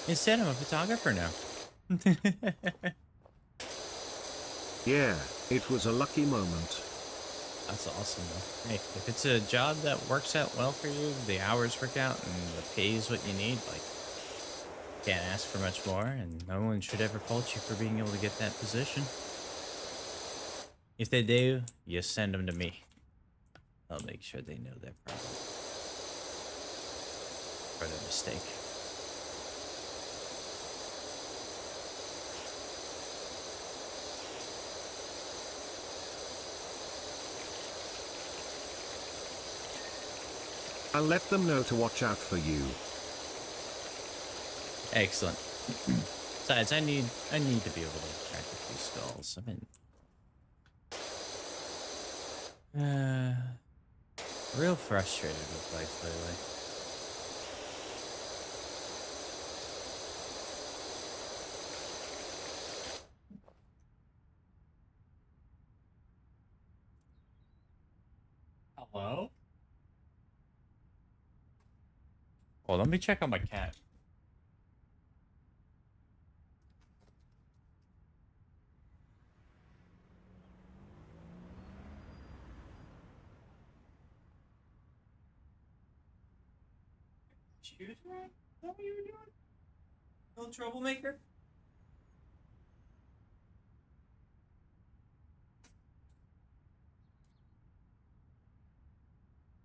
Instead, I'm a photographer now. Yeah, it was a lucky moment. That's awesome, though. Hey, if it's a job that works out well for you, the hours work out, and the pay is what you need, like, can't ask for much more, and no one should ever fault you for being able to get that position. If they do, you send them to me. I'll make sure they know their problem or their mistake. I'll let them know to watch out for you. Excellent. Besides, I need to be able to track a few skulls. I've been real frustrated with life lately. Hello? Well, let me check on my cat. Shoes wrong? Is that what you were doing? Little troublemaker?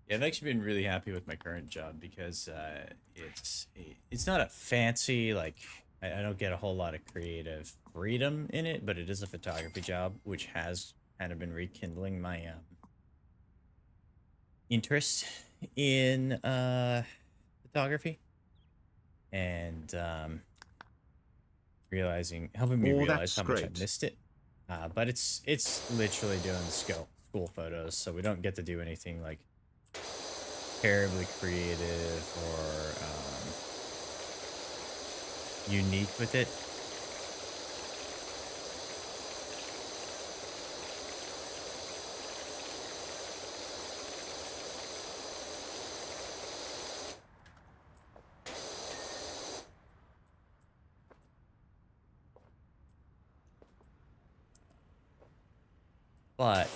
Yeah, I've actually been really happy with my current job because it's not a fancy, like, I don't get a whole lot of creative freedom in it, but it is a photography job, which has kind of been rekindling my interest in photography, and helping me Oh, realize that's how much I great. missed it. But it's literally doing school photos, so we don't get to do anything like terribly creative or unique with it. But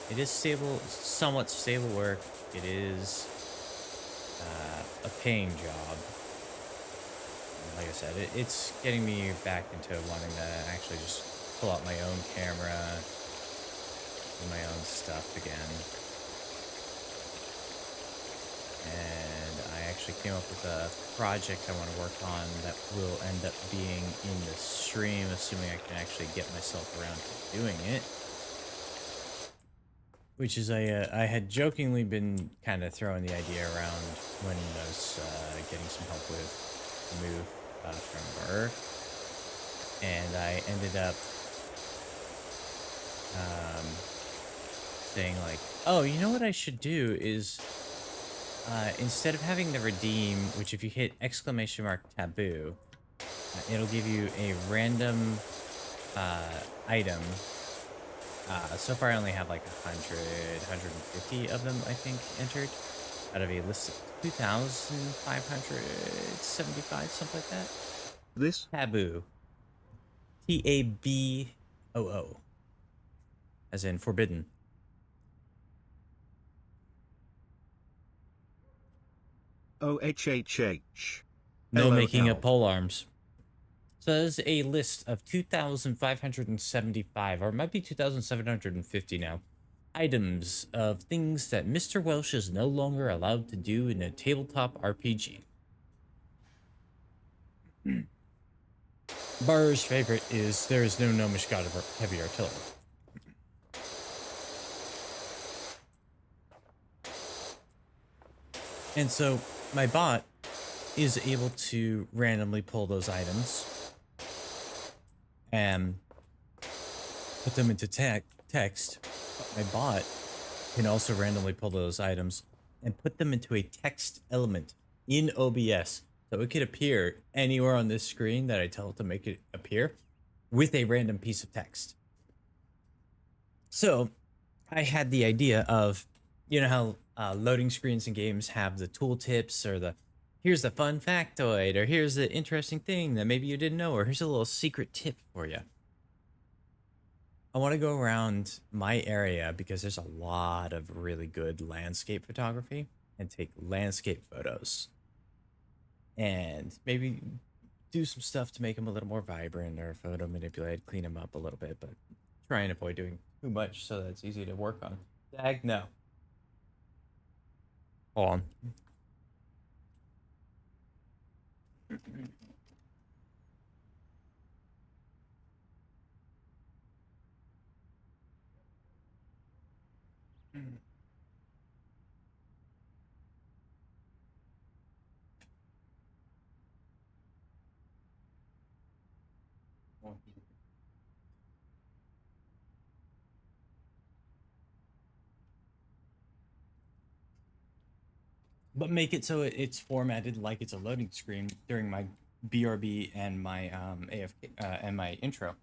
it is stable, somewhat stable work. It is a paying job. And like I said, it's getting me back into wanting to actually just pull out my own camera, do my own stuff again. And I actually came up with a project I want to work on that will end up being in the stream, assuming I can actually get myself around to doing it. Which is I had jokingly been kind of throwing the idea around when I was getting some help with the move from Earth, and I ended up saying like, oh, you know what I should do is instead of having the redeem, which if you hit !taboo, it'll give you a random item. So far I only have like 150 of them, I think, entered out of a list of 2,575, something like that. This Taboo. Taboo. As in forbidden. OHHH. No making of LOL. pole arms. So there's a list of 2,575, or it might be 2,750 now, items of things that Mr. Welsh is no longer allowed to do in a tabletop RPG. Bar's favorite is there is no gnomish god of heavy artillery. And so my bot is able to randomly pull those items and put them into text. But my bot can also randomly pull those items and put them into a text element in OBS. So it could appear anywhere on this screen that I tell it to make it appear with a random piece of text. So I had the idea of, you know how loading screens in games have the tooltips or the here's a fun factoid, or here's an interesting thing that maybe you didn't know, or here's a little secret tip for you. I want to go around my area because there's a lot of really good landscape photography and take landscape photos and maybe do some stuff to make them a little more vibrant or photo manipulate, clean them up a little bit, but try and avoid doing too much so that it's easy to work on. Dag, no. Hold on. But make it so it's formatted like it's a loading screen during my BRB and my AFK and my intro.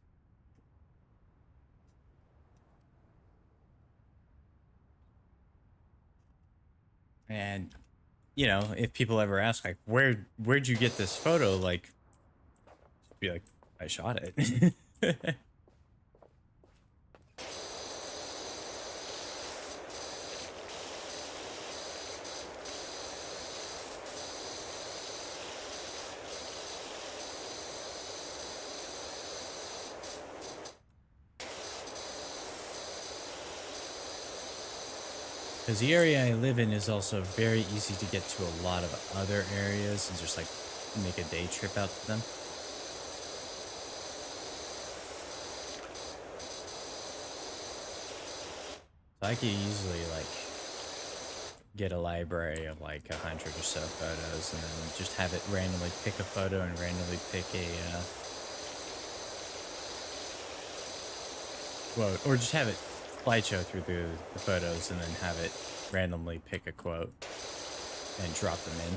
And you know, if people ever ask like, where'd you get this photo? Like, be like, I shot it. Because the area I live in is also very easy to get to a lot of other areas and just like make a day trip out to them. So I could easily like get a library of like 100 or so photos and then just have it randomly pick a photo and randomly pick a quote, or just have it slideshow through the photos and then have it randomly pick a quote and drop them in.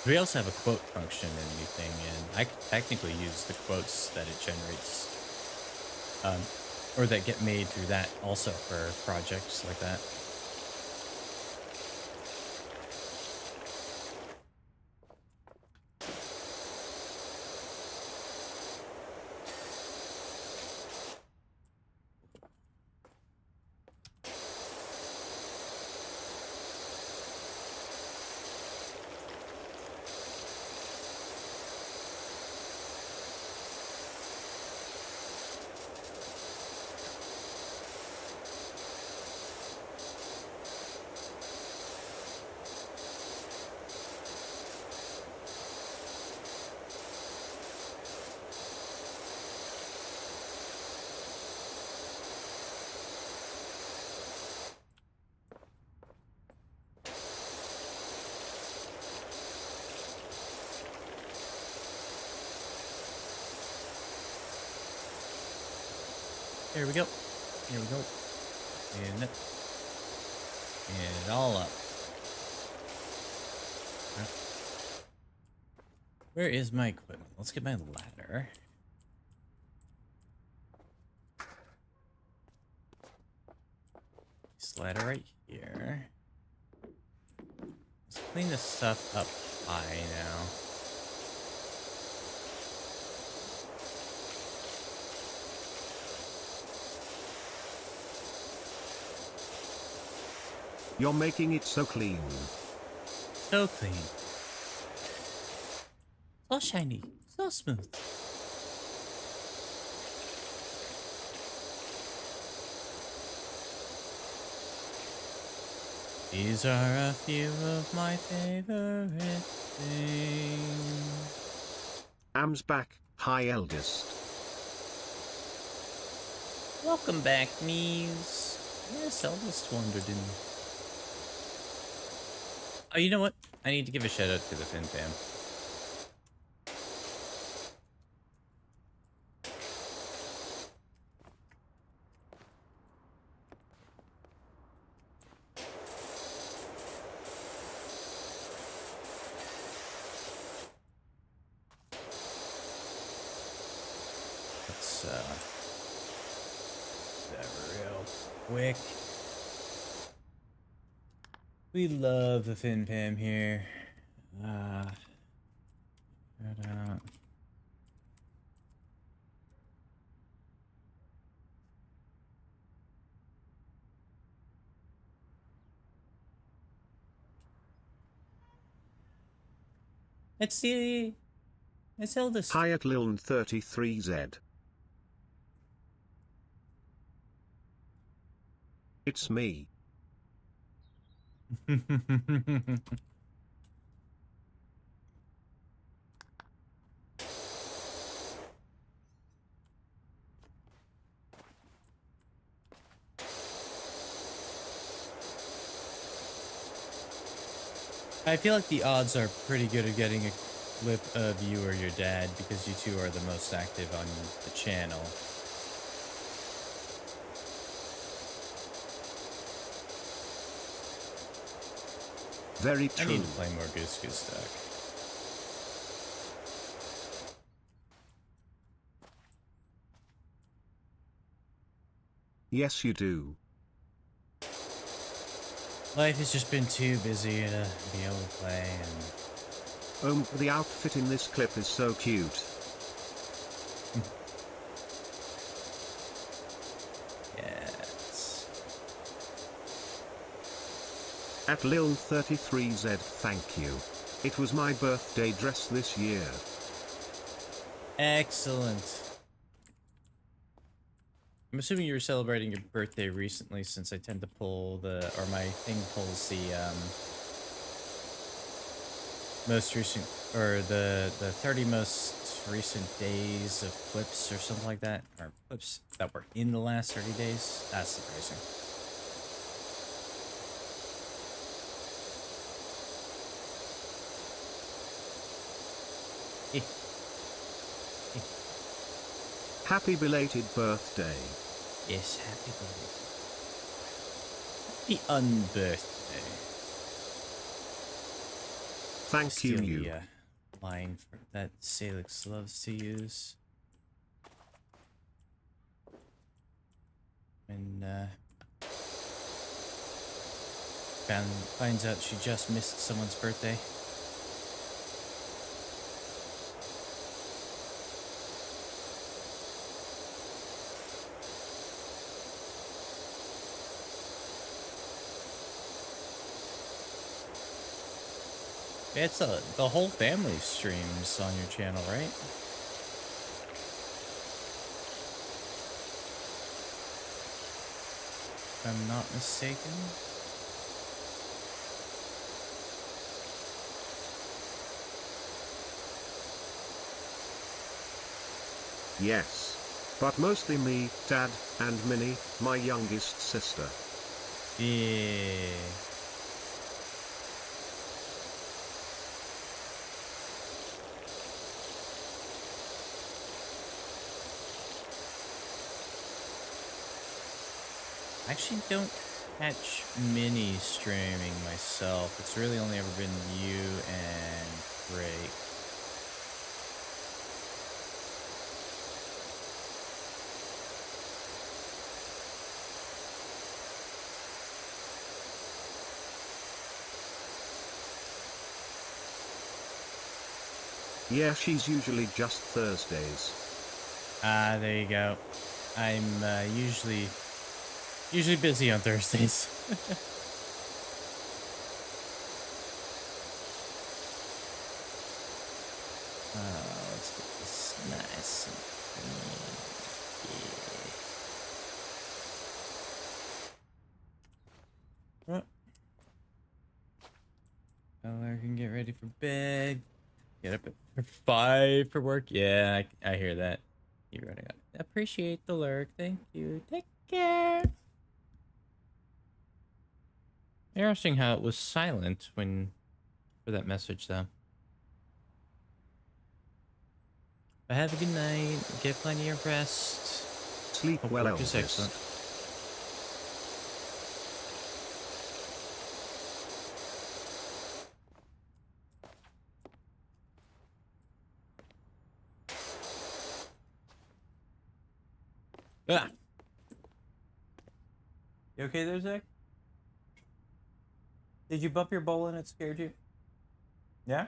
We also have a quote function in Anything, and I can technically use the quotes that it generates, or that get made through that also for projects like that. There we go. Here we go. And it all up. Where is my equipment? Let's get my ladder. This ladder right here. Let's clean this stuff up high now. You're making it so clean. So clean. So shiny. So smooth. These are a few of my favorite things. Am's back, hi eldest. Welcome back, Mies. Yes, eldest wandered in. Oh, you know what? I need to give a shout out to the Fin Fam. Let's that real quick. We love the Fin Pam here. But, let's see. Let's sell this. Hi at Liln33Z. It's me. I feel like the odds are pretty good of getting a clip of you or your dad because you two are the most active on the channel. Very true. I need to play more Goose Goose Duck. Yes, you do. Life has just been too busy to be able to play, and The outfit in this clip is so cute. yes. At Liln33Z, thank you. It was my birthday dress this year. Excellent. I'm assuming you were celebrating your birthday recently, since I tend to pull or my thing pulls the most recent, or the 30 most recent days of clips or something like that, or clips that were in the last 30 days. That's surprising. Happy belated birthday. Yes, happy birthday. Happy unbirthday. Thank you, you. The line that Salix loves to use. When finds out she just missed someone's birthday. It's the whole family streams on your channel, right? If I'm not mistaken. Yes. But mostly me, Dad, and Minnie, my youngest sister. Yeah. I actually don't catch mini streaming myself. It's really only ever been you and Craig. Yeah, she's usually just Thursdays. Ah, there you go. I'm usually busy on Thursdays. Let's get this nice and clean. Yeah. Fella can get ready for bed. Get up at 5 for work. Yeah, I hear that. You running up. Appreciate the lurk. Thank you. Take care. Interesting how it was silent for that message, though. But have a good night. Get plenty of rest. Sleep Hope well, work is Elvis. excellent. Ah. You okay there, Zach? Did you bump your bowl and it scared you? Yeah?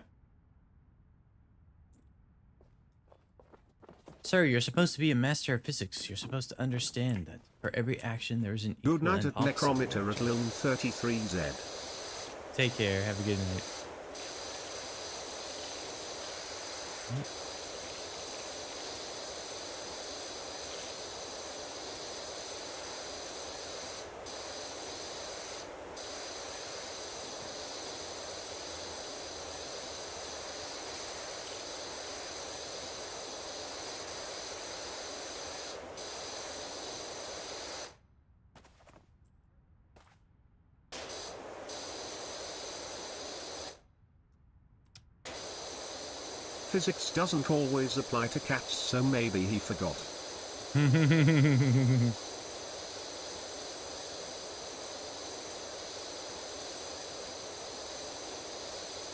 Sir, you're supposed to be a master of physics. You're supposed to understand that for every action there is an Good equal night and at opposite Necrometer at reaction. Lilm33Z. Take care. Have a good night. Physics doesn't always apply to cats, so maybe he forgot.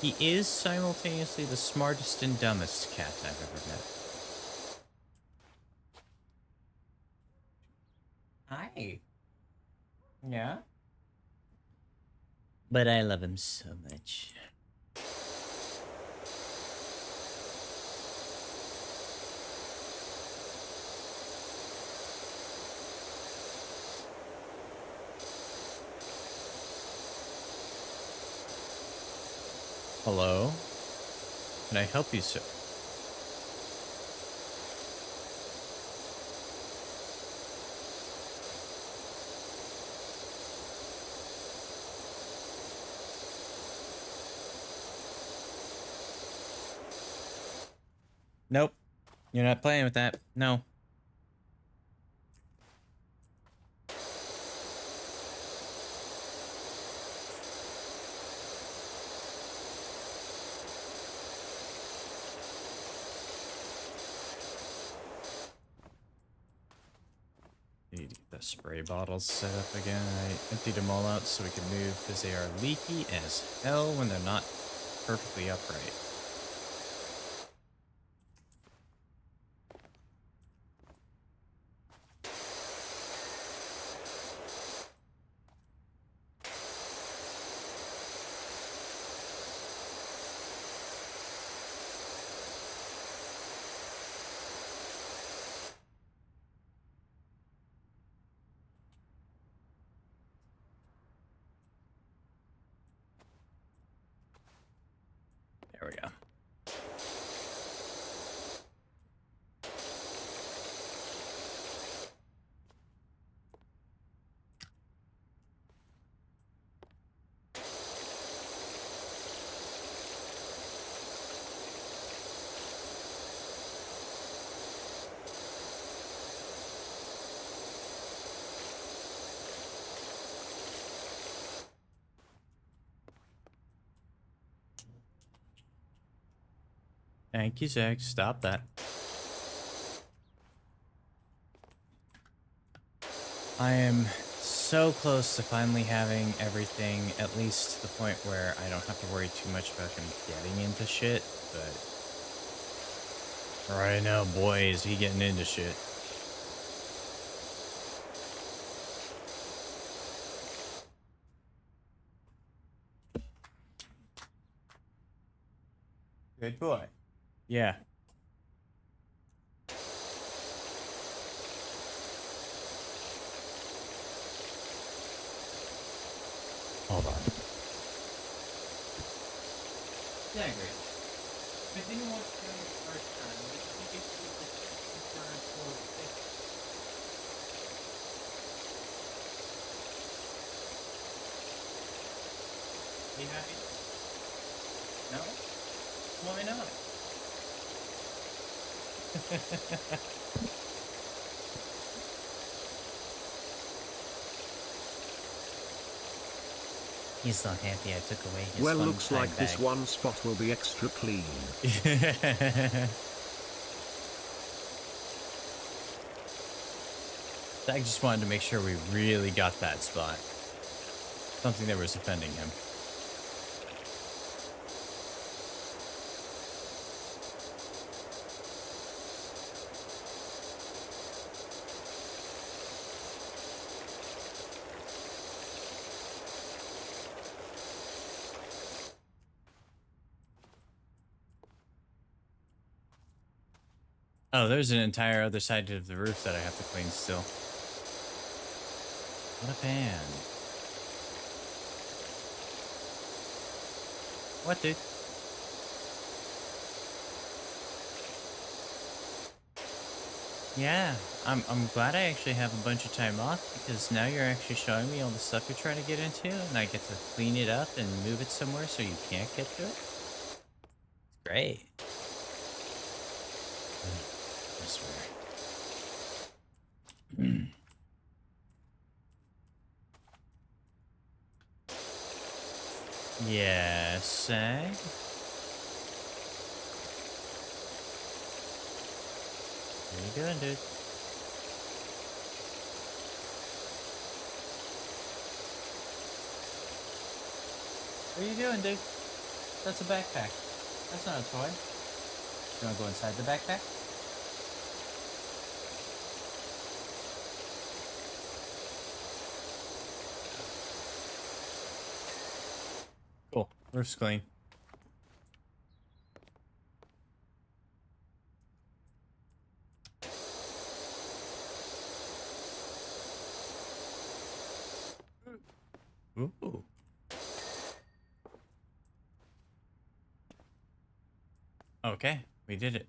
He is simultaneously the smartest and dumbest cat I've ever met. Hi. Yeah? But I love him so much. Hello? Can I help you, sir? Nope. You're not playing with that. No. Need to get the spray bottles set up again. I emptied them all out so we can move because they are leaky as hell when they're not perfectly upright. There we go. Thank you, Zach. Stop that. I am so close to finally having everything, at least to the point where I don't have to worry too much about him getting into shit, but right now, boy, is he getting into shit. Good boy. Yeah. Hold on. Yeah, I agree. I didn't want to do it the first time. I think it's the second time for You happy? No? Why not? He's so happy I took away his Well, fun looks time like this bag. one spot will be extra clean. I just wanted to make sure we really got that spot. Something that was offending him. Oh, there's an entire other side of the roof that I have to clean still. What a pan. What, dude? Yeah, I'm glad I actually have a bunch of time off because now you're actually showing me all the stuff you're trying to get into, and I get to clean it up and move it somewhere so you can't get to it. It's great. I swear. Yes, eh? What are you doing, dude? What are you doing, dude? That's a backpack. That's not a toy. You wanna go inside the backpack? Cool. Roof's clean. Ooh. Okay, we did it.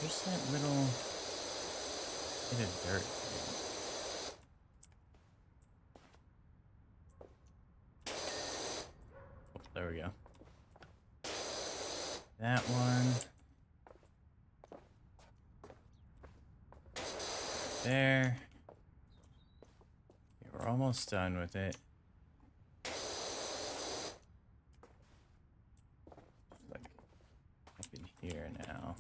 Where's that little bit of dirt? Oh, there we go. That one. There. Okay, we're almost done with it. Like up in here now.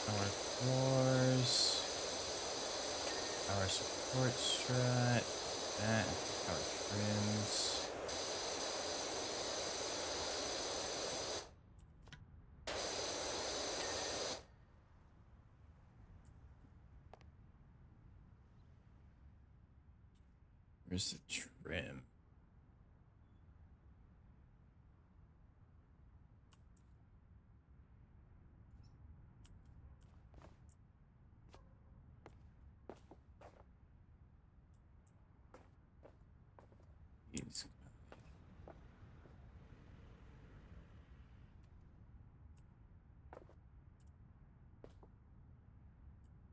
Power floors. Power support strut. That. Power trims. Where's the trim? These.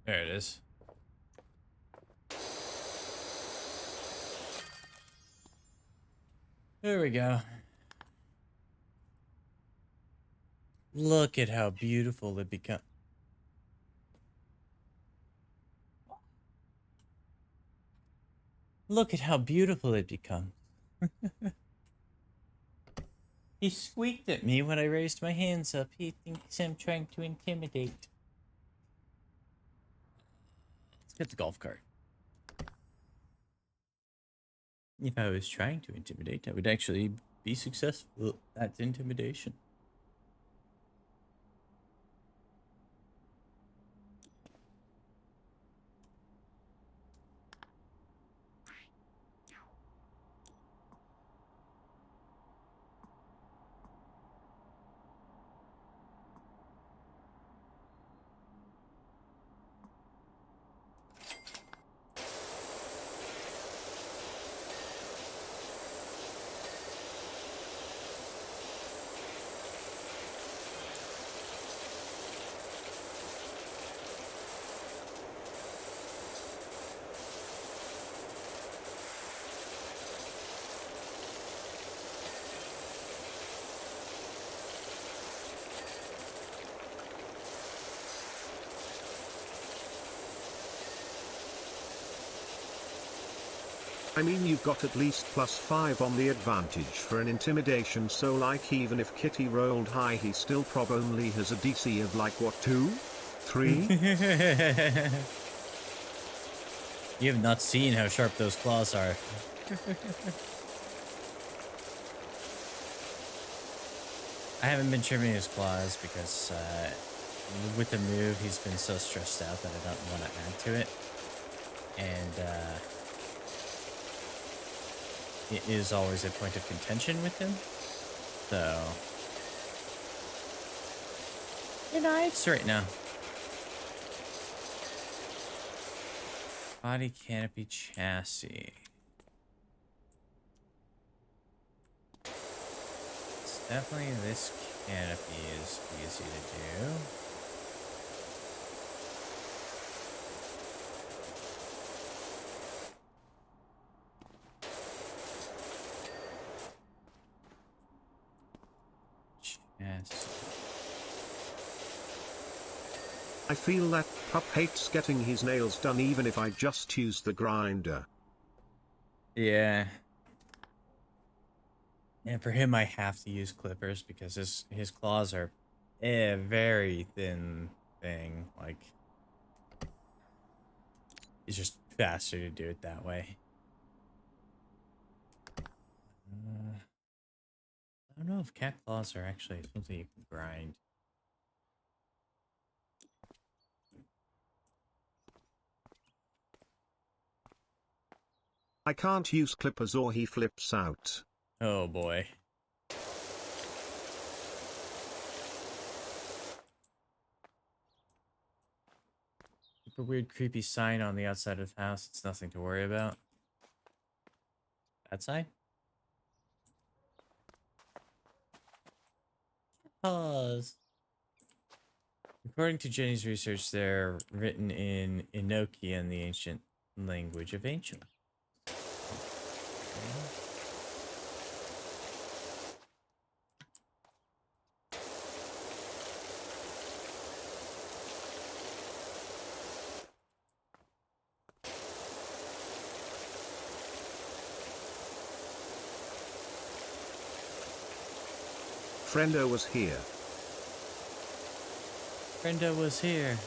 There it is. There we go. Look at how beautiful it becomes. Look at how beautiful it becomes. He squeaked at me when I raised my hands up. He thinks I'm trying to intimidate. Let's get the golf cart. If I was trying to intimidate, I would actually be successful. That's intimidation. I mean, you've got at least +5 on the advantage for an intimidation, so like even if Kitty rolled high he still prob only has a DC of like what, 2? 3? You have not seen how sharp those claws are. I haven't been trimming his claws because with the move he's been so stressed out that I don't want to add to it. And it is always a point of contention with him. So, you're nice right now. Body canopy chassis. It's definitely this canopy is easy to do. Chassis. I feel that pup hates getting his nails done even if I just use the grinder. Yeah. And for him, I have to use clippers because his claws are a very thin thing. Like, it's just faster to do it that way. I don't know if cat claws are actually something you can grind. I can't use clippers or he flips out. Oh boy. Super weird, creepy sign on the outside of the house. It's nothing to worry about. That sign? Pause. According to Jenny's research, they're written in Enochian, the ancient language of ancient. Friendo was here. Brenda was here.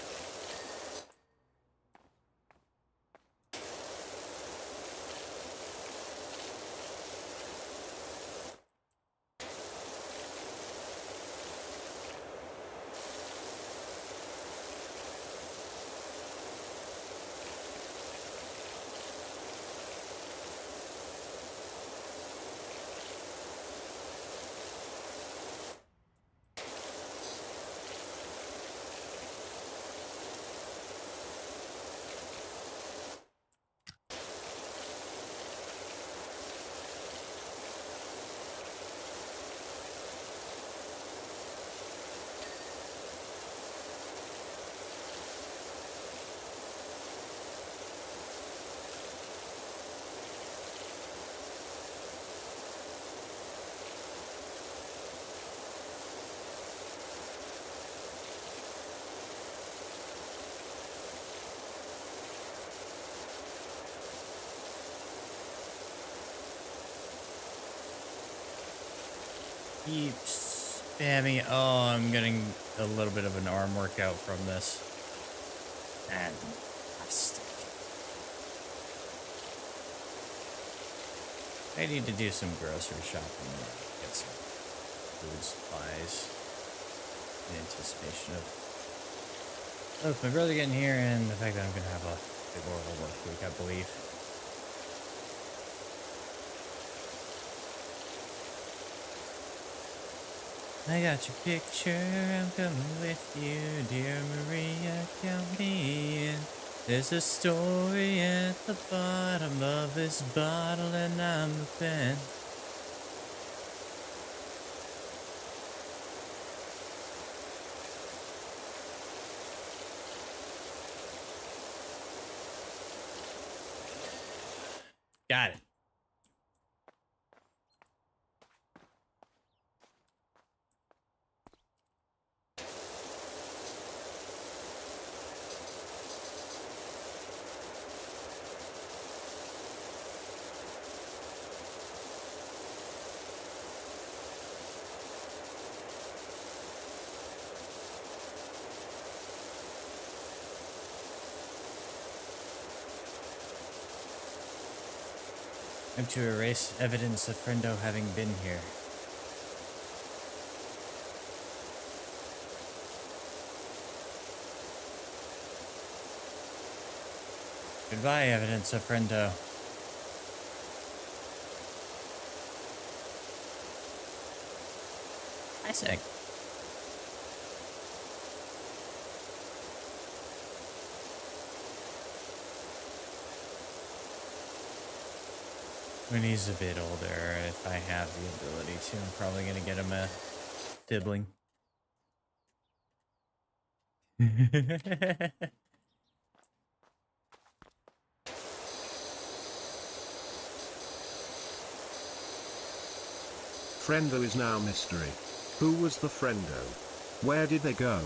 Keep spamming. Oh, I'm getting a little bit of an arm workout from this. Fantastic. I need to do some grocery shopping. Get some food supplies in anticipation of my brother getting here and the fact that I'm going to have a big oral work week, I believe. I got your picture, I'm coming with you, dear Maria, count me in. There's a story at the bottom of this bottle and I'm the pen. Got it. I'm to erase evidence of Friendo having been here. Goodbye, evidence of friendo. I say. When he's a bit older, if I have the ability to, I'm probably gonna get him a sibling. Friendo is now mystery. Who was the friendo? Where did they go?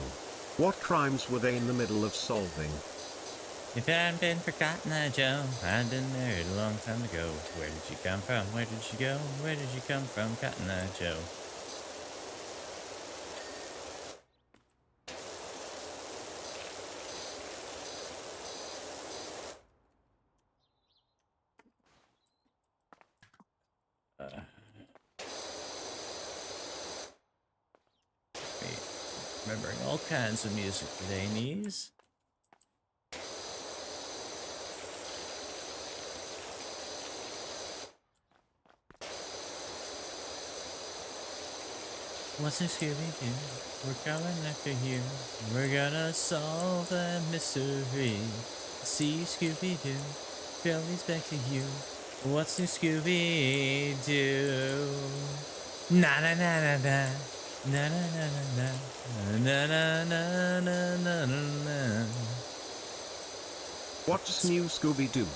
What crimes were they in the middle of solving? If it hadn't been for Cotton Eye Joe, I'd been married a long time ago. Where did you come from? Where did you go? Where did you come from, Cotton Eye Joe? Wait, remembering all kinds of music today, knees. What's a Scooby-Doo? We're coming after you. We're gonna solve that mystery. See Scooby-Doo, Billy's back to you. What's new Scooby-Doo? Na na na na na. Na na na na na. Na na na na na na. What's new, Scooby-Doo?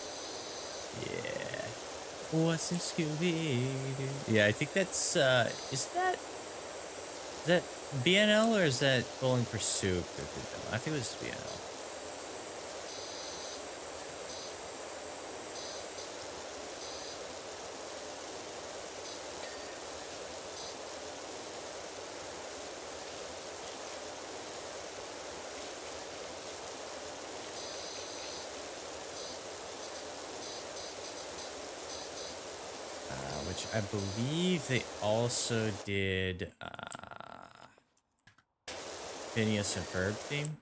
Yeah. What's new Scooby-Doo? Yeah, I think that's is that BNL or is that Bowling for Soup? I think it was BNL. Which I believe they also did Phineas and Ferb theme.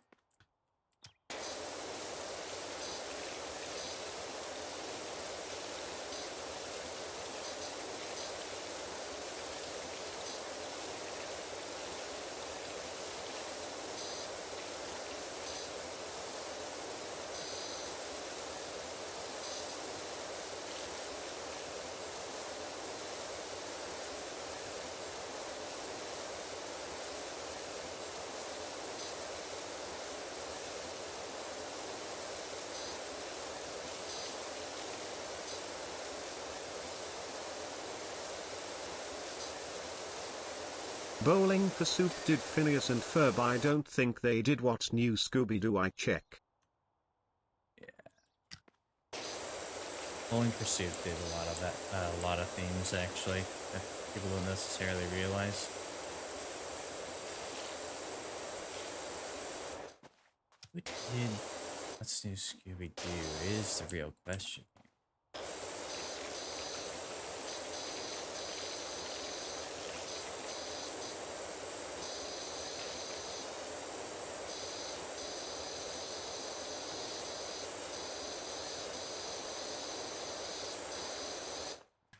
Bowling for Soup did Phineas and Ferb. I don't think they did What's New, Scooby-Doo. I check. Yeah. Bowling for Soup did a lot of that, a lot of themes actually that people don't necessarily realize. Who did What's New Scooby-Doo is the real question.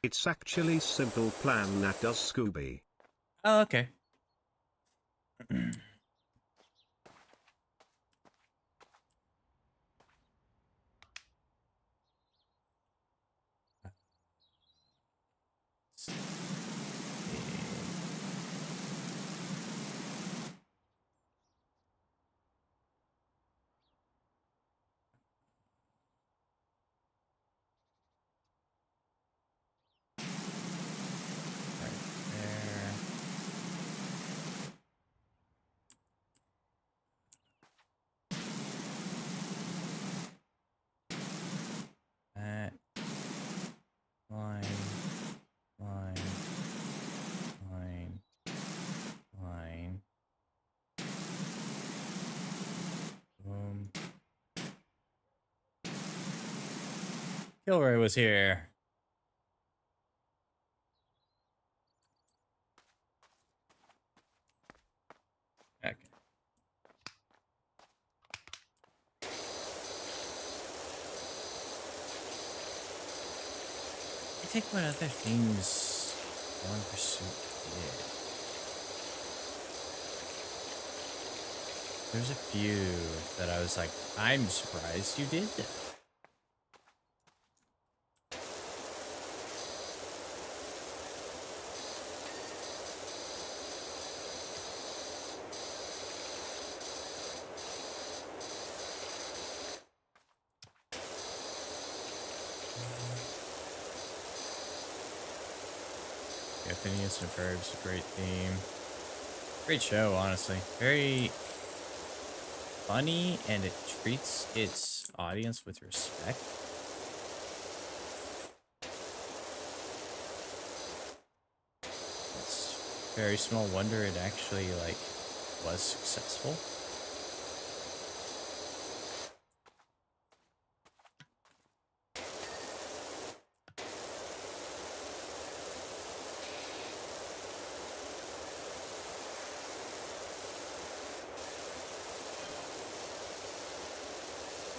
It's actually Simple Plan that does Scooby. Oh, okay. That line, boom. Gilroy was here. Okay. think what other things One Pursuit did. There's a few that I was like, I'm surprised you did that. Yeah, Phineas and Ferb's a great theme. Great show, honestly. Very funny, and it treats its audience with respect. It's very small wonder it actually, like, was successful.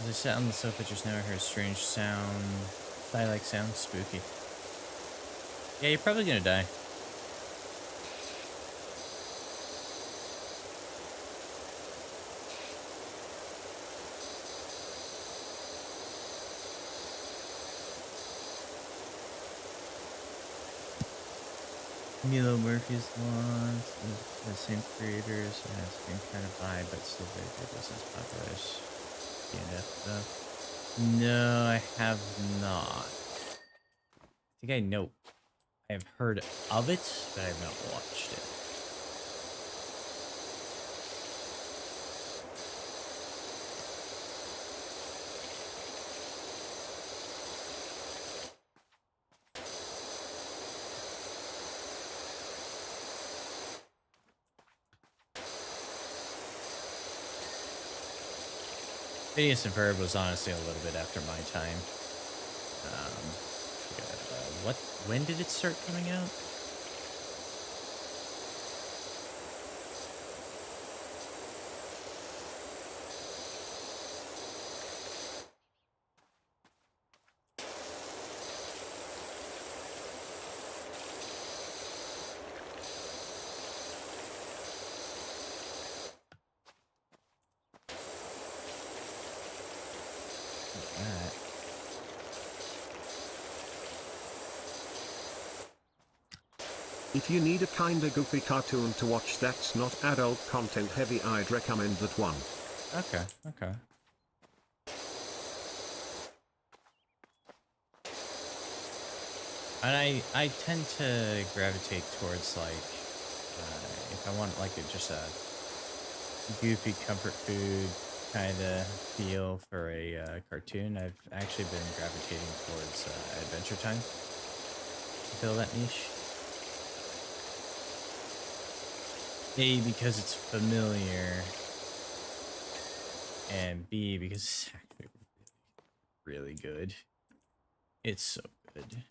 As I sat on the sofa just now, I heard a strange sound. I like sound spooky. Yeah, you're probably gonna die. Milo Murphy's one, the same creators, and has the same kind of vibe, but still very good. This is popular as DNF stuff. No, I have not. I think I know. I have heard of it, but I have not watched it. Phineas and Ferb was honestly a little bit after my time. When did it start coming out? If you need a kinda goofy cartoon to watch that's not adult content heavy, I'd recommend that one. Okay, okay. And I tend to gravitate towards, like, if I want, like, just a goofy comfort food kind of feel for a cartoon, I've actually been gravitating towards Adventure Time to fill that niche. A, because it's familiar, and B, because it's actually really good. It's so good.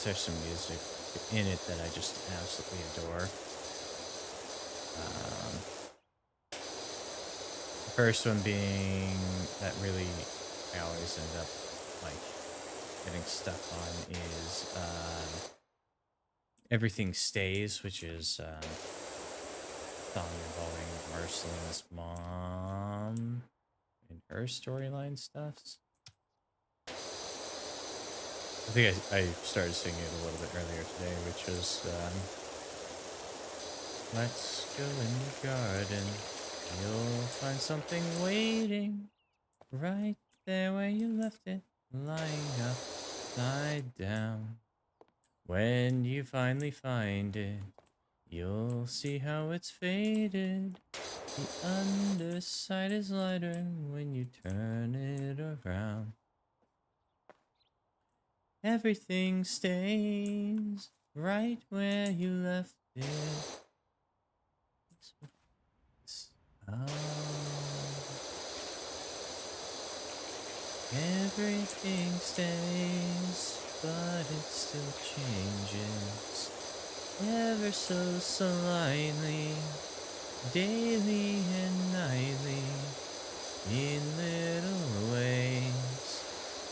There's some music in it that I just absolutely adore. The first one being that really I always end up like getting stuck on is Everything Stays, which is a song involving Marceline's mom and her storyline stuff. I think I started singing it a little bit earlier today, which was let's go in the garden, you'll find something waiting right there where you left it, lying upside down. When you finally find it, you'll see how it's faded. The underside is lighter when you turn it around. Everything stays right where you left it. Everything stays, but it still changes ever so slightly. daily and nightly, in little ways,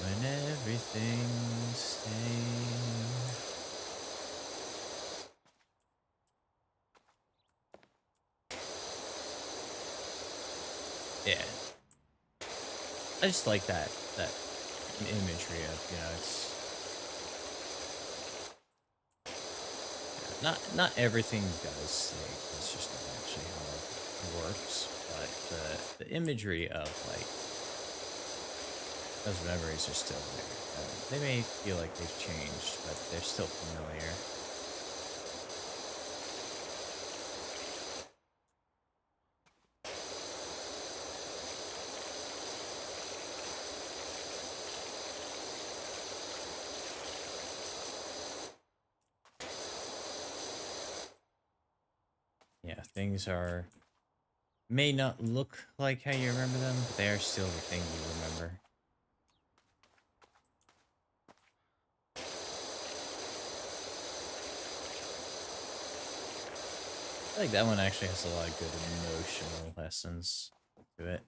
when everything's same. Yeah, I just like that imagery of, you know, it's not everything does sing. It's just not actually how it works. But the imagery of like those memories are still there. They may feel like they've changed, but they're still familiar. Yeah, things may not look like how you remember them, but they are still the thing you remember. I feel like that one actually has a lot of good emotional lessons to it.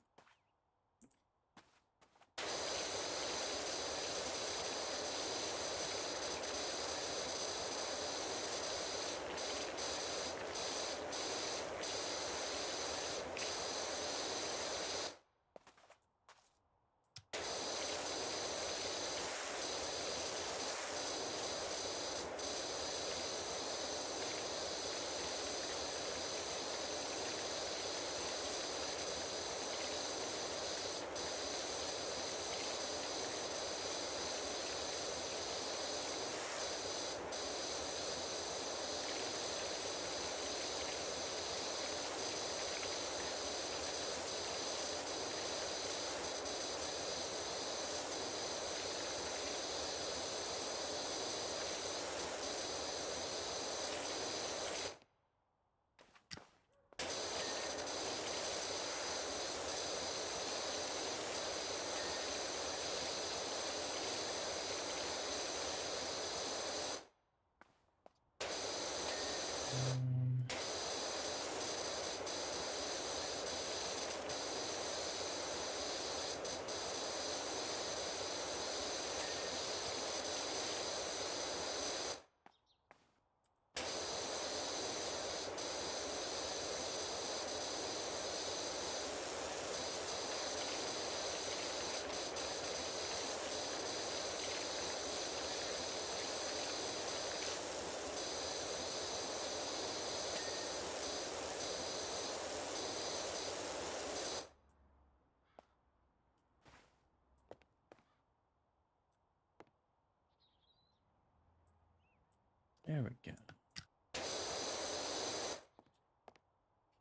There we go.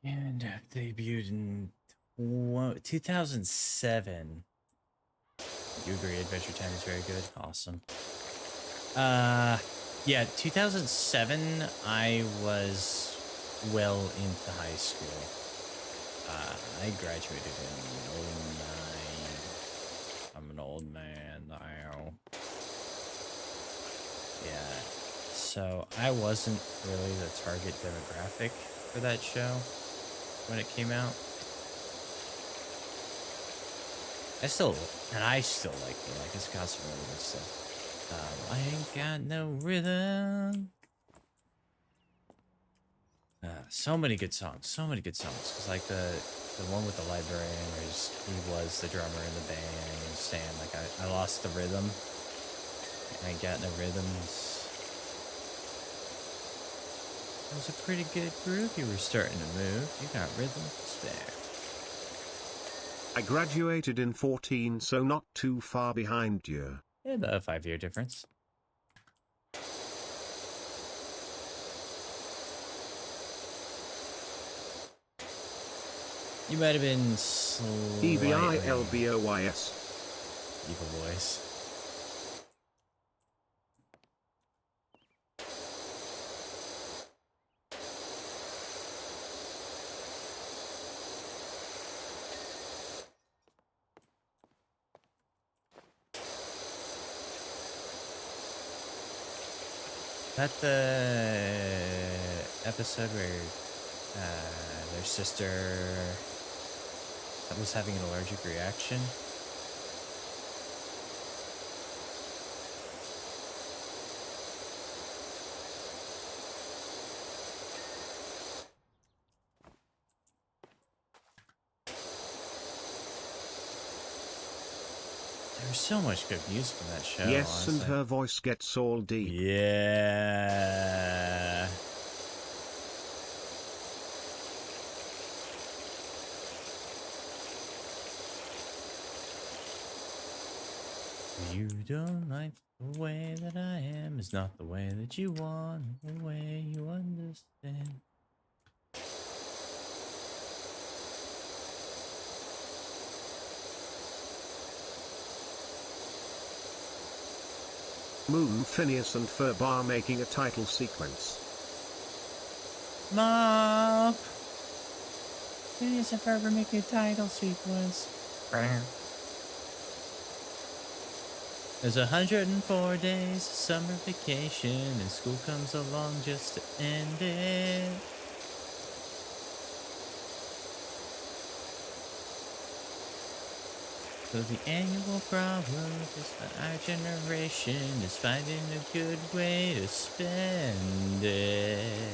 And debuted in 2007. You agree Adventure Time is very good? Awesome. Yeah, 2007, I was well into high school. I graduated in 09. I'm an old man now. Yeah, so I wasn't really the target demographic for that show when it came out. I still like it. Like, it's got some really good stuff. I ain't got no rhythm. So many good songs. So many good songs. Cause like the one with the librarian, where he was the drummer in the band, and he was saying like I lost the rhythm. I ain't got no rhythms. It was a pretty good group. You were starting to move. You got rhythm to spare. I graduated in 14, so not too far behind you. Yeah, about a 5-year difference. You might have been slightly... EVILBOYS. Evil Boys. That the episode where Their sister was having an allergic reaction. There's so much good music in that show. Yes, honestly. and her voice gets all deep. Yeah. You don't like the way that I am. It's not the way that you want, the way you understand. Moon, Phineas and Ferb are making a title sequence. Mom! Phineas and Ferb are making a title sequence. There's 104 days of summer vacation, and school comes along just to end it. So the annual problem is that our generation is finding a good way to spend it.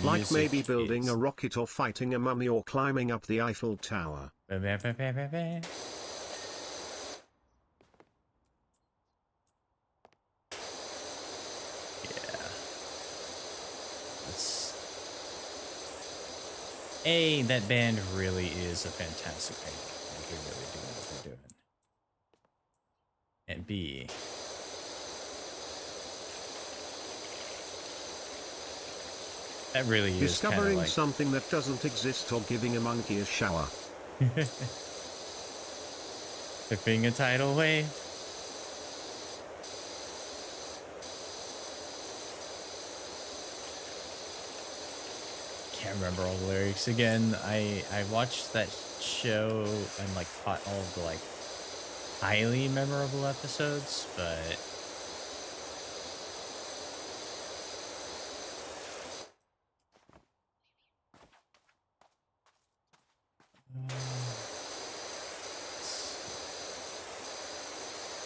Like maybe Music building is- a rocket or fighting a mummy or climbing up the Eiffel Tower. Yeah. That band really is a fantastic band. Like, they really do know what they're doing. And B, that really is Discovering like something that doesn't exist or giving a monkey a shower. Tipping a tidal wave. Can't remember all the lyrics again. I watched that show and like caught all of the like highly memorable episodes, but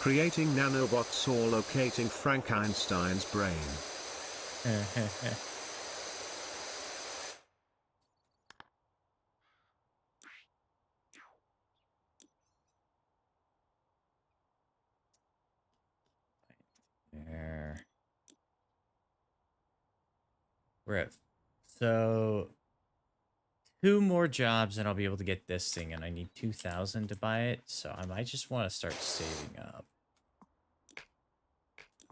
Creating nanobots or locating Frankenstein's brain. there. We're at so 2 more jobs and I'll be able to get this thing, and I need 2,000 to buy it, so I might just want to start saving up.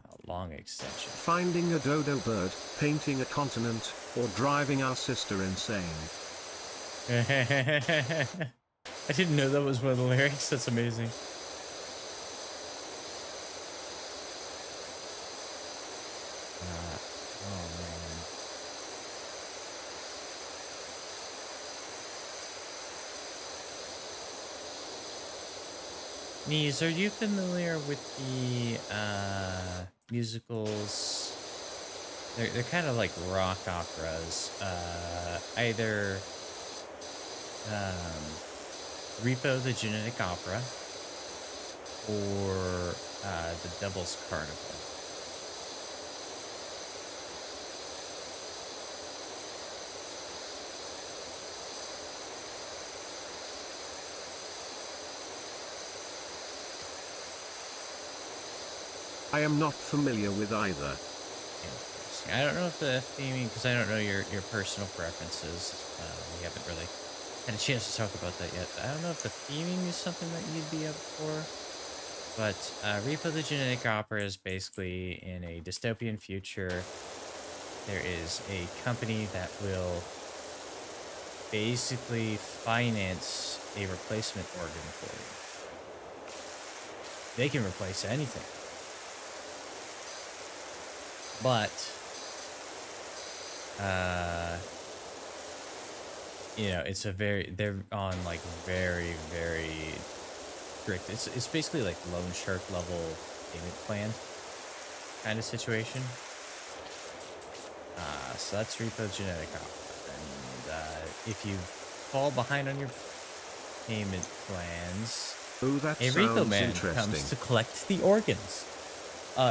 A long extension. Finding a dodo bird, painting a continent, or driving our sister insane. I didn't know that was one of the lyrics. That's amazing. Oh man. Nees, are you familiar with the musicals? They're kind of like rock operas. Either Repo the Genetic Opera or the Devil's Carnival. I am not familiar with either. Interesting. I don't know if the theming, because I don't know your personal preferences. We haven't really had a chance to talk about that yet. I don't know if the theming is something that you'd be up for. But Repo the Genetic Opera is basically in a dystopian future. There is a company that will basically finance a replacement organ for you. They can replace anything. But, you know, it's they're on like very, very strict. It's basically like loan shark level payment plan kind of situation. So that's Repo Genetic Opera. And if you fall behind on your payment plans, Oh, that a Repo sounds Man interesting. comes to collect the organs.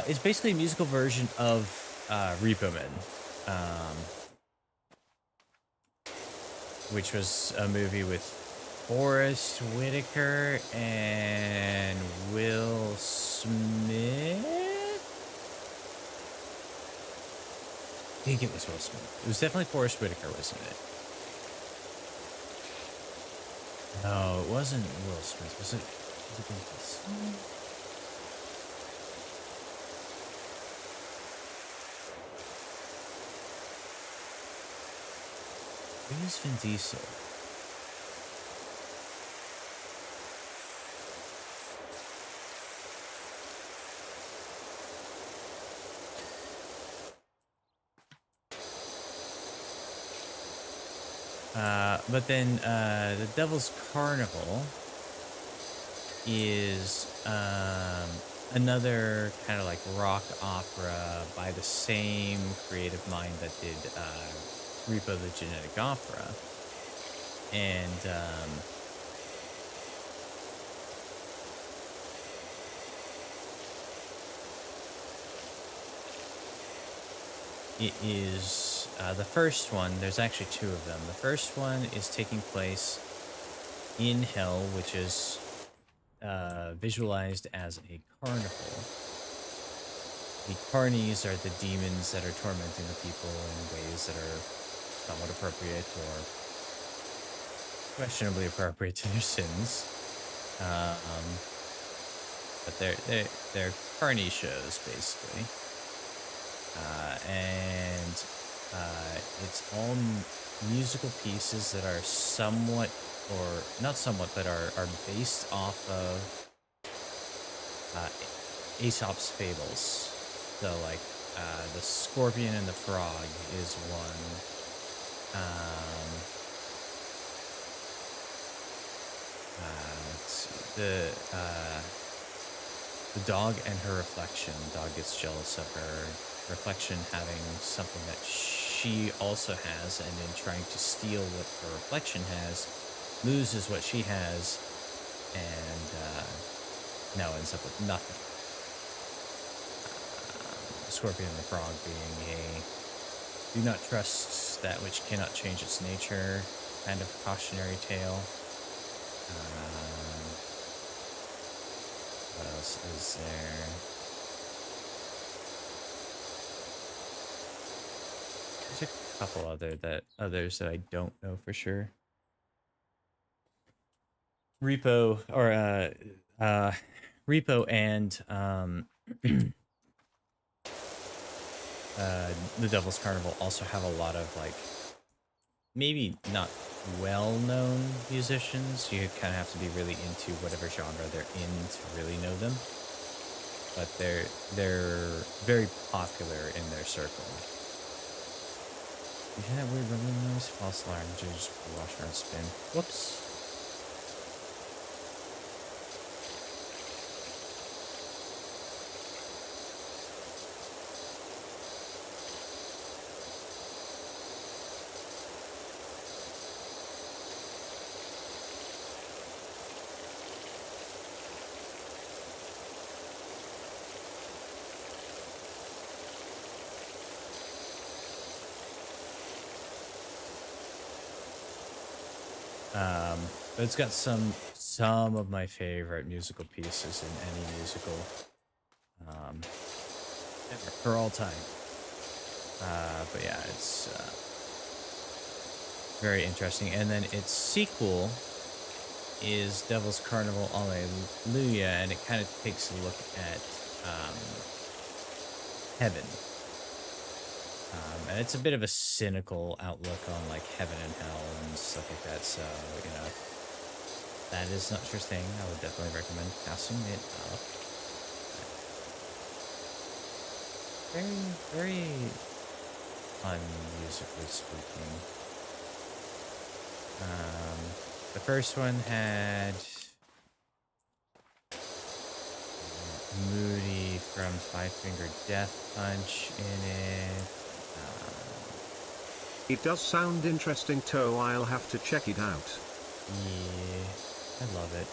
It's basically a musical version of Repo Man, which was a movie with Forrest Whitaker and Will Smith. I think it was Will Smith. It was definitely Forrest Whitaker, wasn't it? No, it wasn't Will Smith. Was it Vin Diesel? Who is Vin Diesel? But then the Devil's Carnival is another kind of like rock opera by the same creative mind that did Repo the Genetic Opera. And it is the first one. There's actually two of them. The first one is taking place in Hell, which is visualized as a carnival. The carnies are the demons that are tormenting the people in ways that are somewhat appropriate or questionably appropriate to their sins. But they're carny shows basically. And it's all musical pieces that are somewhat, or not somewhat, but are based off of Aesop's fables. So like the Scorpion and the Frog is one. Let's see, the dog and her reflection. Dog gets jealous of her reflection having something that she also has, and in trying to steal what her reflection has, loses what she has, and now ends up with nothing. Scorpion and the Frog being a do not trust that which cannot change its nature kind of cautionary tale. What else is there? There's a couple others that I don't know for sure. Repo and the Devil's Carnival also have a lot of like maybe not well-known musicians. You kind of have to be really into whatever genre they're in to really know them. But they're very popular in their circle. You hear that weird rumbling noise? False alarm. Just watch around spin. Whoops. But it's got some of my favorite musical pieces in any musical ever, for all time. But yeah, it's very interesting. And then its sequel is Devil's Carnival Alleluia, and it kind of takes a look at heaven. And it's a bit of a cynical outlook on like heaven and hell and stuff like that. So, you know, if that is not your thing, I would definitely recommend passing it up. Very fun, musically speaking. The first one had five-finger death punch in it. It does sound interesting, Toe. I'll have to check it out. Yeah, I love it.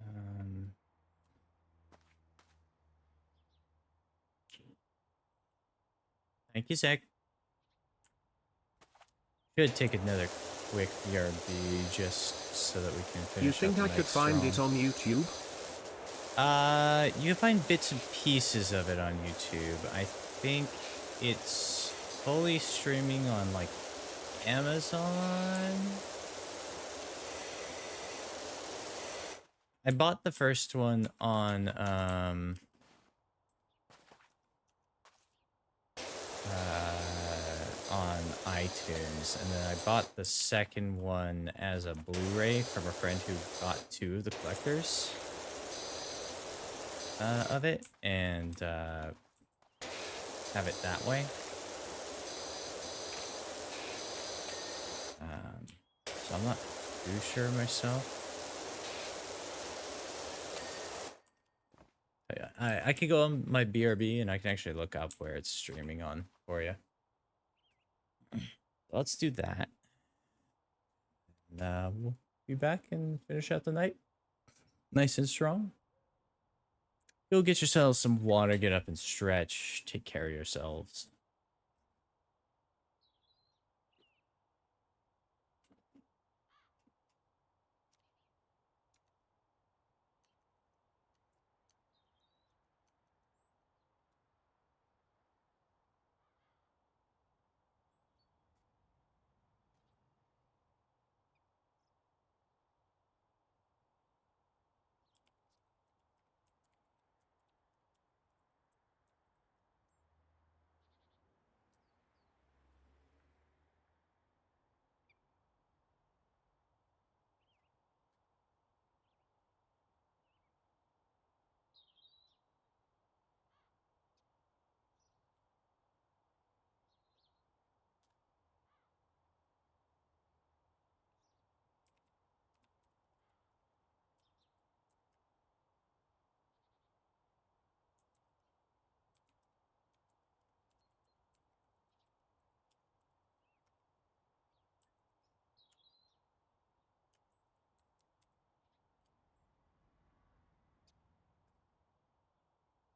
Um, Thank you, Zach. Should take another quick BRB just so that we can You finish think up I the could night find strong. it on YouTube? You can find bits and pieces of it on YouTube. I think it's fully streaming on like Amazon. I bought the first one on iTunes, and then I bought the second one as a Blu-ray from a friend who got two of the collectors of it, and have it that way. So I'm not too sure myself. I can go on my BRB and I can actually look up where it's streaming on for you. Let's do that. And we'll be back and finish out the night nice and strong. Go get yourselves some water, get up and stretch, take care of yourselves.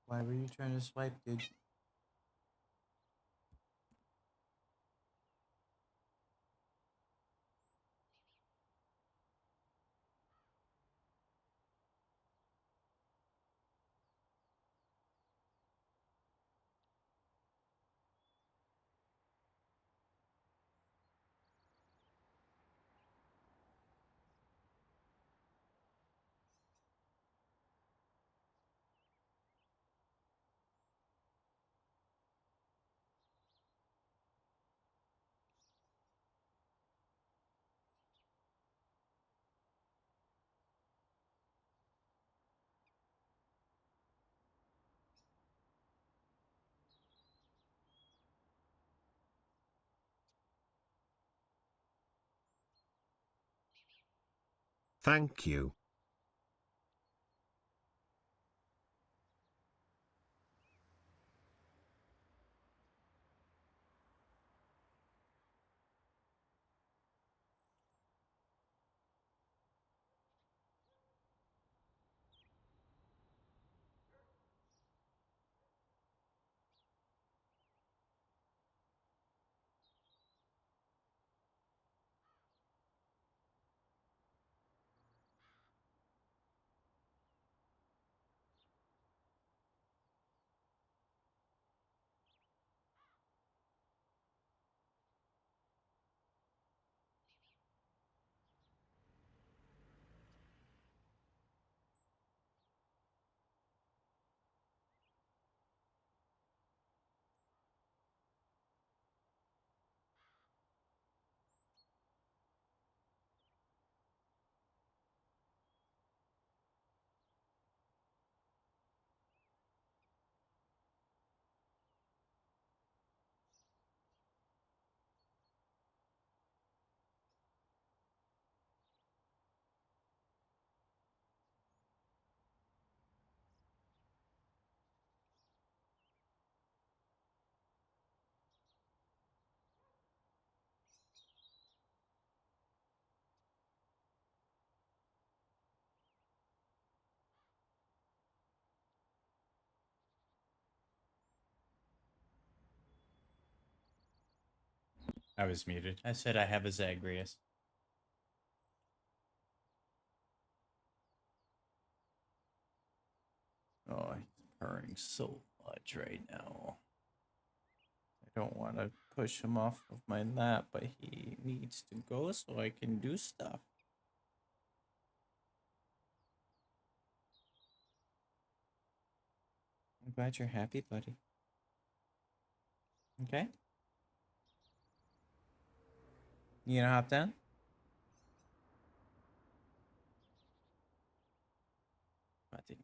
Why were you trying to swipe, dude? Thank you. I was muted. I said I have a Zagreus. Oh, he's purring so much right now. I don't want to push him off of my lap, but he needs to go so I can do stuff. I'm glad you're happy, buddy. Okay? You gonna hop down? Buddy.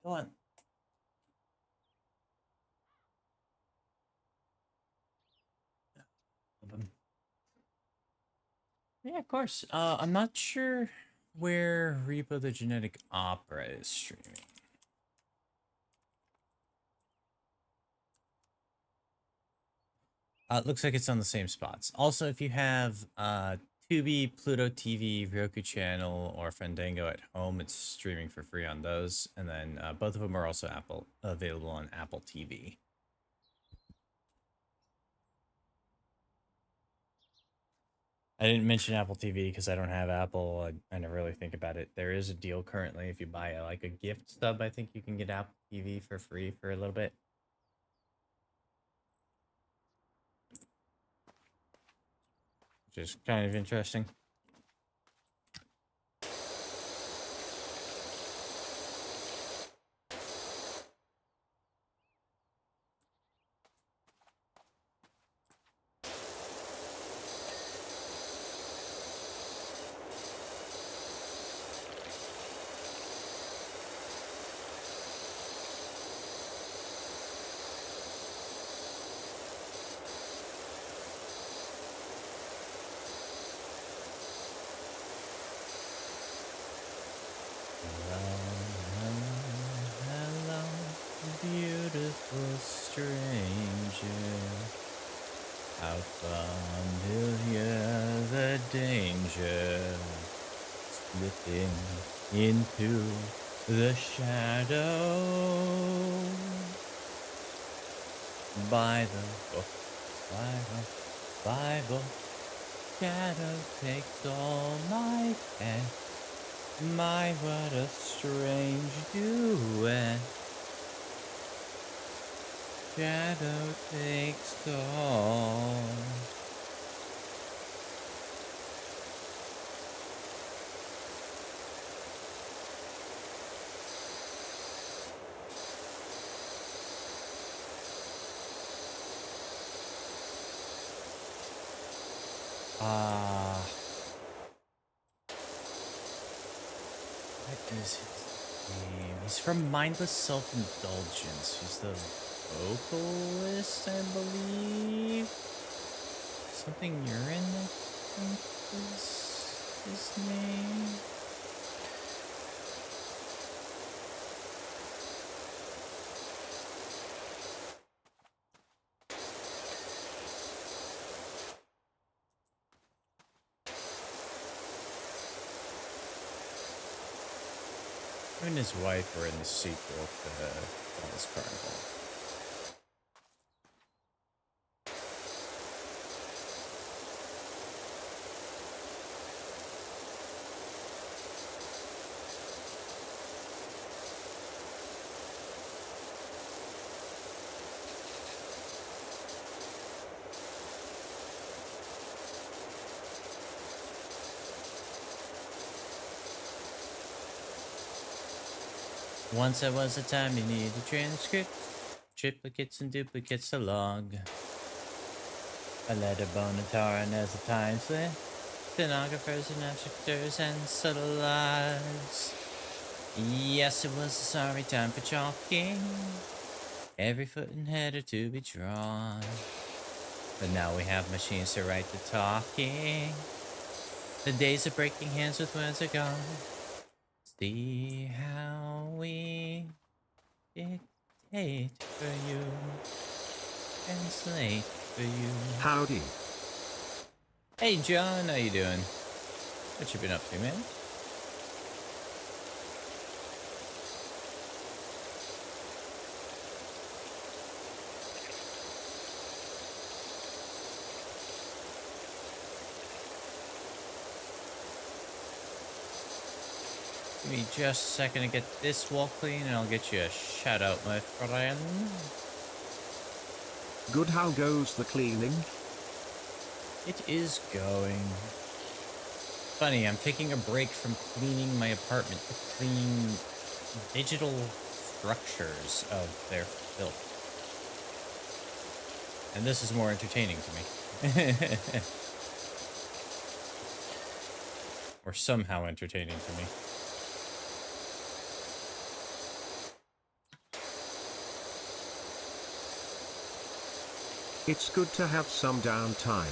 Go on. Yeah, of course. I'm not sure where Repo the Genetic Opera is streaming. It looks like it's on the same spots. Also, if you have Tubi, Pluto TV, Roku channel, or Fandango at home, it's streaming for free on those. And then both of them are also available on Apple TV. I didn't mention Apple TV because I don't have Apple. I never really think about it. There is a deal currently. If you buy like a gift stub, I think you can get Apple TV for free for a little bit. Which is kind of interesting. Hello, beautiful stranger. How familiar the danger, slipping into the shadow. By the book, Bible, shadow takes all my pen. My, what a strange duet. Shadow takes all. What is his name? He's from Mindless Self-Indulgence. He's the vocalist, I believe. Something Urine, I think is his name. Him and his wife were in the sequel to Devil's Carnival. Once there was a time you needed transcripts, triplicates and duplicates to log. A letter bone and tar and as the time slip, stenographers and abstractors and subtle lies. Yes, it was a sorry time for chalking. Every foot and header to be drawn. But now we have machines to write the talking. The days of breaking hands with words are gone. See how we dictate for you, translate for you. Howdy. Hey John, how you doing? What you been up to, man? Give me just a second to get this wall clean, and I'll get you a shout out, my friend. Good, how goes the cleaning? It is going. Funny, I'm taking a break from cleaning my apartment to clean digital structures of their filth. And this is more entertaining to me. Or somehow entertaining to me. It's good to have some downtime.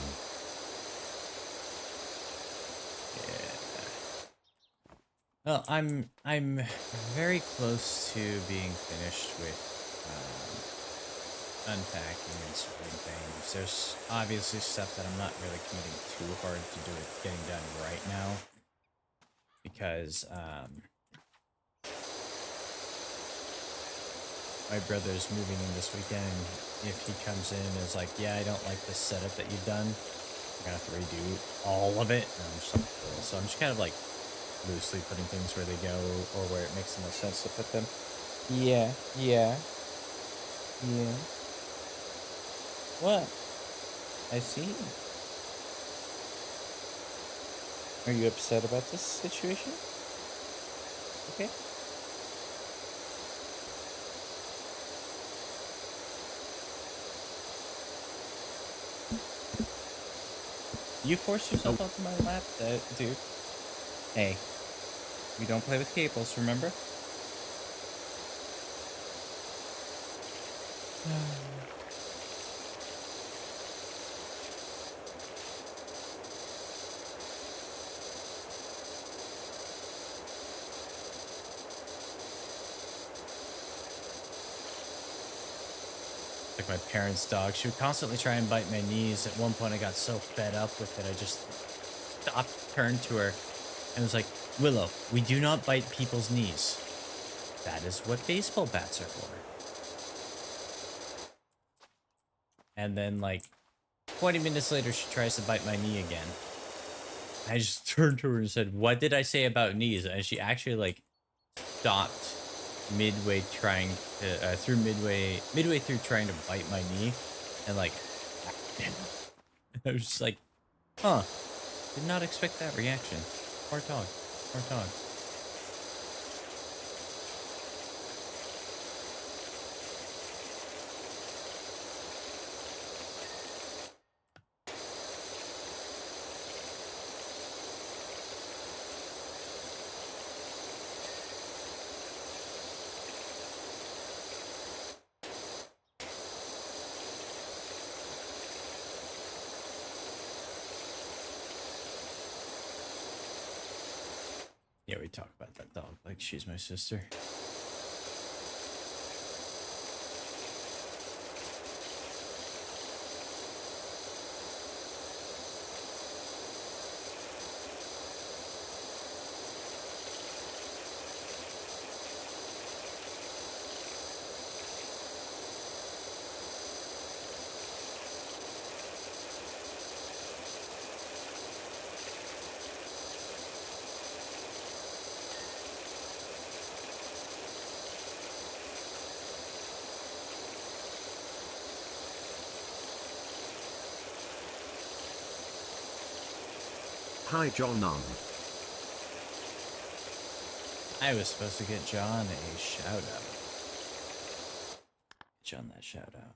Well, I'm very close to being finished with unpacking and sorting things. There's obviously stuff that I'm not really committing too hard to do it getting done right now because my brother's moving in this weekend, and if he comes in and is like, yeah, I don't like this setup that you've done, I'm gonna have to redo all of it. And I'm just like, cool. So I'm just kind of like loosely putting things where they go or where it makes the most sense to put them. Yeah. What? I see. Are you upset about this situation? Okay. You forced yourself onto my lap, dude. Hey, we don't play with cables, remember? Like my parents' dog. She would constantly try and bite my knees. At one point, I got so fed up with it, I just stopped, turned to her, and was like, Willow, we do not bite people's knees. That is what baseball bats are for. And then, like, 20 minutes later, she tries to bite my knee again. I just turned to her and said, what did I say about knees? And she actually, like, stopped midway trying to, midway through trying to bite my knee. And, like, I was just like, huh. Did not expect that reaction. Poor dog. Poor dog. Yeah, we talk about that dog like she's my sister. Hi John Nunn. I was supposed to get John a shout out. John that shout out.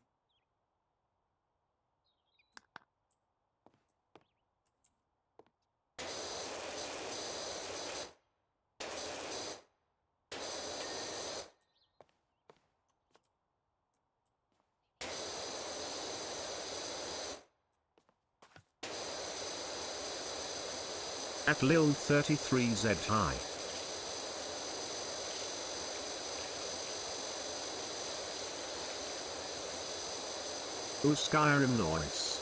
At Lil 33Z high. Ooh, Skyrim noise.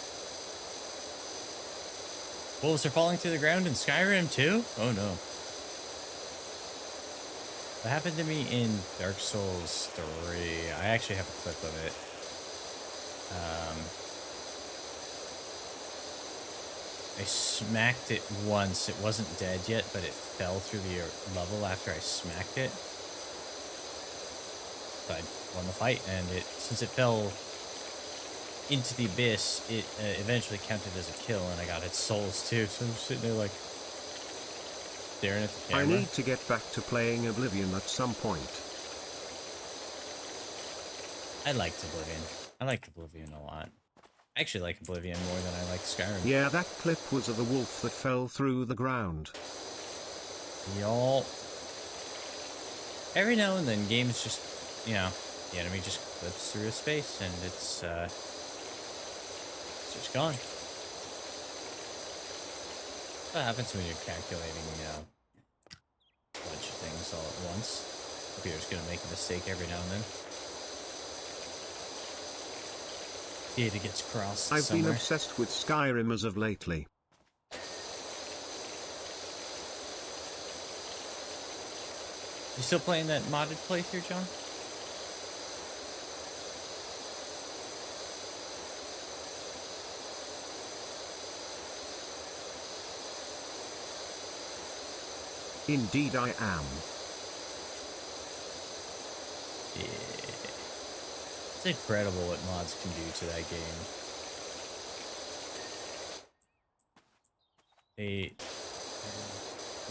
Wolves are falling to the ground in Skyrim too? Oh no. What happened to me in Dark Souls 3? I actually have a clip of it. I smacked it once. It wasn't dead yet, but it fell through the level after I smacked it. So I won the fight, and since it fell into the abyss, it eventually counted as a kill, and I got its souls too. So I'm sitting there like staring at the camera. I need to get back to playing Oblivion at some point. I liked Oblivion. I liked Oblivion a lot. I actually like Oblivion more than I like Skyrim. Yeah, that clip was of the wolf that fell through the ground. Y'all. Every now and then, games just, you know, the enemy just clips through a space and it's just gone. What happens when you're calculating a bunch of things all at once? Computer's gonna make a mistake every now and then. Data gets crossed I've somewhere. been obsessed with Skyrim as of lately. You still playing that modded playthrough, John? Indeed I am. Yeah. It's incredible what mods can do to that game.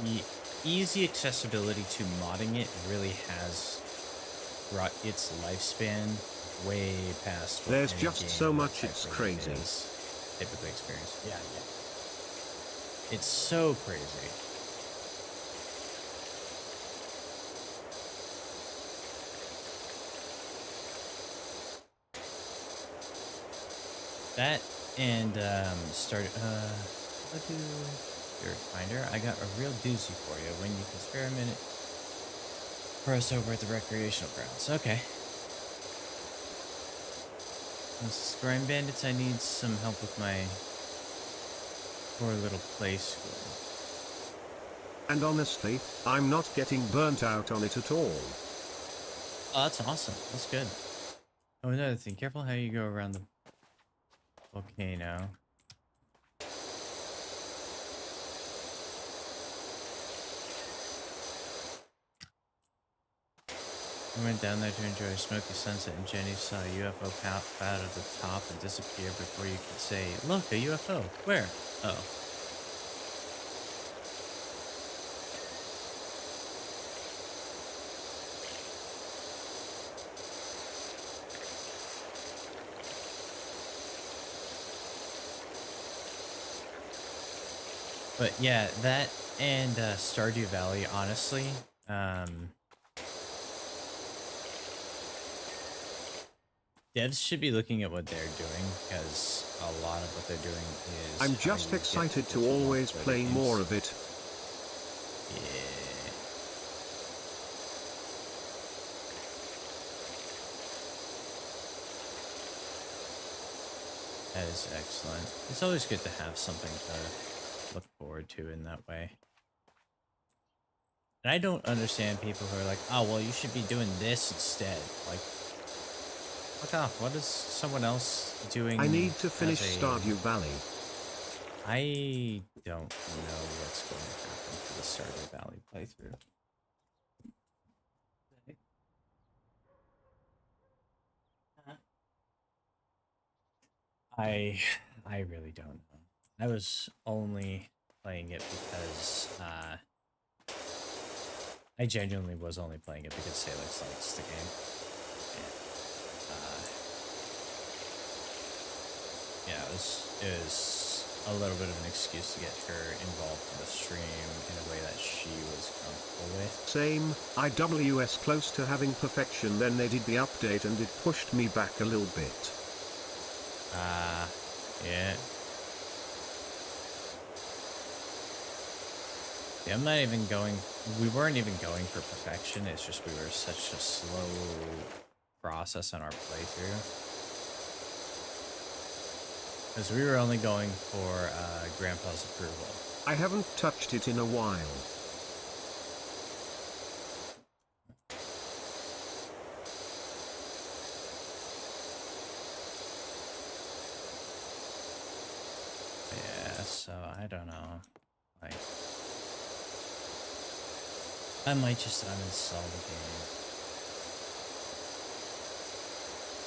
The easy accessibility to modding it really has brought its lifespan way past what There's any just game so much type it's of crazy. is typically experienced. Yeah. It's so crazy. That and start what do your finder? I got a real doozy for you when you can spare a minute. For us over at the recreational grounds. Okay. This is Grime Bandits. I need some help with my poor little play school. And honestly, I'm not getting burnt out on it at all. Oh, that's awesome. That's good. Oh, another thing. Careful how you go around the volcano. I went down there to enjoy a smoky sunset, and Jenny saw a UFO pop out of the top and disappear before you could say, "Look, a UFO." Where? Oh. But yeah, that and Stardew Valley, honestly, devs should be looking at what they're doing, because a lot of what they're doing is... I'm just excited to always play more of it. Yeah. That is excellent. It's always good to have something to look forward to in that way. And I don't understand people who are like, oh, well, you should be doing this instead. Like, fuck off. What is someone else doing? I need to finish Stardew Valley. I don't know what's going to happen for the Stardew Valley playthrough. I really don't know. I was only playing it because I genuinely was only playing it because Salix likes the game. And, yeah, it was a little bit of an excuse to get her involved in the stream in a way that she was comfortable with. Same, IWS close to having perfection, then they did the update and it pushed me back a little bit. Yeah. Yeah, I'm not even going... We weren't even going for perfection, it's just we were such a slow process on our playthrough. Because we were only going for Grandpa's approval. I haven't touched it in a while. Yeah, so I I don't know. Like, I might just uninstall the game.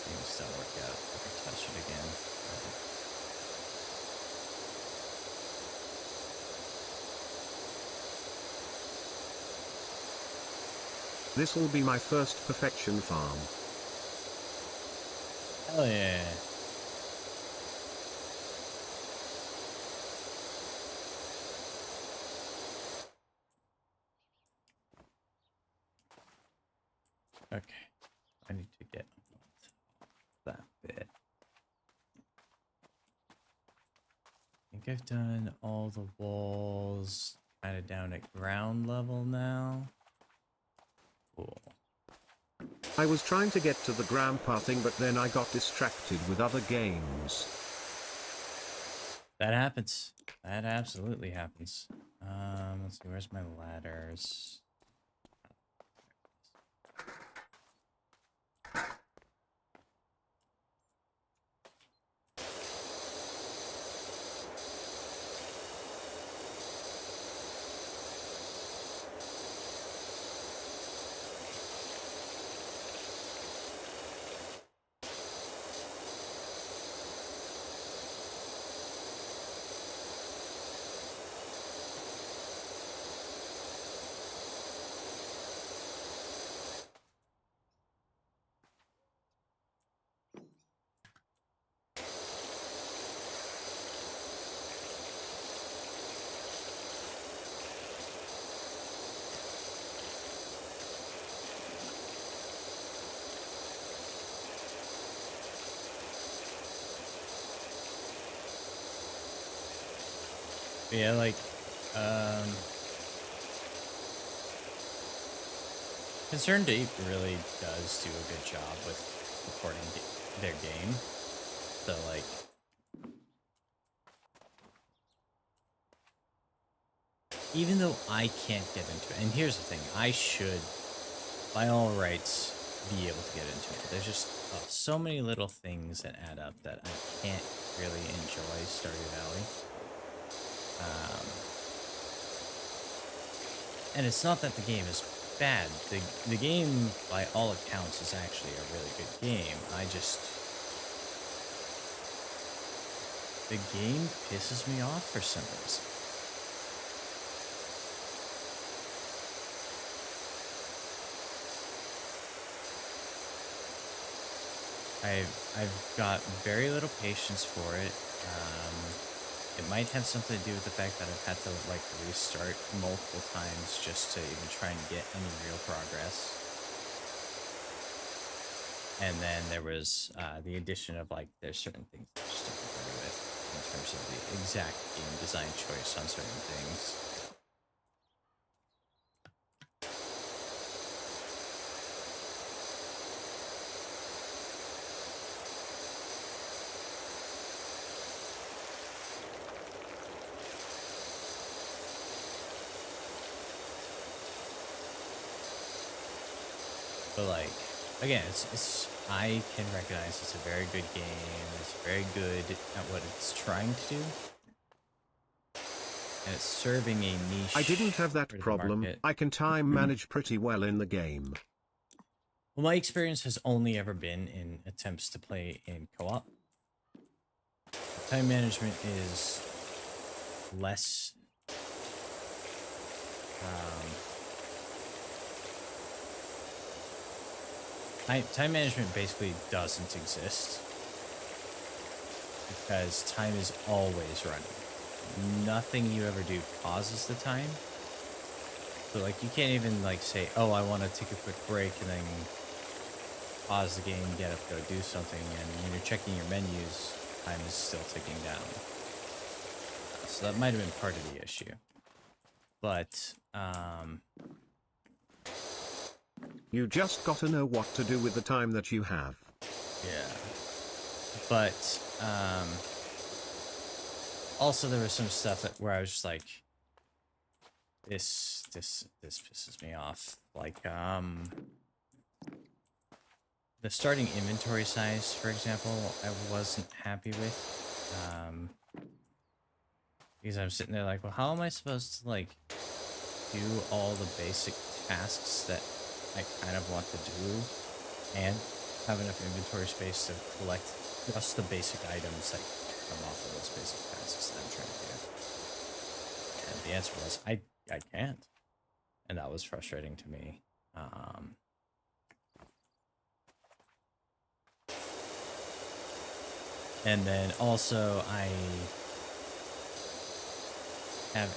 Things don't work out. I can touch it again. This will be my first perfection farm. Hell yeah. Okay. I need to get that bit. I think I've done all the walls kind of down at ground level now. Cool. I was trying to get to the grandpa thing, but then I got distracted with other games. That happens. That absolutely happens. Let's see, where's my ladders? Yeah, like, Concerned Ape really does do a good job with supporting their game. So, like, even though I can't get into it, and here's the thing, I should, by all rights, be able to get into it. There's just so many little things that add up that I can't really enjoy Stardew Valley. And it's not that the game is bad. The game, by all accounts, is actually a really good game. The game pisses me off for some reason. I've got very little patience for it. It might have something to do with the fact that I've had to like restart multiple times just to even try and get any real progress. And then there was the addition of like there's certain things that I just don't agree with in terms of the exact game design choice on certain things. But like, again, it's I can recognize it's a very good game. It's very good at what it's trying to do, and it's serving a niche. I didn't have that problem. I can time manage pretty well in the game. Well, my experience has only ever been in attempts to play in co-op. Time management is less. Time management basically doesn't exist because time is always running. Nothing you ever do pauses the time. So like you can't even like say, oh, I want to take a quick break and then pause the game, get up, go do something, and when you're checking your menus, time is still ticking down. So that might have been part of the issue. But you just gotta know what to do with the time that you have. Yeah. But also there was some stuff where I was just like, this pisses me off. Like the starting inventory size, for example, I wasn't happy with. Because I'm sitting there like, well, how am I supposed to like do all the basic tasks that I kind of want to do and have enough inventory space to collect just the basic items that come off of those basic tasks that I'm trying to do? And the answer was, I can't. And that was frustrating to me. And then also I have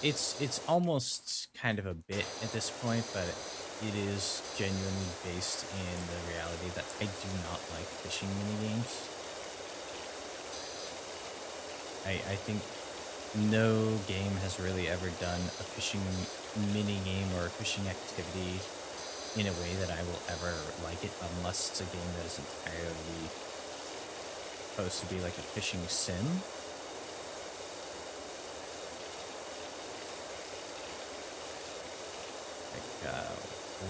it's almost kind of a bit at this point, but it is genuinely based in the reality that I do not like fishing minigames. I think no game has really ever done a fishing minigame or a fishing activity in a way that I will ever like it, unless it's a game that is entirely supposed to be like a fishing sim.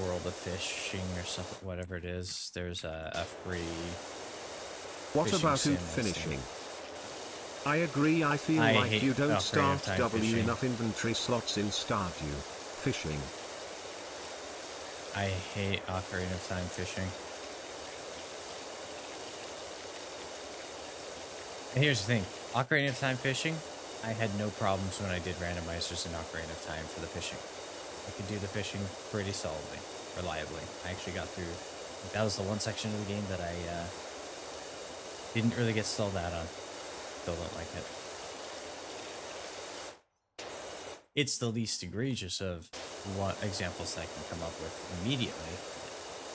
World of Fishing or something, whatever it is. There's a free. What about finishing? I agree. I feel like you don't start W enough inventory slots in Stardew Fishing. I hate Ocarina of Time fishing. And here's the thing, Ocarina of Time fishing, I had no problems when I did randomizers in Ocarina of Time for the fishing. I could do the fishing pretty solidly, reliably. I actually got through, that was the one section of the game that I didn't really get stalled out on. Still don't like it. It's the least egregious of what examples I can come up with immediately.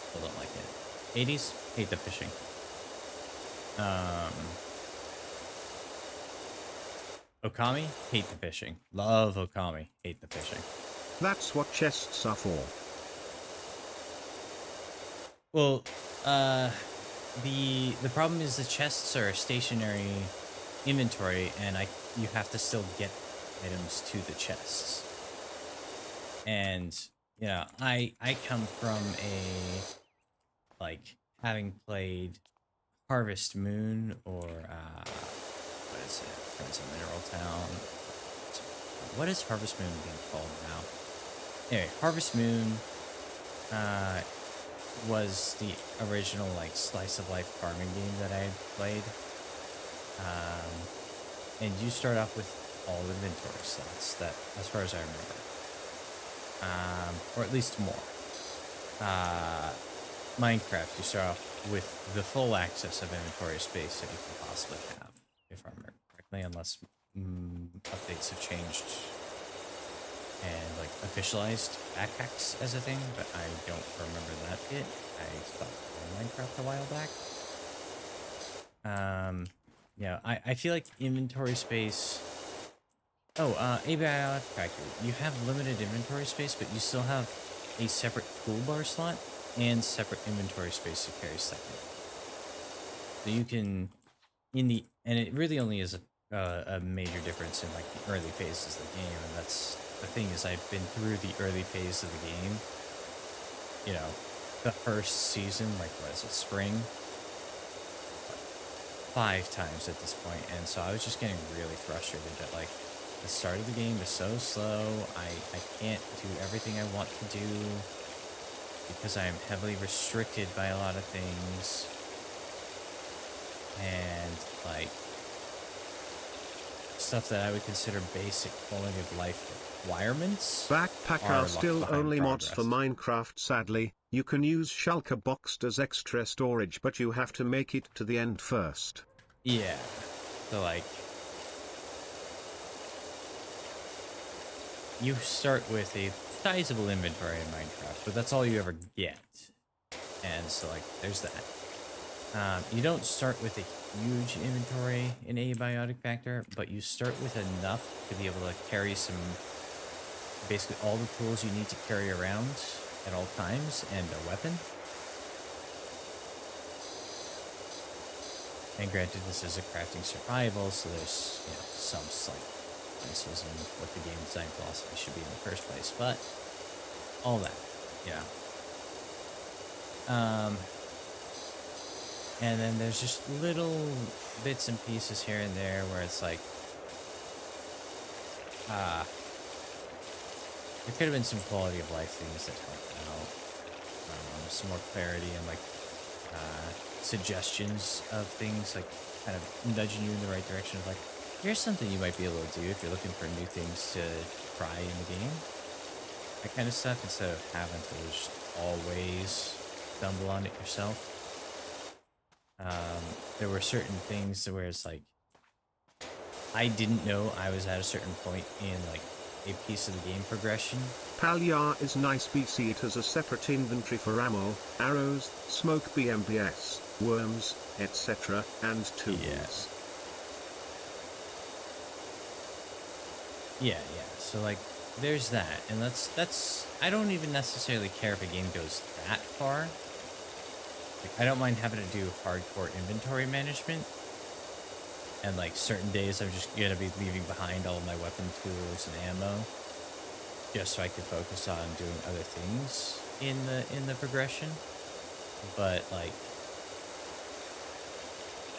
Still don't like it. 80s, hate the fishing. Okami, hate the fishing. Love Okami, hate the fishing. That's what chests are for. Well, the problem is the chests are a stationary inventory, and you have to still get items to the chests. And you know, I come from a like having played Harvest Moon or what is it? Friends of Mineral Town. What is Harvest Moon being called now? Anyway, Harvest Moon was the original like slice of life farming game that I had played. And you start off with all inventory slots, that as far as I remember. Or at least more. Minecraft, you start off with the full access of inventory space that you can possibly have, if I remember correctly, unless updates have changed and like officialized backpacks as a thing, but I don't remember that bit. I stopped playing Minecraft a while back. Yeah, I feel like inventory space. Oh, Abiotic Factory. You have limited inventory space, but you still have a separate toolbar slot and separate inventory space to carry stuff in. So you can, and it really only is a major difference in like the early phases of the game, and that's the thing is I've been through the early phase of the game. You know, the first season, like what is it, spring? 5 times at this point, and so I was just getting really frustrated that like the start of the game is so slow. I can't do everything I want to do because I am heavily restricted by a lot of things, and like stuff that I would consider basic quality of life requirements. Backpack are still only mods for Minecraft, sadly. You can use Shulker Boxed as extra storage, but you have to make it to the end first. Yeah, so like, you start with a sizable inventory in Minecraft, but that's all you ever get. And so like, there's that. You don't start with a huge inventory in Abiotic Factor, but you start with enough to be able to carry basically all the tools you need to carry around at all times, and a weapon. And granted, this is a crafting survival, so there's, you know, some slight differences in what the game design philosophy should be in the first place, but all that, yeah. And then there's just little bits and pieces here and there where it's like, there could have been some quality of life things that helped out. Some more clarity and like suggestions of things, like kind of nudging you in the right direction of like, here's something you might be able to do if you're looking for new things to try in the game. That kind of stuff, instead of having to just always stumble on it yourself. There were certain things where it's like, I didn't know I was at a certain point in like a piece of the game progression. Palyar is nice. BC it has a separate inventory for ammo, arrows, smoke BMPS, worms, etc. and tools. Yeah. So like, there's that, and that's. I don't even necessarily care if a game goes that far. Like, I don't mind having to do hardcore inventory management. And like certain days I'm just gonna be leaving behind all of my weapon tools and ammo, just so I can focus on doing other things in the progression. But like,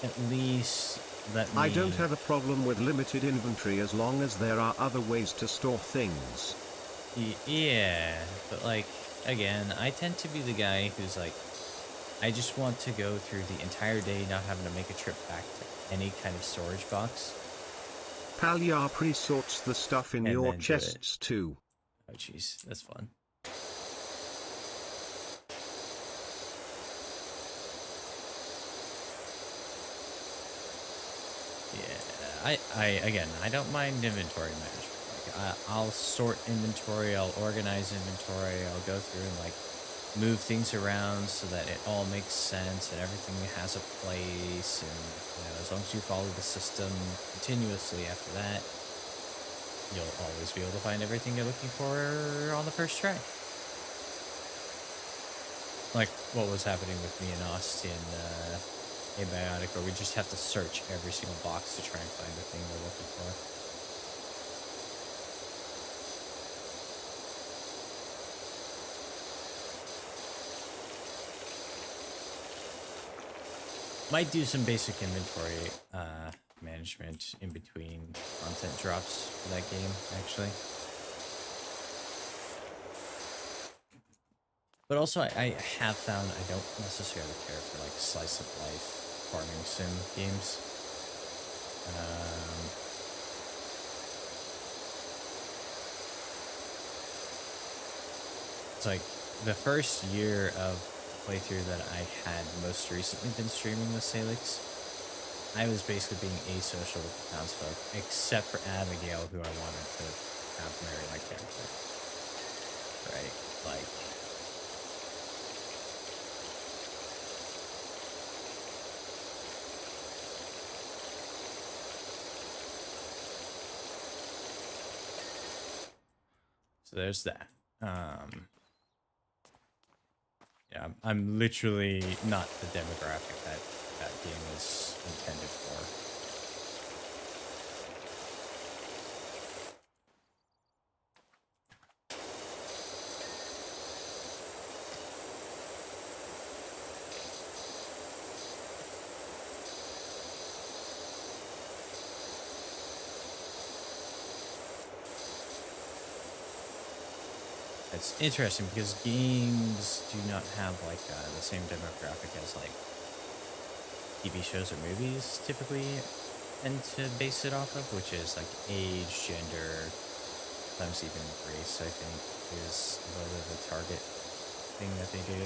at least let me. I don't have a problem with limited inventory as long as there are other ways to store things. Yeah, but like, again, I tend to be the guy who's like, I just want to go through the entire day not having to make a trip back to any kind of storage box. Palyar pre-sorts the stuff in your chests too. Oh jeez, that's fun. Yeah, I don't mind inventory management. Like, I'll sort inventory, I'll organize inventory, I'll go through and like move things around so that it all makes sense and everything has a place, and as long as you follow the system continuously after that, you'll always be able to find everything you're looking for on the first try. Like what was happening with me and Austin Abiotic, where we just have to search every single box to try and find the thing we're looking for. Might do some basic inventory management in between content drops for that game, actually. But also, I have found I don't necessarily care for like slice of life farming sim games. It's like the first year of playthrough that I had most recently been streaming with Salix, I was basically being asocial with the townsfolk, except for Abigail, who I wanted to have marry my character. Right? Like, so there's that. Yeah, I'm literally not the demographic that game is intended for. It's interesting because games do not have like the same demographic as like TV shows or movies typically tend to base it off of, which is like age, gender, sometimes even race, I think, is a little bit of a target thing that they do.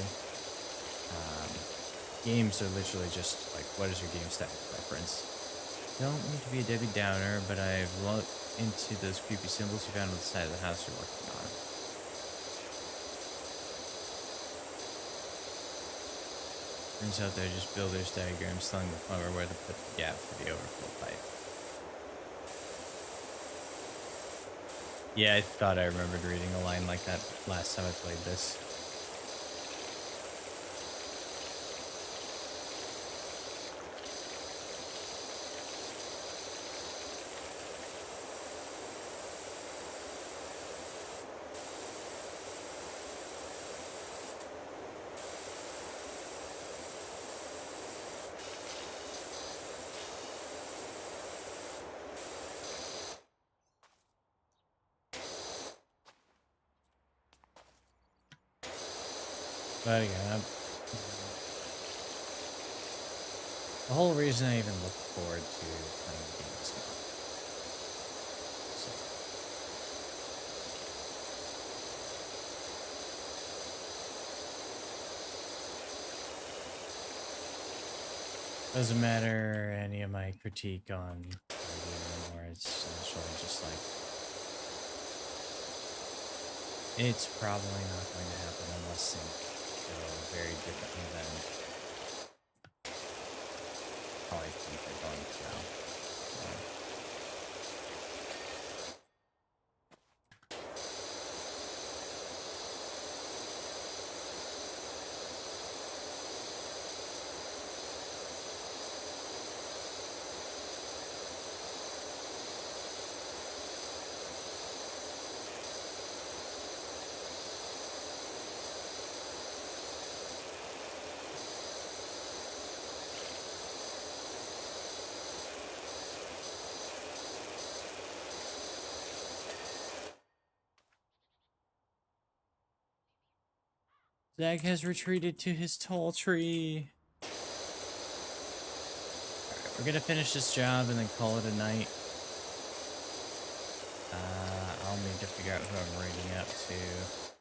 Games are literally just like, what is your game stack preference? Don't need to be a Debbie Downer, but I've looked into those creepy symbols you found on the side of the house you're working on. Turns out they're just builder's diagrams telling the plumber where to put the gap for the overflow pipe. Yeah, I thought I remembered reading a line like that last time I played this. But again, the whole reason I even look forward to playing the game is gone. So, doesn't matter any of my critique on the game anymore. It's literally just like, it's probably not going to happen unless things go very differently than how I think they're going to now. Zach has retreated to his tall tree. Alright, we're gonna finish this job and then call it a night. I'll need to figure out who I'm raiding up to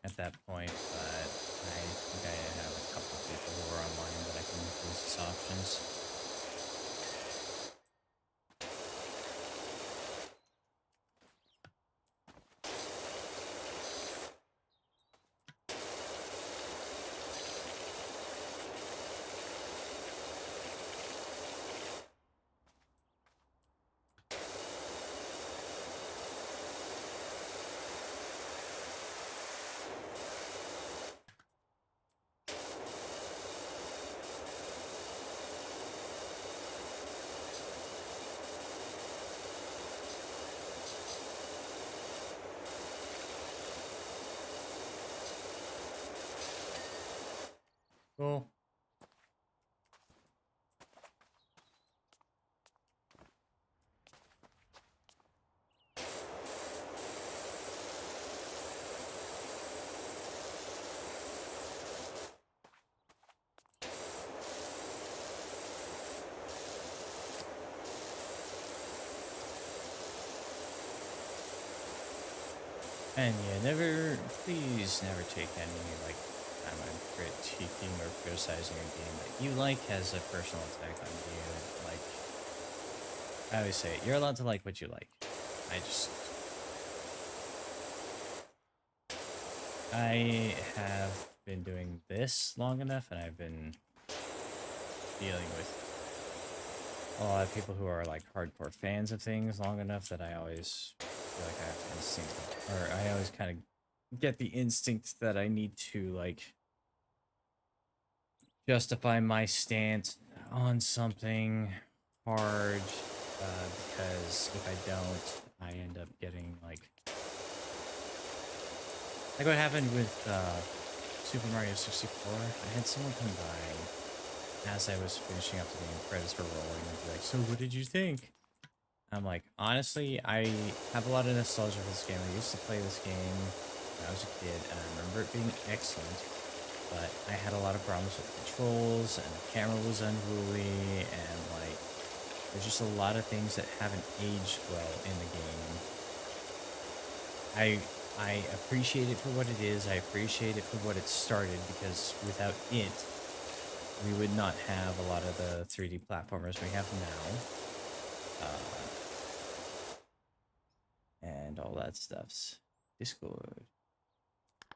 at that point, but I think I have a couple people who are online that I can use as options. Cool. And yeah, please never take any, like, time I'm critiquing or criticizing a game that you like has a personal attack on you. Like, I always say, you're allowed to like what you like. I have been doing this long enough, and I've been dealing with a lot of people who are, like, hardcore fans of things long enough that I always feel like I have to instinct, or I always kind of get the instinct that I need to, like, justify my stance on something hard, because if I don't, I end up getting, like what happened with Super Mario 64. I had someone come by as I was finishing up the game, credits were rolling, and be like, so what did you think? I'm like, honestly, I have a lot of nostalgia for this game. I used to play this game when I was a kid, and I remember it being excellent, but I had a lot of problems with controls, and the camera was unruly, and, like, there's just a lot of things that haven't aged well in the game. I appreciate it for what it is. I appreciate it for what it started, because without it, we would not have a lot of the 3D platformers we have now. And all that stuff's Discord.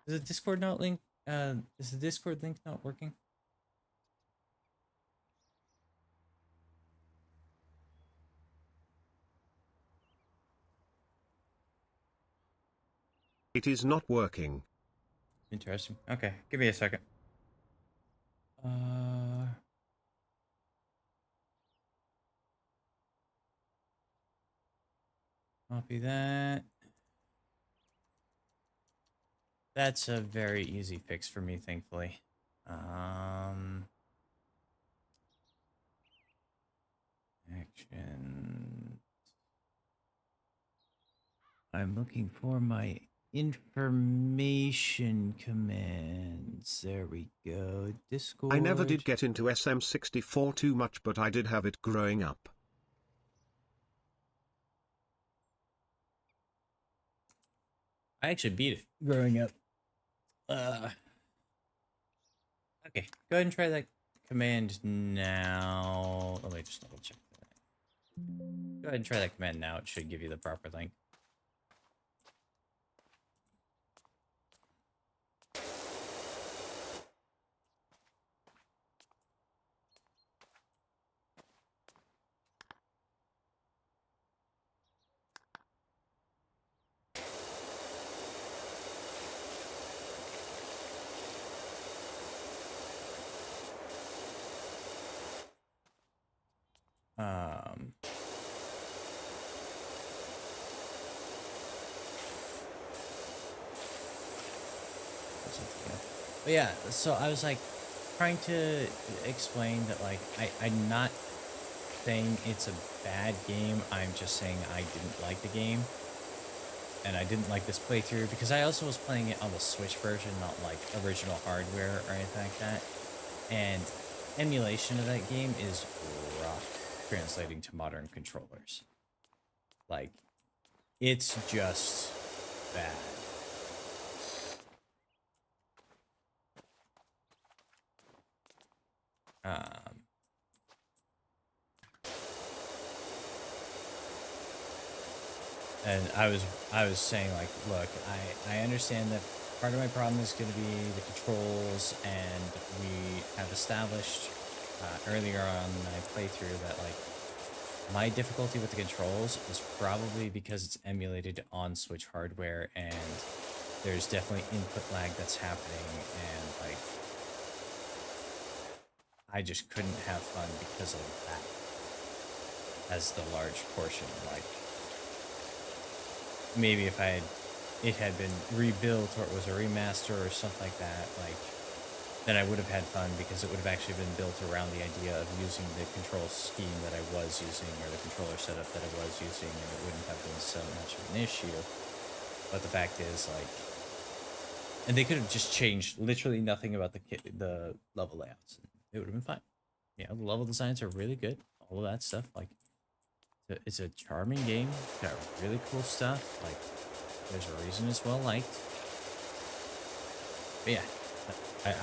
Is the Discord not link? Is the Discord link not working? It is not working. Interesting. Okay, give me a second. Copy that. That's a very easy fix for me, thankfully. Action. I'm looking for my information command. There we go. Discord. I never did get into SM64 too much, but I did have it growing up. I actually beat it growing up. Okay, go ahead and try that command now. Let me just double check that. Go ahead and try that command now. It should give you the proper link. But yeah, so I was like trying to explain that like I'm not saying it's a bad game. I'm just saying I didn't like the game. And I didn't like this playthrough because I also was playing it on the Switch version, not like original hardware or anything like that. And emulation of that game is rough translating to modern controllers. Like, it's just bad. And I was saying like, look, I understand that part of my problem is going to be the controls, and we have established earlier on in my playthrough that like my difficulty with the controls is probably because it's emulated on Switch hardware, and there's definitely input lag that's happening, and like I just couldn't have fun because of that as the large portion. Like, maybe if it had been rebuilt or it was a remaster or something like that, like, then I would have had fun because it would have actually been built around the idea of using the control scheme that I was using, or the controller setup that I was using, and it wouldn't have been so much of an issue. But the fact is, like, and they could have just changed literally nothing about the level layouts. It would have been fine. You know, the level designs are really good. All of that stuff, like, it's a charming game. It's got really cool stuff. Like, there's a reason it's well liked. But yeah,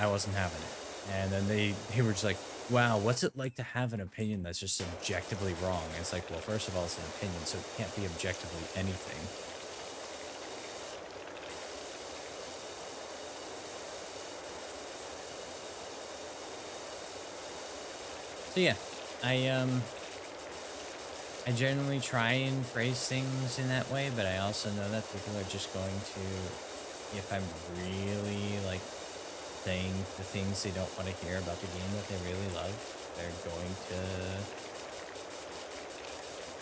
I wasn't having it. And then they were just like, wow, what's it like to have an opinion that's just objectively wrong? And it's like, well, first of all, it's an opinion, so it can't be objectively anything. So yeah, I generally try and phrase things in that way, but I also know that people are just going to, if I'm really like saying the things they don't want to hear about the game that they really love, they're going to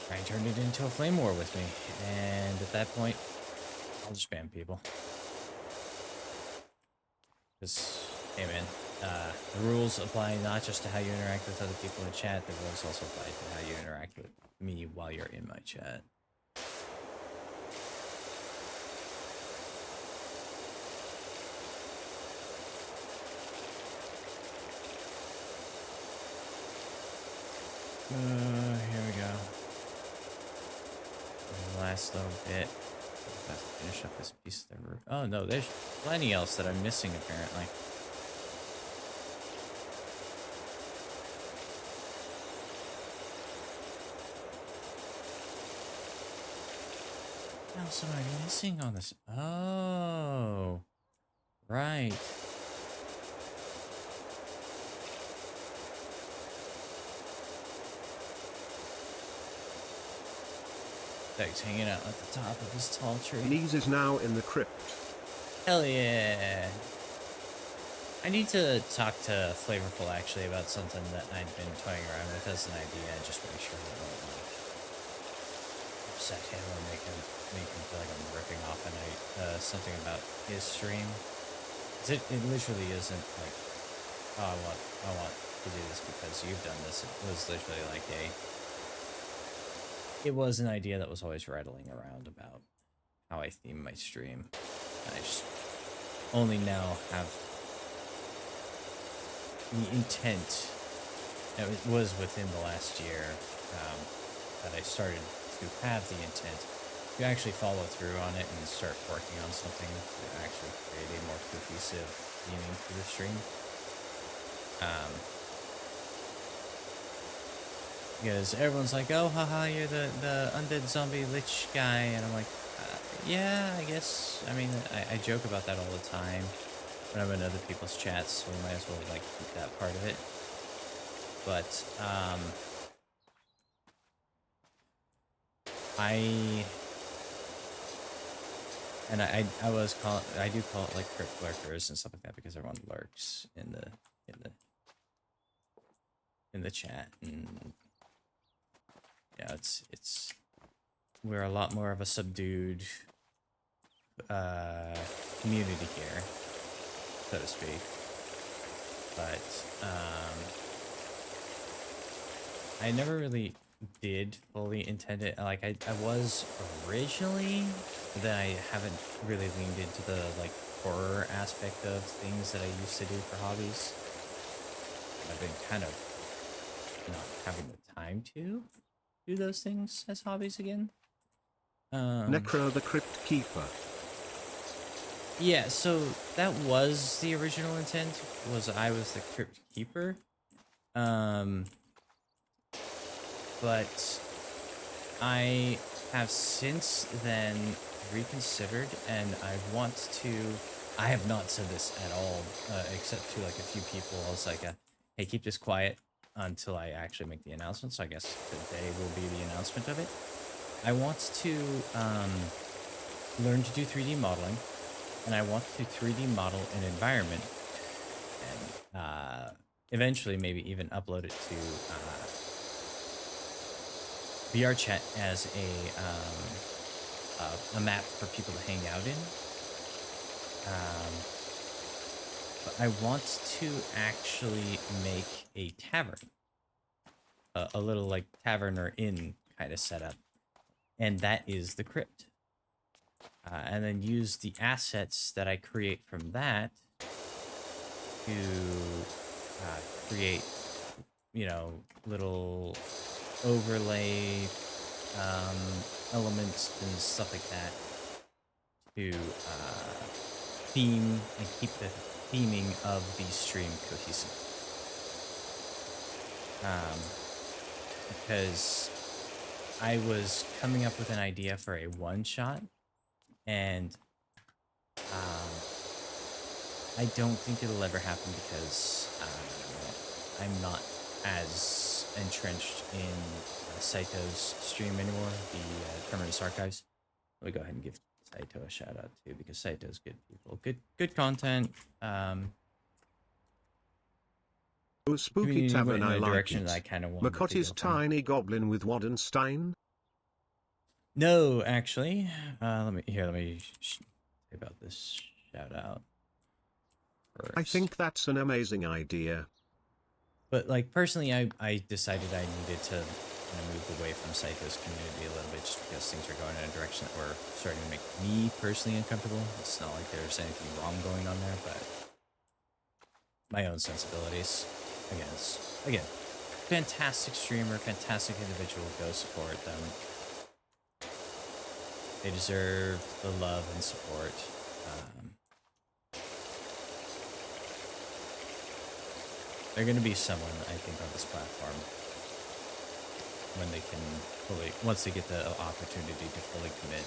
try and turn it into a flame war with me. And at that point, I'll just ban people. Because, hey man, the rules apply not just to how you interact with other people in chat, the rules also apply to how you interact with me while you're in my chat. Here we go. The last little bit. Have to finish up this piece of the roof. Oh no, there's plenty else that I'm missing apparently. What else am I missing on this? Oh, right. He's hanging out at the top of his tall tree. Knees is now in the crypt. Hell yeah. I need to talk to Flavorful actually about something that I'd been toying around with as an idea, and just make sure that I don't like upset him or make him feel like I'm ripping off something about his stream. It literally isn't like, oh, I want to do this because you've done this. It was literally like it was an idea that was always rattling around about how I theme my stream. I just only now have the intent was within the last year that I started to have the intent to actually follow through on it and start working on something to actually create a more cohesive theming for the stream. Because everyone's like, oh, haha, you're the undead zombie lich guy. And I'm like, yeah, I guess. I mean, I joke about that all the time when I'm in other people's chats, so we might as well, like, keep that part of it. But, I do call it, like, crypt lurkers and stuff like that because everyone lurks in the chat. And, yeah, we're a lot more of a subdued community here, so to speak. But I never really did fully intend it. Like I was originally, but then I haven't really leaned into the like horror aspect of things that I used to do for hobbies. I've been kind of not having the time to do those things as hobbies again. Necro the Crypt Keeper. Yeah, so that was the original intent, was I was the Crypt Keeper. But I have since then reconsidered, and I have not said this at all, except to like a few people. I was like, hey, keep this quiet until I actually make the announcement. So I guess today will be the announcement of it. I want to learn to do 3D modeling, and I want to 3D model an environment, and eventually maybe even upload it to VR chat as a map for people to hang out in. But I want to actually make a tavern, a little like tavern or inn kind of setup, and that is the crypt. And then use the assets that I create from that to create, you know, little overlay elements and stuff like that to theme and keep the theming of the stream cohesive. Because I was coming up with an idea for a one-shot, and I don't think it'll ever happen because I'm not as entrenched in Saito's stream anymore, the Terminus Archives. Let me go ahead and give Saito a shout out too, because Saito's good people, good content. Oh, spooky tavern, in I a like direction it. that I kind of wanted Makotti's to go from. tiny goblin with Wadenstein. No, actually, let me say about this shout out first. I think that's an amazing idea. But like personally, I decided I needed to move away from Saito's community a little bit, just because things are going in a direction that were starting to make me personally uncomfortable. It's not like there's anything wrong going on there, but my own sensibilities. Again, fantastic streamer, fantastic individual. Go support them. They deserve the love and support. They're going to be someone, I think, on this platform when they can once they get the opportunity to fully commit.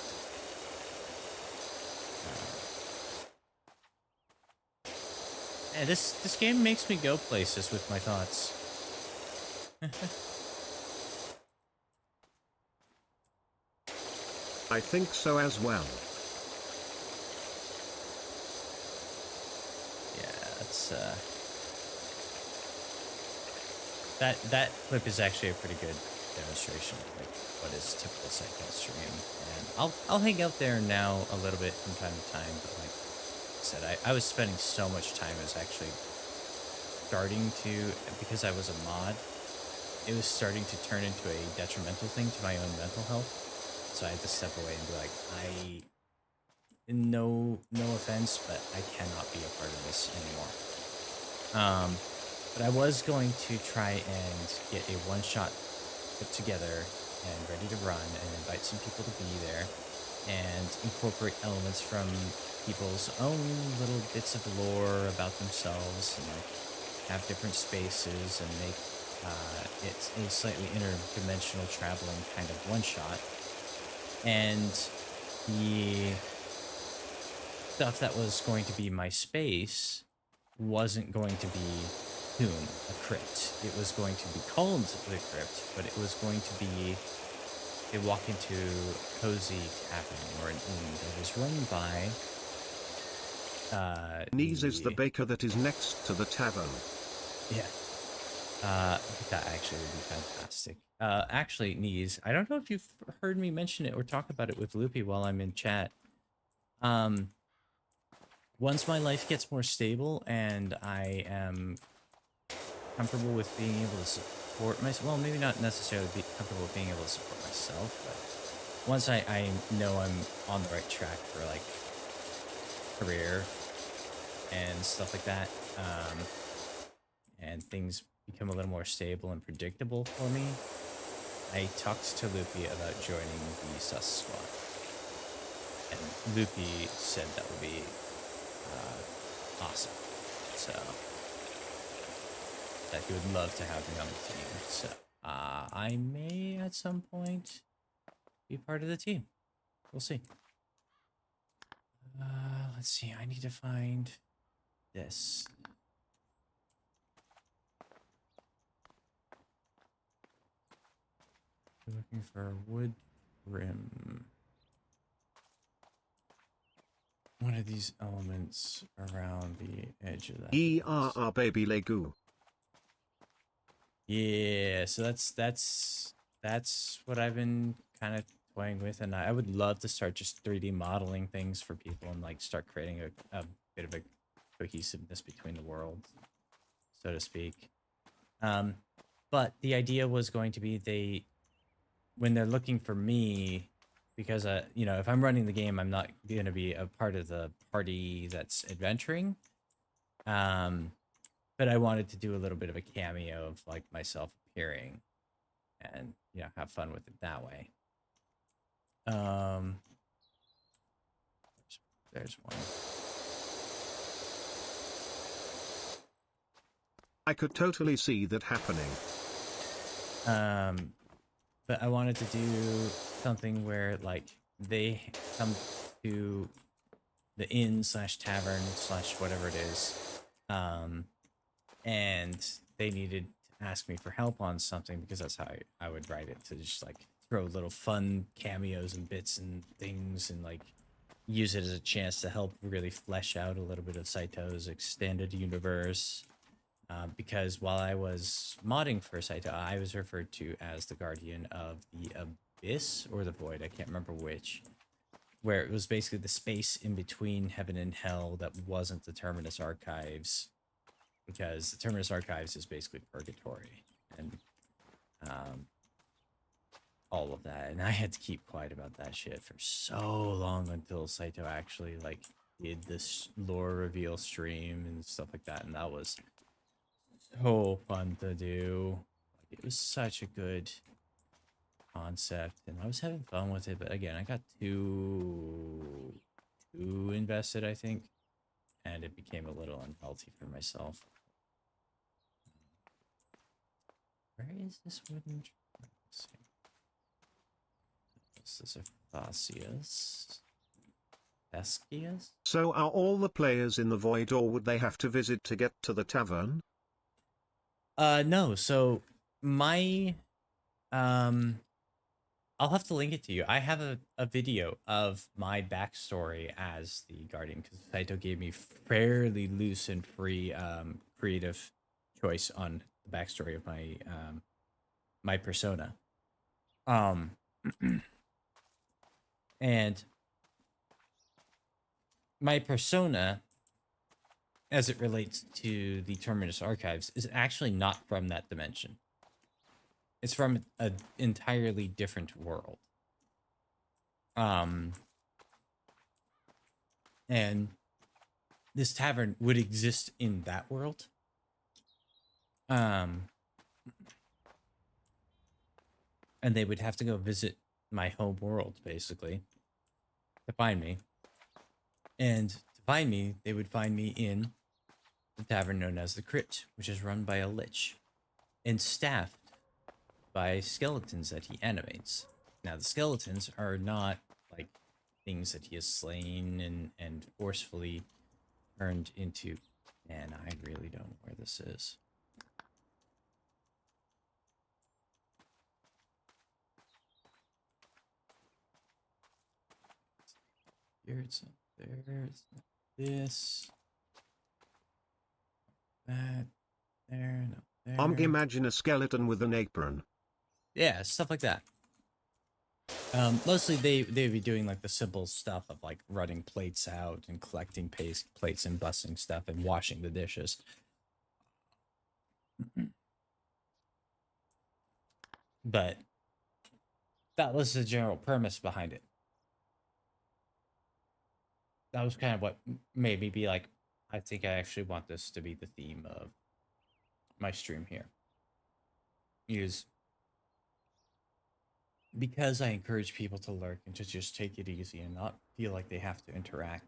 And this game makes me go places with my thoughts. I think so as well. Yeah, that's that clip is actually a pretty good demonstration of like what is typical Psycho stream, and I'll hang out there now a little bit from time to time, but like I said, I was spending so much time. I was actually starting to, because I was a mod, it was starting to turn into a detrimental thing to my own mental health. So I had to step away and be like, no offense, but I cannot be a part of this anymore. But I was going to try and get a one-shot put together and ready to run and invite some people to be there and incorporate elements from people's own little bits of lore about themselves and like have different spaces and make it a slightly interdimensional traveling kind of one-shot. And the stuff that was going to be my space wasn't going to be Tomb, a crypt. It was going to be called the crypt, but it was going to be a walk into cozy tavern or an inn that is run by Knees is the baker that is next to the tavern. yeah. That actually would be fantastic. Actually, Knees, I don't know if you've heard me mention it or talk about it with Loopy while I'm in chat. Once my life gets more stable and I am comfortable with being able to support myself, well, maybe not necessarily be comfortable with being able to support myself, but once I know I'm on the right track for like career and stuff like that, and things become a little more stable and predictable for me, I talked to Loopy about joining the Sus Squad, and Loopy said that would be awesome. So that he would love to have me on the team. So I may at some point be part of the team. We'll see. Let's see. I need to find this. We're looking for wood rim. One of these elements around the edge of that. ERR baby Legu. Yeah, so that's what I've been kind of toying with, and I would love to start just 3D modeling things for people and like start creating a bit of a cohesiveness between the worlds, so to speak. But the idea was going to be when they're looking for me, because you know, if I'm running the game, I'm not going to be a part of the party that's adventuring. But I wanted to do a little bit of a cameo of like myself appearing and, you know, have fun with it that way. There's one. I could totally see that happening. But I wanted to do something where like they come to the inn slash tavern slash whatever it is, and they needed to ask me for help on something because that's how I would write it, to just like throw little fun cameos and bits and things and like use it as a chance to help really flesh out a little bit of Saito's extended universe. Because while I was modding for Saito, I was referred to as the guardian of the Abyss or the Void, I can't remember which, where it was basically the space in between heaven and hell that wasn't the Terminus Archives, because the Terminus Archives is basically purgatory and all of that, and I had to keep quiet about that shit for so long until Saito actually like did this lore reveal stream and stuff like that, and that was so fun to do. Like, it was such a good concept, and I was having fun with it. But again, I got too invested, I think, and it became a little unhealthy for myself. Where is this wooden? Let's see. This is a Thasius. Theskius? So are all the players in the void, or would they have to visit to get to the tavern? No. So my I'll have to link it to you. I have a video of my backstory as the Guardian, because Saito gave me fairly loose and free creative choice on the backstory of my my persona. And my persona, as it relates to the Terminus Archives, is actually not from that dimension. It's from an entirely different world. And this tavern would exist in that world. Um, and they would have to go visit my home world, basically, to find me. And to find me, they would find me in the tavern known as the Crypt, which is run by a lich and staffed by skeletons that he animates. Now, the skeletons are not like things that he has slain and forcefully turned into. Man, I really don't know where this is. Here it's not there. It's not this. That. There. No. There. Imagine a skeleton with an apron. Yeah, stuff like that. Mostly they'd be doing like the simple stuff of like running plates out and collecting plates and bussing stuff and washing the dishes. But that was the general premise behind it. That was kind of what made me be like, I think I actually want this to be the theme of my stream here. Is because I encourage people to lurk and to just take it easy and not feel like they have to interact.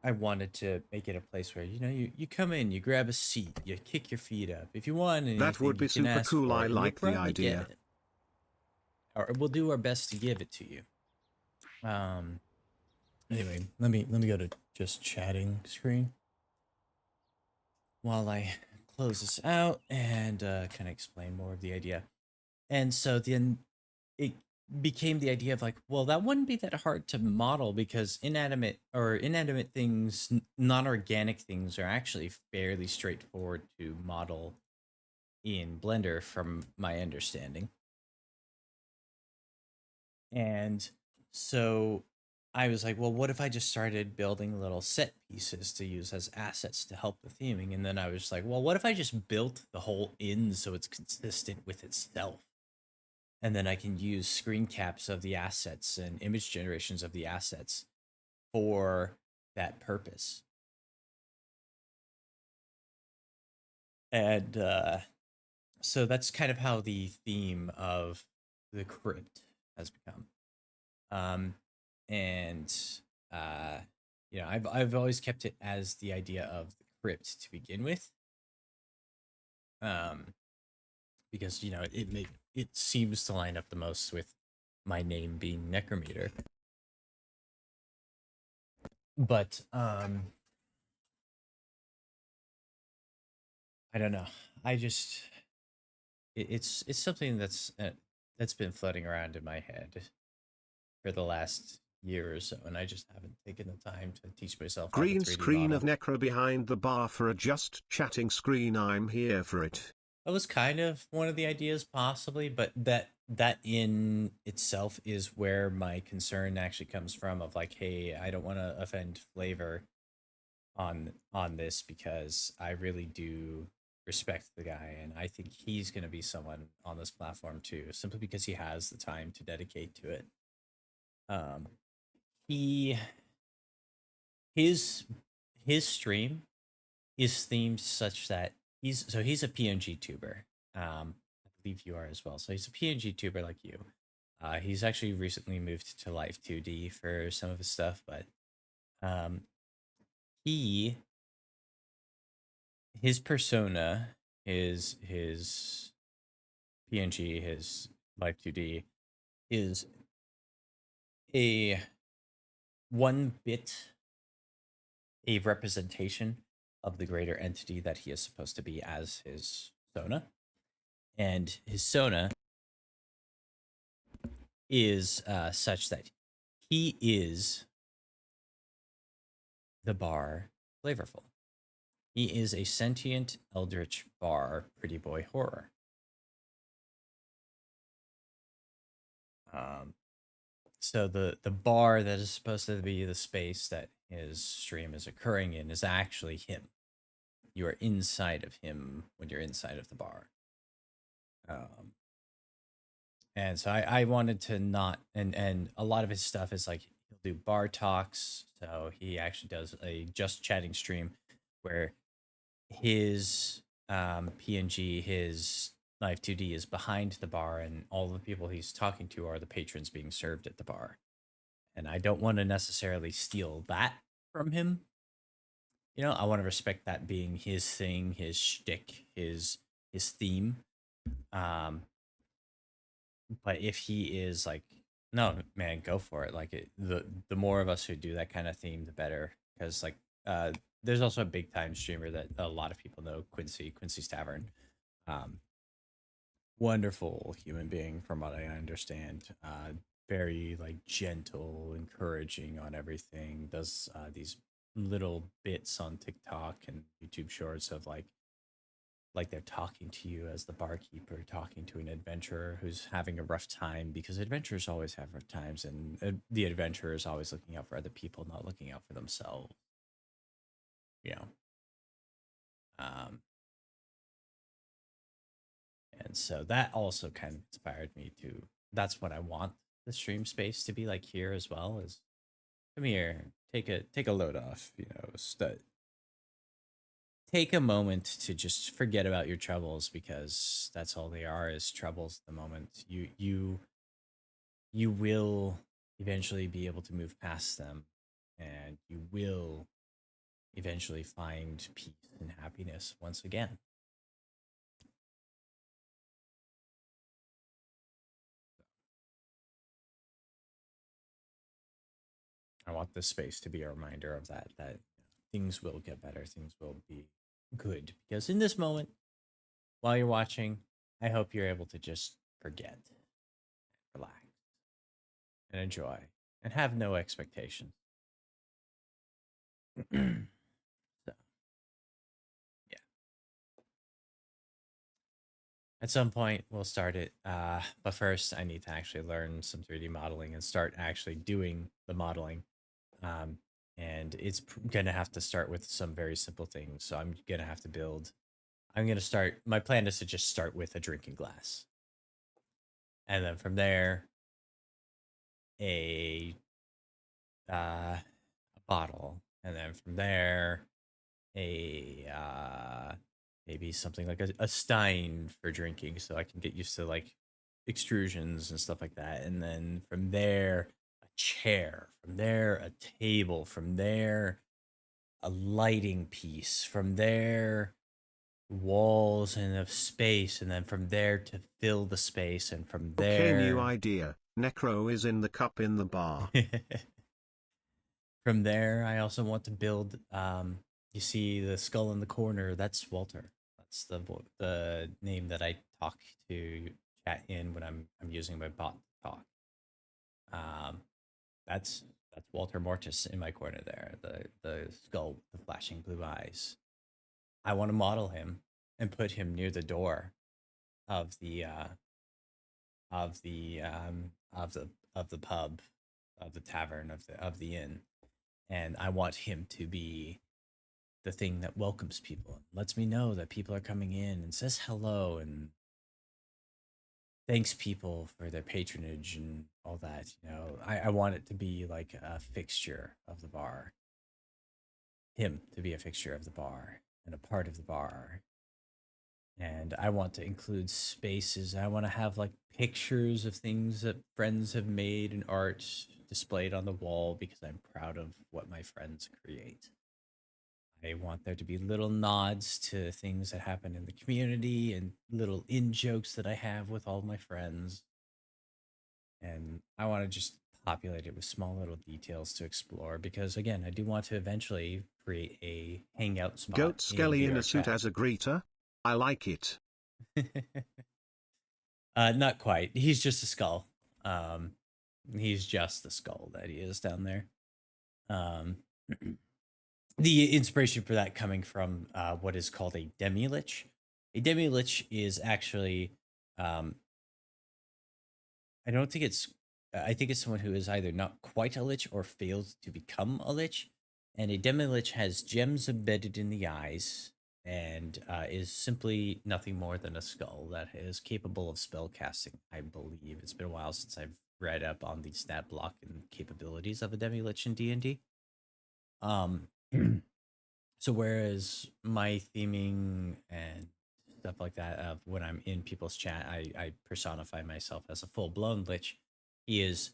I wanted to make it a place where, you come in, you grab a seat, you kick your feet up. If you want anything, That would be you can super ask cool. for I it, and you'll like the probably get idea. it. Or we'll do our best to give it to you. Anyway, let me go to just chatting screen while I close this out and kind of explain more of the idea. And so then it became the idea of like, well, that wouldn't be that hard to model because inanimate things, non-organic things are actually fairly straightforward to model in Blender from my understanding. And so I was like, well, what if I just started building little set pieces to use as assets to help the theming? And then I was like, well, what if I just built the whole inn so it's consistent with itself? And then I can use screen caps of the assets and image generations of the assets for that purpose. And so that's kind of how the theme of the crypt has become. And I've always kept it as the idea of the crypt to begin with. Because it seems to line up the most with my name being Necrometer. But I don't know. I just it's something that's been floating around in my head for the last year or so, and I just haven't taken the time to teach myself how to Green 3D screen of model. Necro behind the bar for a just chatting screen. I'm here for it. That was kind of one of the ideas, possibly, but that in itself is where my concern actually comes from. Of like, hey, I don't want to offend flavor on this because I really do respect the guy, and I think he's going to be someone on this platform too, simply because he has the time to dedicate to it. He his his stream is themed such that he's a PNG tuber. I believe you are as well. So he's a PNG tuber like you. He's actually recently moved to Live 2D for some of his stuff, but um, he his persona, his PNG, his Live 2D is a one bit a representation of the greater entity that he is supposed to be as his Sona. And his Sona is such that he is the bar flavorful. He is a sentient eldritch bar pretty boy horror. So the bar that is supposed to be the space that his stream is occurring in is actually him. You are inside of him when you're inside of the bar. And so I wanted to not, and a lot of his stuff is like he'll do bar talks. So he actually does a just chatting stream where his PNG, his Live 2D is behind the bar, and all the people he's talking to are the patrons being served at the bar. And I don't want to necessarily steal that from him. You know, I want to respect that being his thing, his shtick, his theme. Um, but if he is like, no, man, go for it. Like the more of us who do that kind of theme, the better. Because like, there's also a big time streamer that a lot of people know, Quincy's Tavern. Um, Wonderful human being, from what I understand. Very like gentle, encouraging on everything. Does these little bits on TikTok and YouTube Shorts of like they're talking to you as the barkeeper talking to an adventurer who's having a rough time, because adventurers always have rough times, and the adventurer is always looking out for other people, not looking out for themselves. You know. Um, and so that also kind of inspired me to. That's what I want the stream space to be like here as well. Is come here, take a load off. You know, take a moment to just forget about your troubles, because that's all they are, is troubles at the moment. You will eventually be able to move past them, and you will eventually find peace and happiness once again. I want this space to be a reminder of that things will get better, things will be good, because in this moment while you're watching, I hope you're able to just forget, relax, and enjoy, and have no expectations. So, yeah. At some point, we'll start it. But first, I need to actually learn some 3D modeling and start actually doing the modeling. Um, and it's going to have to start with some very simple things. So I'm going to have to build. I'm going to start. My plan is to just start with a drinking glass. And then from there, a a bottle, and then from there, a maybe something like a stein for drinking, so I can get used to like extrusions and stuff like that. And then from there, a chair. From there, a table. From there, a lighting piece. From there, walls and a space, and then from there to fill the space, and from Okay, new there. idea. Necro is in the cup in the bar. From there, I also want to build. You see the skull in the corner. That's Walter. That's the name that I talk to chat in when I'm using my bot to talk. Um, that's Walter Mortis in my corner there. The skull, with the flashing blue eyes. I want to model him and put him near the door of the of the of the pub, of the tavern, of the inn, and I want him to be the thing that welcomes people and lets me know that people are coming in, and says hello and thanks people for their patronage and all that. You know, I want it to be like a fixture of the bar. Him to be a fixture of the bar and a part of the bar. And I want to include spaces. I want to have like pictures of things that friends have made and art displayed on the wall, because I'm proud of what my friends create. I want there to be little nods to things that happen in the community, and little in jokes that I have with all my friends. And I want to just populate it with small little details to explore, because again, I do want to eventually create a hangout spot Goat in Skelly in a VR suit chat. as a greeter? I like it. Not quite. He's just a skull. Um, he's just the skull that he is down there. Um, the inspiration for that coming from what is called a demi-lich. A demi-lich is actually, um, I don't think it's, I think it's someone who is either not quite a lich or fails to become a lich. And a demi-lich has gems embedded in the eyes, and is simply nothing more than a skull that is capable of spell casting, I believe. It's been a while since I've read up on the stat block and capabilities of a demi-lich in D&D. Um, So whereas my theming and stuff like that of when I'm in people's chat, I personify myself as a full-blown lich. He is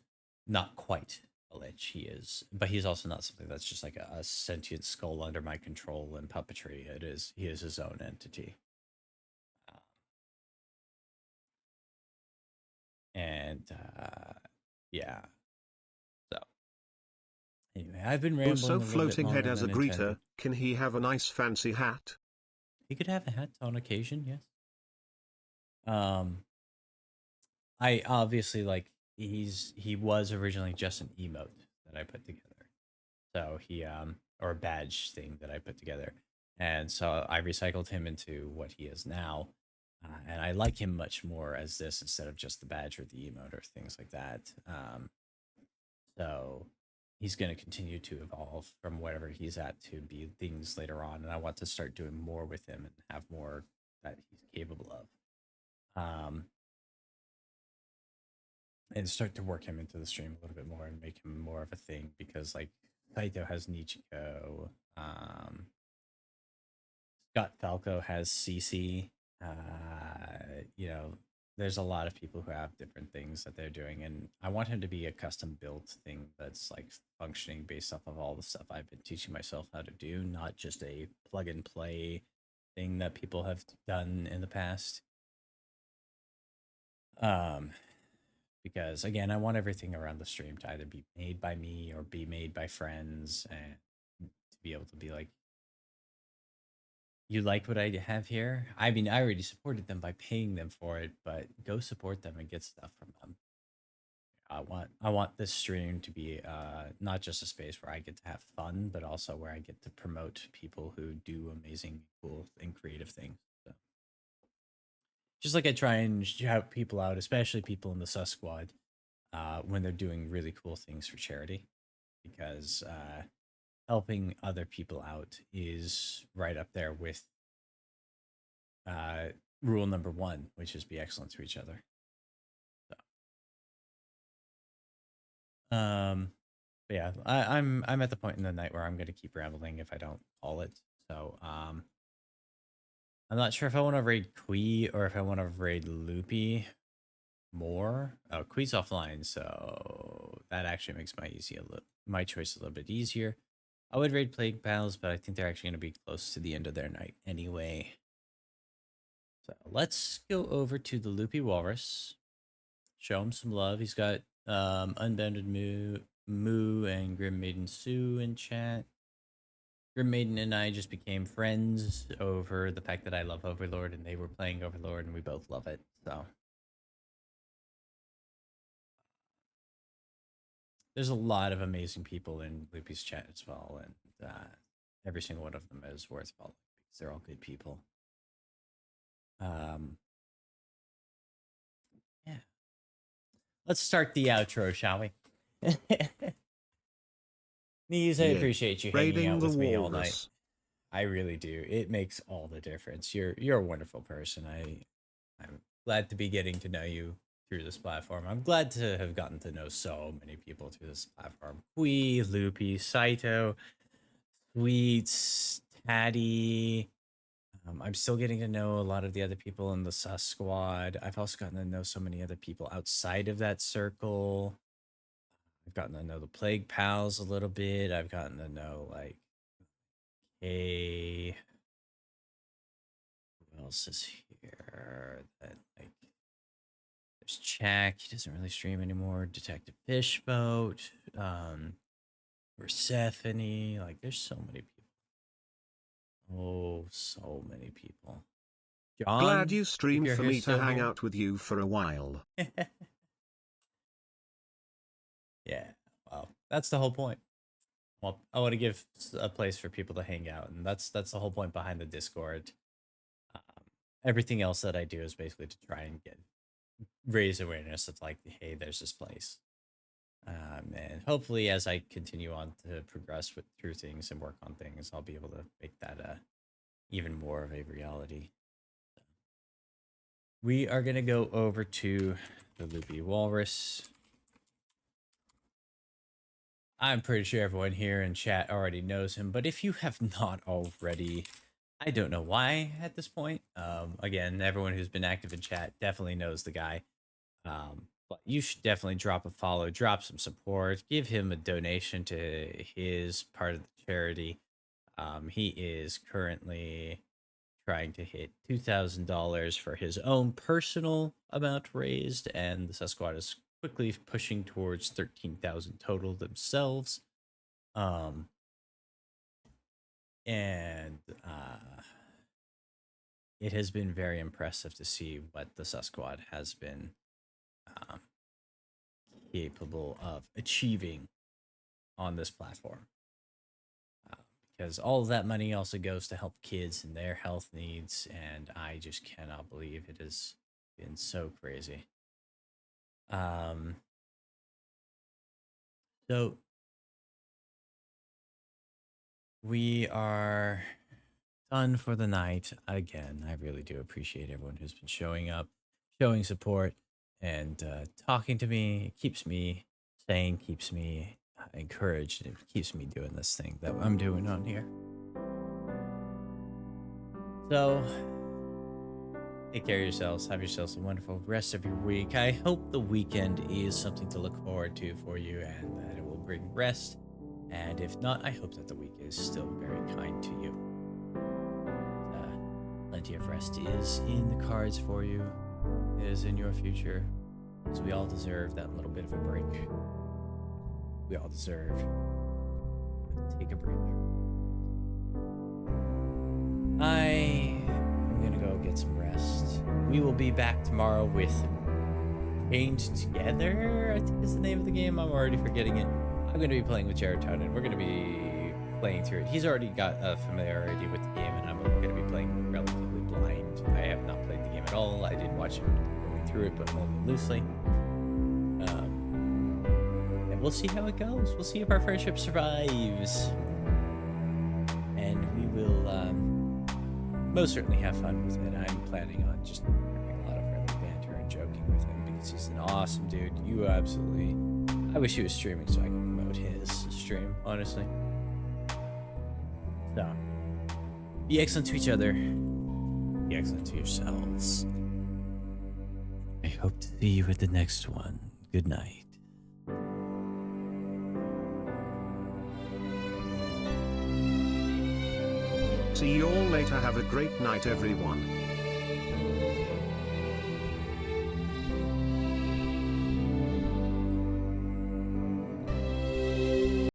not quite a lich. He is, but he's also not something that's just like a sentient skull under my control and puppetry. He is his own entity. And yeah. So anyway, I've been Oh, rambling so a little bit floating head longer as a than intended. greeter, can he have a nice fancy hat? He could have a hat on occasion, yes. Um, I obviously like he was originally just an emote that I put together. So he or a badge thing that I put together. And so I recycled him into what he is now. And I like him much more as this instead of just the badge or the emote or things like that. So he's going to continue to evolve from whatever he's at to be things later on. And I want to start doing more with him and have more that he's capable of. And start to work him into the stream a little bit more and make him more of a thing because like Saito has Nichiko, Scott Falco has CC. You know, there's a lot of people who have different things that they're doing, and I want him to be a custom built thing that's like functioning based off of all the stuff I've been teaching myself how to do, not just a plug and play thing that people have done in the past. Because again, I want everything around the stream to either be made by me or be made by friends, and to be able to be like, you like what I have here? I mean, I already supported them by paying them for it, but go support them and get stuff from them. I want this stream to be not just a space where I get to have fun, but also where I get to promote people who do amazing, cool, and creative things. So, just like I try and shout people out, especially people in the Sus Squad, when they're doing really cool things for charity, because helping other people out is right up there with rule number one, which is be excellent to each other. So, yeah, I'm at the point in the night where I'm gonna keep rambling if I don't call it. So I'm not sure if I want to raid Kui or if I want to raid Loopy more. Oh, Kui's offline, so that actually makes my choice a little bit easier. I would raid Plague Pals, but I think they're actually going to be close to the end of their night anyway. So let's go over to the Loopy Walrus. Show him some love. He's got Unbounded Moo and Grim Maiden Sue in chat. Grim Maiden and I just became friends over the fact that I love Overlord and they were playing Overlord and we both love it. So there's a lot of amazing people in Loopy's chat as well, and every single one of them is worth following because they're all good people. Yeah. Let's start the outro, shall we? Knees, I Yeah. appreciate you hanging Raiding out the with me all night. walrus. I really do. It makes all the difference. You're a wonderful person. I'm glad to be getting to know you through this platform. I'm glad to have gotten to know so many people through this platform. Kui, Loopy, Saito, Sweets, Tatty. I'm still getting to know a lot of the other people in the Sus Squad. I've also gotten to know so many other people outside of that circle. I've gotten to know the Plague Pals a little bit. I've gotten to know like who else is here? That like there's Jack. He doesn't really stream anymore. Detective Fishboat. Persephone. Like there's so many people. Oh, so many people. Glad John, you if streamed you're for here me to still hang here. out with you for a while. Yeah. Well, that's the whole point. Well, I want to give a place for people to hang out, and that's the whole point behind the Discord. Everything else that I do is basically to try and raise awareness of like, hey, there's this place. And hopefully, as I continue on to progress through things and work on things, I'll be able to make that even more of a reality. We are gonna go over to the Loopy Walrus. I'm pretty sure everyone here in chat already knows him, but if you have not already, I don't know why at this point. Again, everyone who's been active in chat definitely knows the guy. But you should definitely drop a follow, drop some support, give him a donation to his part of the charity. He is currently trying to hit $2,000 for his own personal amount raised, and the Sasquatch is quickly pushing towards 13,000 total themselves. And it has been very impressive to see what the Sasquatch has been capable of achieving on this platform. Because all of that money also goes to help kids and their health needs, and I just cannot believe it has been so crazy. So we are done for the night. Again, I really do appreciate everyone who's been showing up, showing support, and talking to me. It keeps me sane, keeps me encouraged, and it keeps me doing this thing that I'm doing on here. So, take care of yourselves. Have yourselves a wonderful rest of your week. I hope the weekend is something to look forward to for you and that it will bring rest. And if not, I hope that the week is still very kind to you. Plenty of rest is in the cards for you, is in your future, because we all deserve that little bit of a break. We all deserve to take a breather. I'm gonna go get some rest. We will be back tomorrow with Chained Together, I think is the name of the game. I'm already forgetting it. I'm gonna be playing with Jared Tonin. We're gonna be playing through it. He's already got a familiarity with the game, and I'm gonna be playing relatively blind. I have not played the game at all. I did watch him going through it, but only loosely. And we'll see how it goes. We'll see if our friendship survives. And we will most certainly have fun with it. I'm planning on just having a lot of friendly banter and joking with him because he's an awesome dude. You absolutely... I wish he was streaming so I could promote his stream, honestly. So, be excellent to each other. Be excellent to yourselves. I hope to see you at the next one. Good night. See you all later. Have a great night, everyone.